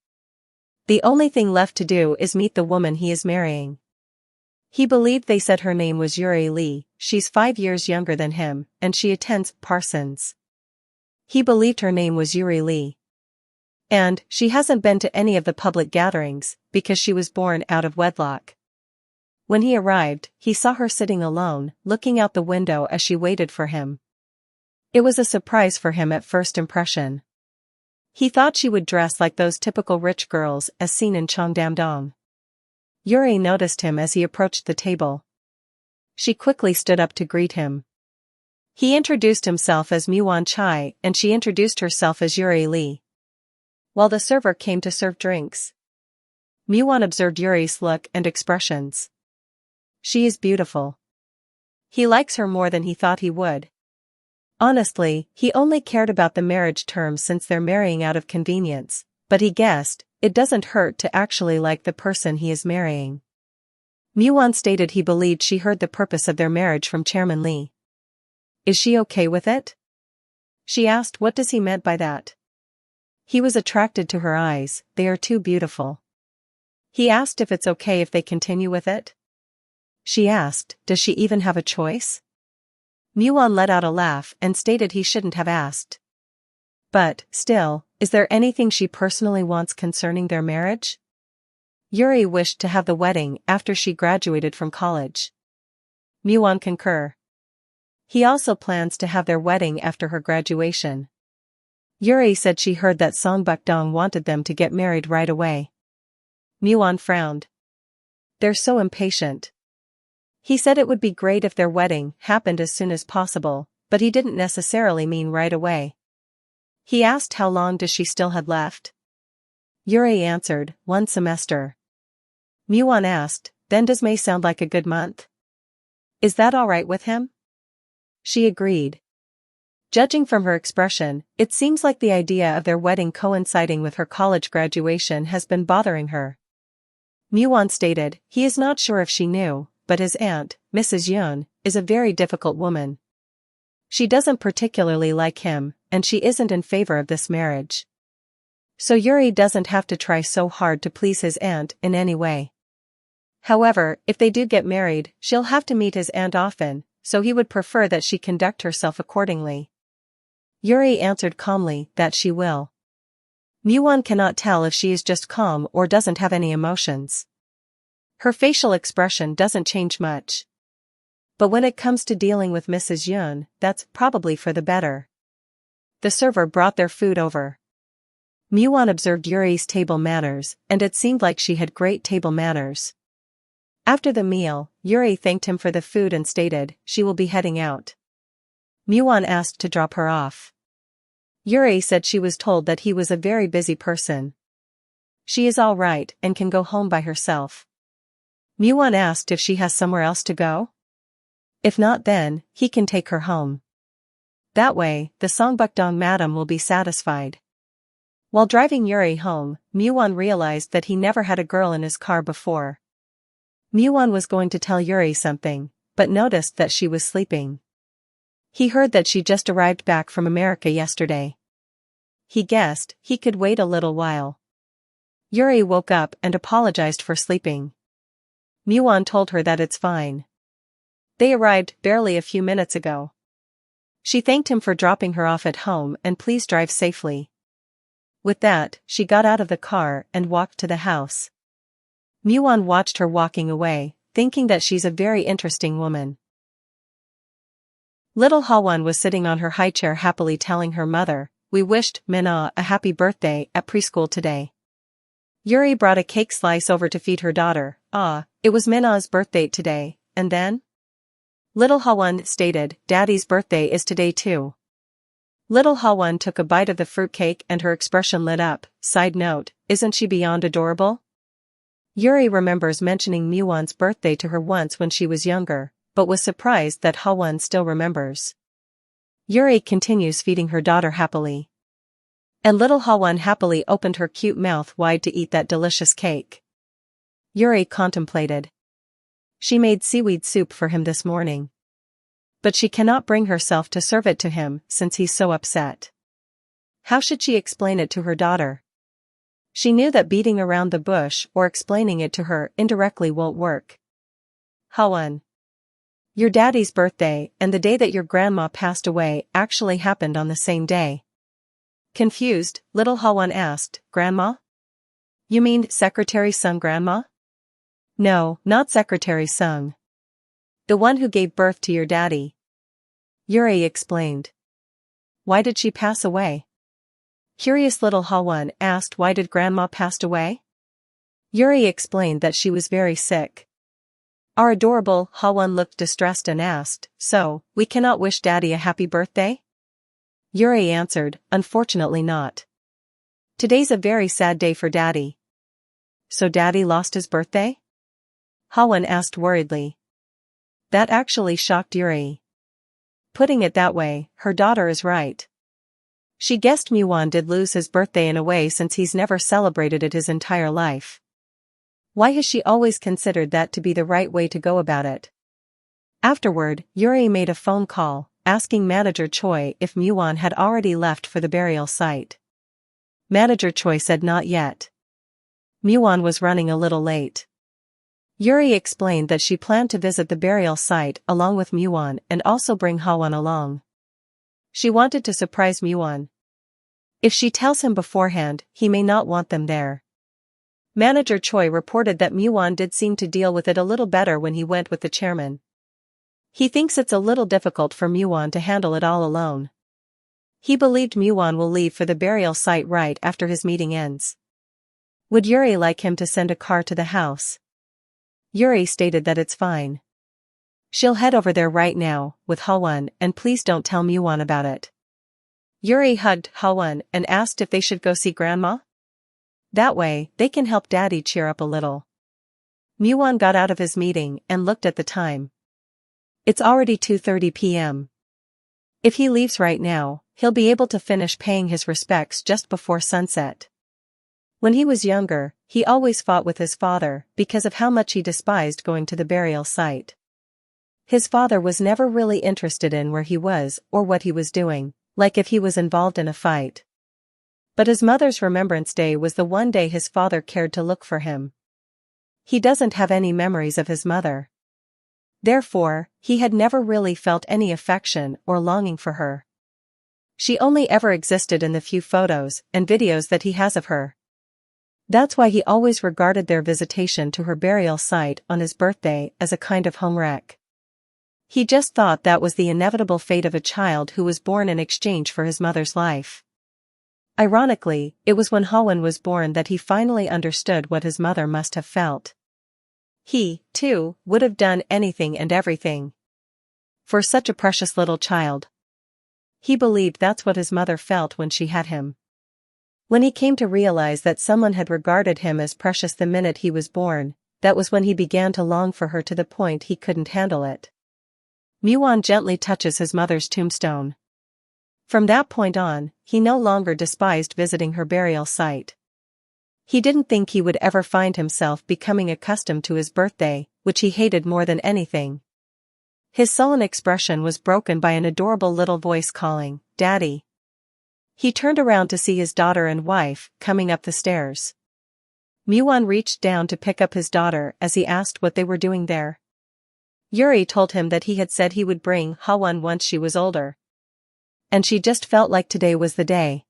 A: The only thing left to do is meet the woman he is marrying. He believed they said her name was Yuri Lee, she's 5 years younger than him, and she attends Parsons. He believed her name was Yuri Lee. And, she hasn't been to any of the public gatherings, because she was born out of wedlock. When he arrived, he saw her sitting alone, looking out the window as she waited for him. It was a surprise for him at first impression. He thought she would dress like those typical rich girls as seen in Cheongdam-dong. Yuri noticed him as he approached the table. She quickly stood up to greet him. He introduced himself as Muon Chai and she introduced herself as Yuri Lee. While the server came to serve drinks, Muon observed Yuri's look and expressions. She is beautiful. He likes her more than he thought he would. Honestly, he only cared about the marriage terms since they're marrying out of convenience, but he guessed, it doesn't hurt to actually like the person he is marrying. Muon stated he believed she heard the purpose of their marriage from Chairman Lee. Is she okay with it? She asked what does he meant by that. He was attracted to her eyes, they are too beautiful. He asked if it's okay if they continue with it. She asked, does she even have a choice? Muon let out a laugh and stated he shouldn't have asked. But, still, is there anything she personally wants concerning their marriage? Yuri wished to have the wedding after she graduated from college. Muon concur. He also plans to have their wedding after her graduation. Yuri said she heard that Song Bukdong wanted them to get married right away. Muon frowned. They're so impatient. He said it would be great if their wedding happened as soon as possible, but he didn't necessarily mean right away. He asked how long does she still had left. Yuri answered, 1 semester. Muon asked, then does May sound like a good month? Is that alright with him? She agreed. Judging from her expression, it seems like the idea of their wedding coinciding with her college graduation has been bothering her. Muon stated, he is not sure if she knew, but his aunt, Mrs. Yun, is a very difficult woman. She doesn't particularly like him, and she isn't in favor of this marriage. So Yuri doesn't have to try so hard to please his aunt in any way. However, if they do get married, she'll have to meet his aunt often, so he would prefer that she conduct herself accordingly. Yuri answered calmly that she will. Muon cannot tell if she is just calm or doesn't have any emotions. Her facial expression doesn't change much. But when it comes to dealing with Mrs. Yun, that's probably for the better. The server brought their food over. Muon observed Yuri's table manners, and it seemed like she had great table manners. After the meal, Yuri thanked him for the food and stated, she will be heading out. Muon asked to drop her off. Yuri said she was told that he was a very busy person. She is all right and can go home by herself. Muon asked if she has somewhere else to go. If not then, he can take her home. That way, the Songbukdong madam will be satisfied. While driving Yuri home, Muon realized that he never had a girl in his car before. Muon was going to tell Yuri something, but noticed that she was sleeping. He heard that she just arrived back from America yesterday. He guessed he could wait a little while. Yuri woke up and apologized for sleeping. Muon told her that it's fine. They arrived barely a few minutes ago. She thanked him for dropping her off at home and please drive safely. With that, she got out of the car and walked to the house. Muon watched her walking away, thinking that she's a very interesting woman. Little Hawon was sitting on her high chair happily telling her mother, we wished Minna a happy birthday at preschool today. Yuri brought a cake slice over to feed her daughter. It was Minna's birthday today, and then? Little Hawon stated, Daddy's birthday is today too. Little Hawon took a bite of the fruitcake and her expression lit up. Side note, isn't she beyond adorable? Yuri remembers mentioning Muon's birthday to her once when she was younger, but was surprised that Hawon still remembers. Yuri continues feeding her daughter happily. And little Hawon happily opened her cute mouth wide to eat that delicious cake. Yuri contemplated. She made seaweed soup for him this morning. But she cannot bring herself to serve it to him since he's so upset. How should she explain it to her daughter? She knew that beating around the bush or explaining it to her indirectly won't work. Hawon. Your daddy's birthday and the day that your grandma passed away actually happened on the same day. Confused, little Hawon asked, Grandma? You mean Secretary Sung grandma? No, not Secretary Sung. The one who gave birth to your daddy. Yuri explained. Why did she pass away? Curious little Hawon asked why did grandma passed away? Yuri explained that she was very sick. Our adorable Hwan looked distressed and asked, "So, we cannot wish Daddy a happy birthday?" Yuri answered, "Unfortunately not. Today's a very sad day for Daddy." "So Daddy lost his birthday?" Hwan asked worriedly. That actually shocked Yuri. Putting it that way, her daughter is right. She guessed Muon did lose his birthday in a way since he's never celebrated it his entire life. Why has she always considered that to be the right way to go about it? Afterward, Yuri made a phone call, asking Manager Choi if Muon had already left for the burial site. Manager Choi said not yet. Muon was running a little late. Yuri explained that she planned to visit the burial site along with Muon and also bring Hwan along. She wanted to surprise Muon. If she tells him beforehand, he may not want them there. Manager Choi reported that Muon did seem to deal with it a little better when he went with the chairman. He thinks it's a little difficult for Muon to handle it all alone. He believed Muon will leave for the burial site right after his meeting ends. Would Yuri like him to send a car to the house? Yuri stated that it's fine. She'll head over there right now, with Hwan, and please don't tell Muon about it. Yuri hugged Hwan and asked if they should go see Grandma. That way, they can help Daddy cheer up a little. Muon got out of his meeting and looked at the time. It's already 2:30 p.m. If he leaves right now, he'll be able to finish paying his respects just before sunset. When he was younger, he always fought with his father because of how much he despised going to the burial site. His father was never really interested in where he was or what he was doing, like if he was involved in a fight. But his mother's Remembrance Day was the one day his father cared to look for him. He doesn't have any memories of his mother. Therefore, he had never really felt any affection or longing for her. She only ever existed in the few photos and videos that he has of her. That's why he always regarded their visitation to her burial site on his birthday as a kind of home wreck. He just thought that was the inevitable fate of a child who was born in exchange for his mother's life. Ironically, it was when Hwan was born that he finally understood what his mother must have felt. He, too, would have done anything and everything for such a precious little child. He believed that's what his mother felt when she had him. When he came to realize that someone had regarded him as precious the minute he was born, that was when he began to long for her to the point he couldn't handle it. Muon gently touches his mother's tombstone. From that point on, he no longer despised visiting her burial site. He didn't think he would ever find himself becoming accustomed to his birthday, which he hated more than anything. His sullen expression was broken by an adorable little voice calling, "Daddy." He turned around to see his daughter and wife coming up the stairs. Muon reached down to pick up his daughter as he asked what they were doing there. Yuri told him that he had said he would bring Hwan once she was older. And she just felt like today was the day.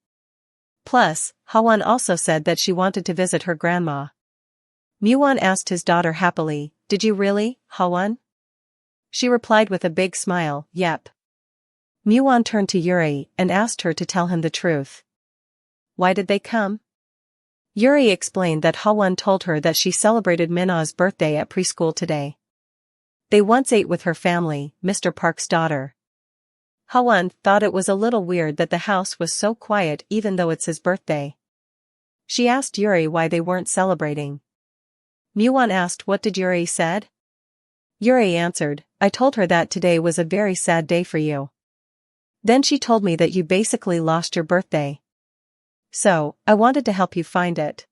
A: Plus, Hwan also said that she wanted to visit her grandma. Muon asked his daughter happily, "Did you really, Hwan?" She replied with a big smile, "Yep." Muon turned to Yuri and asked her to tell him the truth. Why did they come? Yuri explained that Hwan told her that she celebrated Minna's birthday at preschool today. They once ate with her family, Mr. Park's daughter. Hwan thought it was a little weird that the house was so quiet even though it's his birthday. She asked Yuri why they weren't celebrating. Muon asked what did Yuri said? Yuri answered, "I told her that today was a very sad day for you. Then she told me that you basically lost your birthday. So, I wanted to help you find it."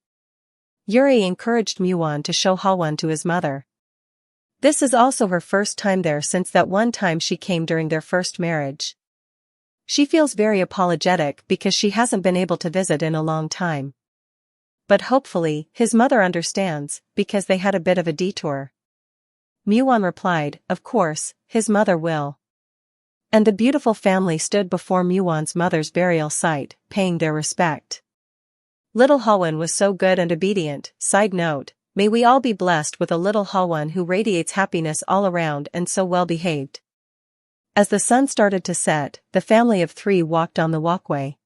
A: Yuri encouraged Muon to show Hwan to his mother. This is also her first time there since that one time she came during their first marriage. She feels very apologetic because she hasn't been able to visit in a long time. But hopefully, his mother understands, because they had a bit of a detour. Muon replied, "Of course, his mother will." And the beautiful family stood before Muon's mother's burial site, paying their respect. Little Hwan was so good and obedient. Side note, may we all be blessed with a little Hwan who radiates happiness all around and so well behaved. As the sun started to set, the family of 3 walked on the walkway.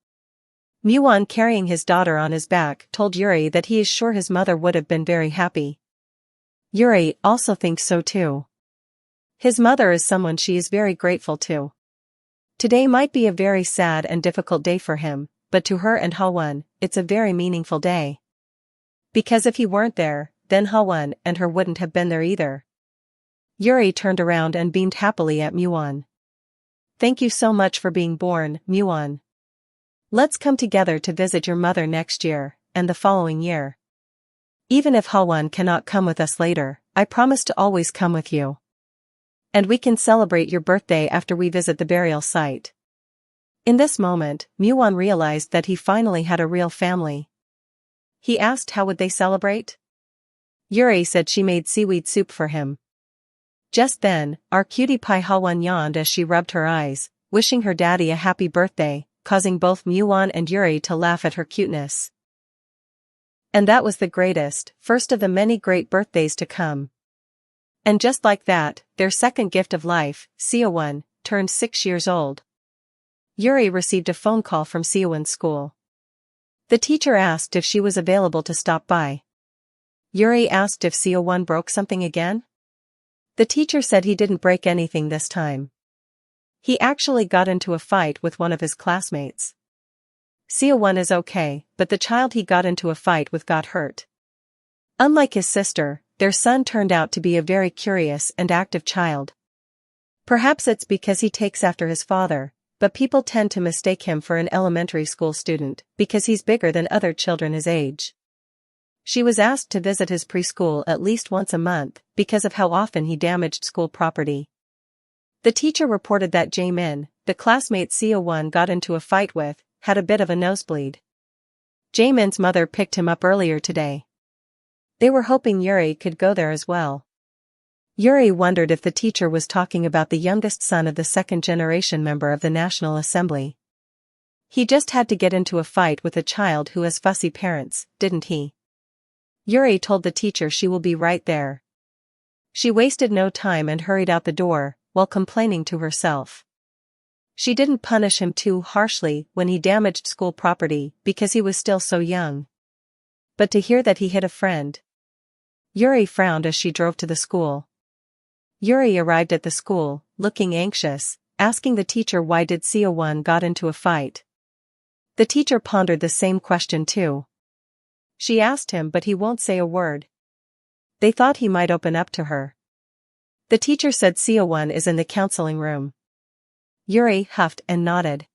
A: Muon, carrying his daughter on his back, told Yuri that he is sure his mother would have been very happy. Yuri also thinks so too. His mother is someone she is very grateful to. Today might be a very sad and difficult day for him, but to her and Hwon, it's a very meaningful day. Because if he weren't there, then Hwon and her wouldn't have been there either. Yuri turned around and beamed happily at Muon. Thank you so much for being born, Muon. Let's come together to visit your mother next year, and the following year. Even if Hwon cannot come with us later, I promise to always come with you. And we can celebrate your birthday after we visit the burial site. In this moment, Muon realized that he finally had a real family. He asked how would they celebrate? Yuri said she made seaweed soup for him. Just then, our cutie pie Hwon yawned as she rubbed her eyes, wishing her daddy a happy birthday, causing both Muon and Yuri to laugh at her cuteness. And that was the first of the many great birthdays to come. And just like that, their second gift of life, Seowon, turned 6 years old. Yuri received a phone call from Seowon's school. The teacher asked if she was available to stop by. Yuri asked if Seowon broke something again. The teacher said he didn't break anything this time. He actually got into a fight with one of his classmates. Seowon is okay, but the child he got into a fight with got hurt. Unlike his sister, their son turned out to be a very curious and active child. Perhaps it's because he takes after his father, but people tend to mistake him for an elementary school student because he's bigger than other children his age. She was asked to visit his preschool at least once a month because of how often he damaged school property. The teacher reported that Jaemin, the classmate Seowon got into a fight with, had a bit of a nosebleed. Jaemin's mother picked him up earlier today. They were hoping Yuri could go there as well. Yuri wondered if the teacher was talking about the youngest son of the second-generation member of the National Assembly. He just had to get into a fight with a child who has fussy parents, didn't he? Yuri told the teacher she will be right there. She wasted no time and hurried out the door, while complaining to herself. She didn't punish him too harshly when he damaged school property because he was still so young. But to hear that he hit a friend. Yuri frowned as she drove to the school. Yuri arrived at the school, looking anxious, asking the teacher why did Seowon got into a fight. The teacher pondered the same question too. She asked him but he won't say a word. They thought he might open up to her. The teacher said Seowon is in the counseling room. Yuri huffed and nodded.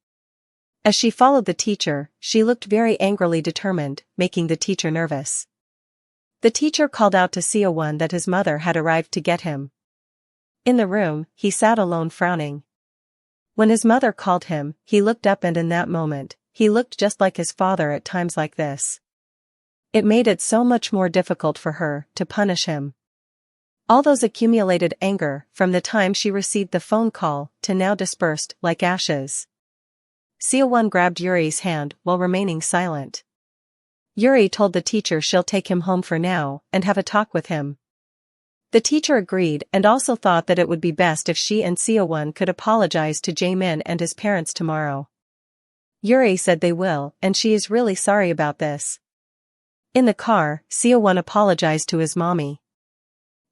A: As she followed the teacher, she looked very angrily determined, making the teacher nervous. The teacher called out to Seowon that his mother had arrived to get him. In the room, he sat alone frowning. When his mother called him, he looked up and in that moment, he looked just like his father at times like this. It made it so much more difficult for her to punish him. All those accumulated anger from the time she received the phone call to now dispersed like ashes. Seowon grabbed Yuri's hand while remaining silent. Yuri told the teacher she'll take him home for now and have a talk with him. The teacher agreed and also thought that it would be best if she and Seowon could apologize to Jaemin and his parents tomorrow. Yuri said they will and she is really sorry about this. In the car, Seowon apologized to his mommy.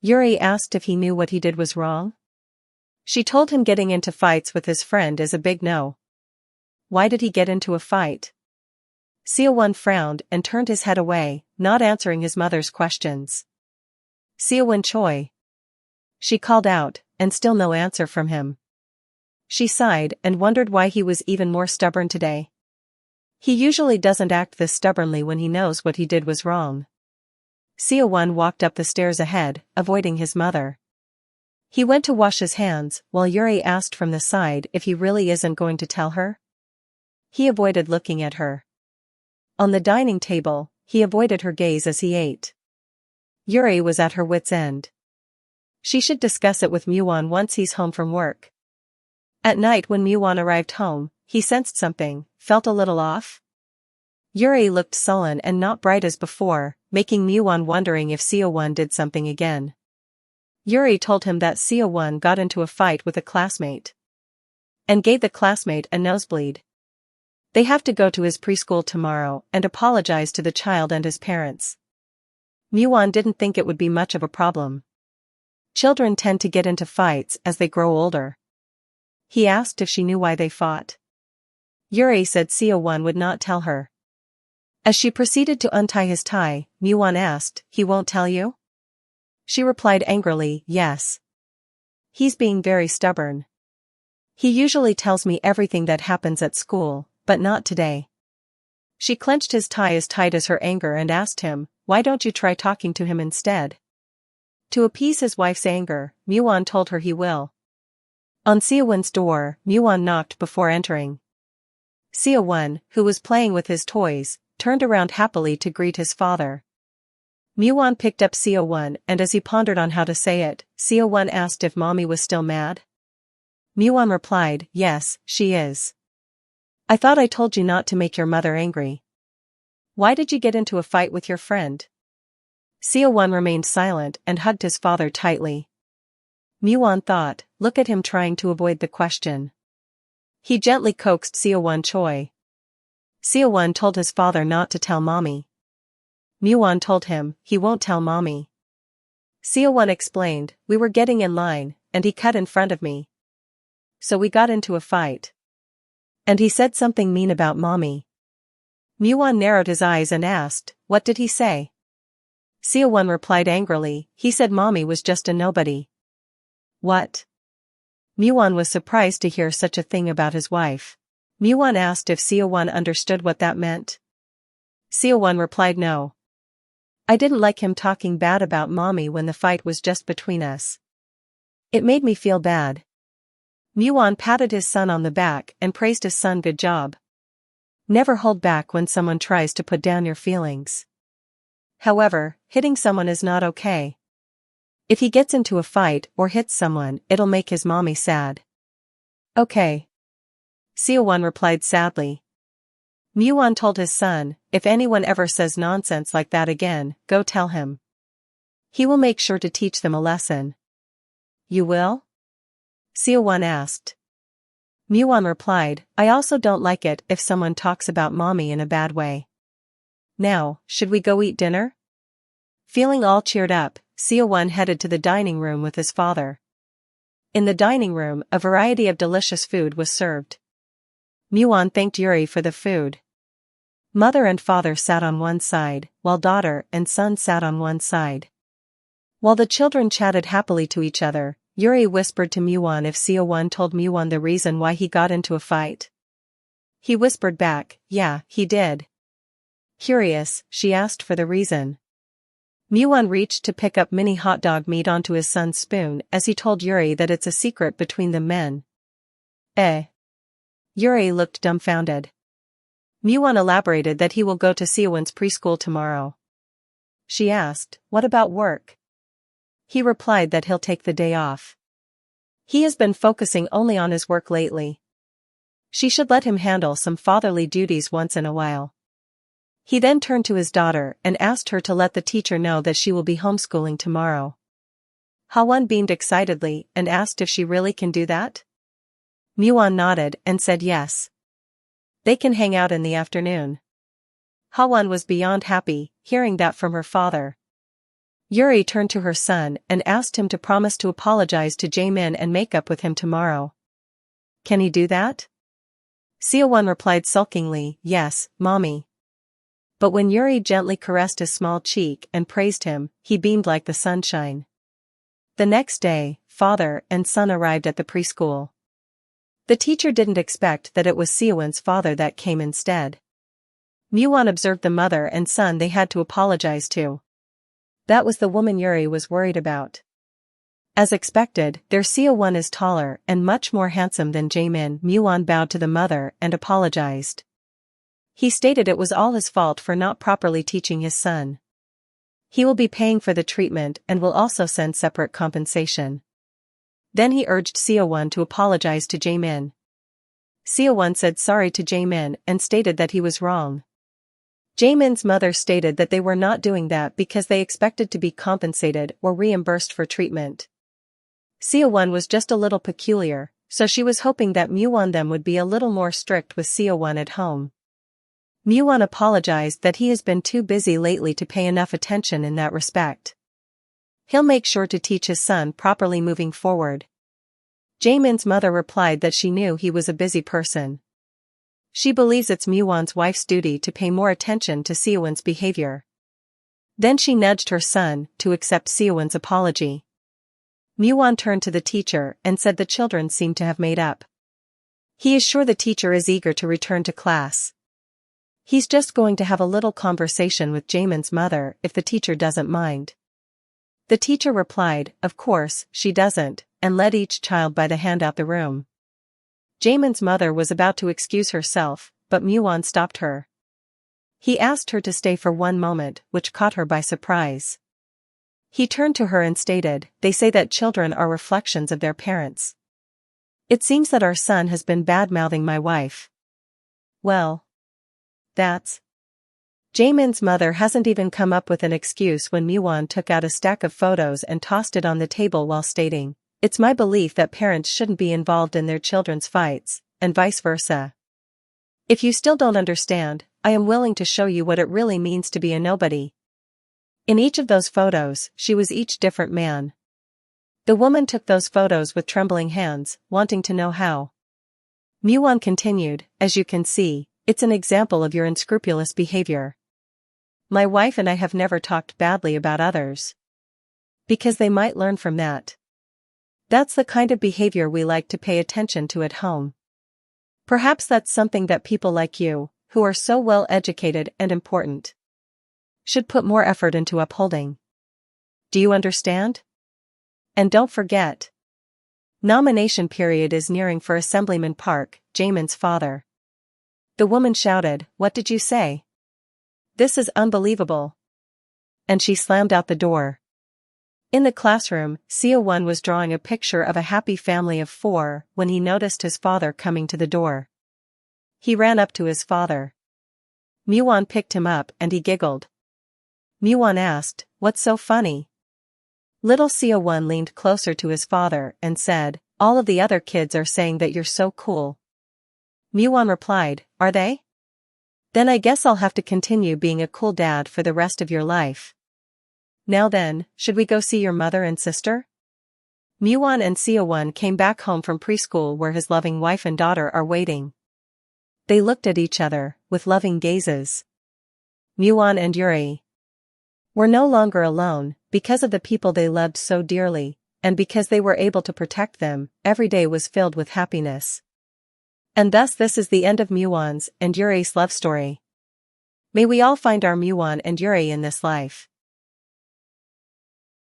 A: Yuri asked if he knew what he did was wrong. She told him getting into fights with his friend is a big no. Why did he get into a fight? Seowon frowned and turned his head away, not answering his mother's questions. Seowon Choi. She called out, and still no answer from him. She sighed and wondered why he was even more stubborn today. He usually doesn't act this stubbornly when he knows what he did was wrong. Seowon walked up the stairs ahead, avoiding his mother. He went to wash his hands, while Yuri asked from the side if he really isn't going to tell her. He avoided looking at her. On the dining table, he avoided her gaze as he ate. Yuri was at her wit's end. She should discuss it with Muon once he's home from work. At night when Muon arrived home, he sensed something, felt a little off. Yuri looked sullen and not bright as before, making Muon wondering if Seowon did something again. Yuri told him that Seowon got into a fight with a classmate. And gave the classmate a nosebleed. They have to go to his preschool tomorrow and apologize to the child and his parents. Muon didn't think it would be much of a problem. Children tend to get into fights as they grow older. He asked if she knew why they fought. Yuri said Seo-won would not tell her. As she proceeded to untie his tie, Muon asked, "He won't tell you?" She replied angrily, "Yes. He's being very stubborn. He usually tells me everything that happens at school, but not today." She clenched his tie as tight as her anger and asked him, "Why don't you try talking to him instead?" To appease his wife's anger, Muon told her he will. On Seo-won's door, Muon knocked before entering. Seo-won, who was playing with his toys, turned around happily to greet his father. Muon picked up Seo-won, and as he pondered on how to say it, Seo-won asked if mommy was still mad. Muon replied, "Yes, she is. I thought I told you not to make your mother angry. Why did you get into a fight with your friend?" Seo-won remained silent and hugged his father tightly. Muon thought, look at him trying to avoid the question. He gently coaxed Seo-won Choi. Seo-won told his father not to tell mommy. Muon told him, he won't tell mommy. Seo-won explained, we were getting in line, and he cut in front of me. So we got into a fight. And he said something mean about mommy. Muon narrowed his eyes and asked, what did he say? Seo-won replied angrily, he said mommy was just a nobody. What? Muon was surprised to hear such a thing about his wife. Muon asked if Seo-won understood what that meant. Seo-won replied no. I didn't like him talking bad about mommy when the fight was just between us. It made me feel bad. Muon patted his son on the back and praised his son, good job. Never hold back when someone tries to put down your feelings. However, hitting someone is not okay. If he gets into a fight or hits someone, it'll make his mommy sad. Okay. Seo-won replied sadly. Muon told his son, if anyone ever says nonsense like that again, go tell him. He will make sure to teach them a lesson. You will? Seo-won asked. Muon replied, I also don't like it if someone talks about mommy in a bad way. Now, should we go eat dinner? Feeling all cheered up, Seo-won headed to the dining room with his father. In the dining room, a variety of delicious food was served. Muon thanked Yuri for the food. Mother and father sat on one side, while daughter and son sat on one side. While the children chatted happily to each other, Yuri whispered to Muon if Seo-won told Muon the reason why he got into a fight. He whispered back, yeah, he did. Curious, she asked for the reason. Muon reached to pick up mini hot dog meat onto his son's spoon as he told Yuri that it's a secret between the men. Yuri looked dumbfounded. Muon elaborated that he will go to Seo-won's preschool tomorrow. She asked, what about work? He replied that he'll take the day off. He has been focusing only on his work lately. She should let him handle some fatherly duties once in a while. He then turned to his daughter and asked her to let the teacher know that she will be homeschooling tomorrow. Ha-won beamed excitedly and asked if she really can do that. Muon nodded and said yes. They can hang out in the afternoon. Ha-won was beyond happy, hearing that from her father. Yuri turned to her son and asked him to promise to apologize to Jaemin and make up with him tomorrow. Can he do that? Seo-won replied sulkingly, yes, mommy. But when Yuri gently caressed his small cheek and praised him, he beamed like the sunshine. The next day, father and son arrived at the preschool. The teacher didn't expect that it was Seo-won's father that came instead. Muon observed the mother and son they had to apologize to. That was the woman Yuri was worried about. As expected, their Seo-won is taller and much more handsome than Jaemin. Muon bowed to the mother and apologized. He stated it was all his fault for not properly teaching his son. He will be paying for the treatment and will also send separate compensation. Then he urged Seo-won to apologize to Jaemin. Seo-won said sorry to Jaemin and stated that he was wrong. Jaemin's mother stated that they were not doing that because they expected to be compensated or reimbursed for treatment. Seo-won was just a little peculiar, so she was hoping that Muon them would be a little more strict with Seo-won at home. Muon apologized that he has been too busy lately to pay enough attention in that respect. He'll make sure to teach his son properly moving forward. Jaemin's mother replied that she knew he was a busy person. She believes it's Muon's wife's duty to pay more attention to Seowon's behavior. Then she nudged her son to accept Seowon's apology. Muon turned to the teacher and said the children seemed to have made up. He is sure the teacher is eager to return to class. He's just going to have a little conversation with Jaemin's mother if the teacher doesn't mind. The teacher replied, of course, she doesn't, and led each child by the hand out the room. Jaemin's mother was about to excuse herself, but Muon stopped her. He asked her to stay for one moment, which caught her by surprise. He turned to her and stated, they say that children are reflections of their parents. It seems that our son has been bad-mouthing my wife. Well, that's... Jaemin's mother hasn't even come up with an excuse when Muon took out a stack of photos and tossed it on the table while stating, it's my belief that parents shouldn't be involved in their children's fights, and vice versa. If you still don't understand, I am willing to show you what it really means to be a nobody. In each of those photos, she was each different man. The woman took those photos with trembling hands, wanting to know how. Muon continued, as you can see, it's an example of your unscrupulous behavior. My wife and I have never talked badly about others. Because they might learn from that. That's the kind of behavior we like to pay attention to at home. Perhaps that's something that people like you, who are so well educated and important, should put more effort into upholding. Do you understand? And don't forget. Nomination period is nearing for Assemblyman Park, Jaemin's father. The woman shouted, what did you say? This is unbelievable. And she slammed out the door. In the classroom, Seowon was drawing a picture of a happy family of 4 when he noticed his father coming to the door. He ran up to his father. Muon picked him up and he giggled. Muon asked, what's so funny? Little Seowon leaned closer to his father and said, all of the other kids are saying that you're so cool. Muon replied, are they? Then I guess I'll have to continue being a cool dad for the rest of your life. Now then, should we go see your mother and sister? Muon and Seowon came back home from preschool where his loving wife and daughter are waiting. They looked at each other, with loving gazes. Muon and Yuri were no longer alone, because of the people they loved so dearly, and because they were able to protect them, every day was filled with happiness. And thus this is the end of Muon's and Yuri's love story. May we all find our Muon and Yuri in this life.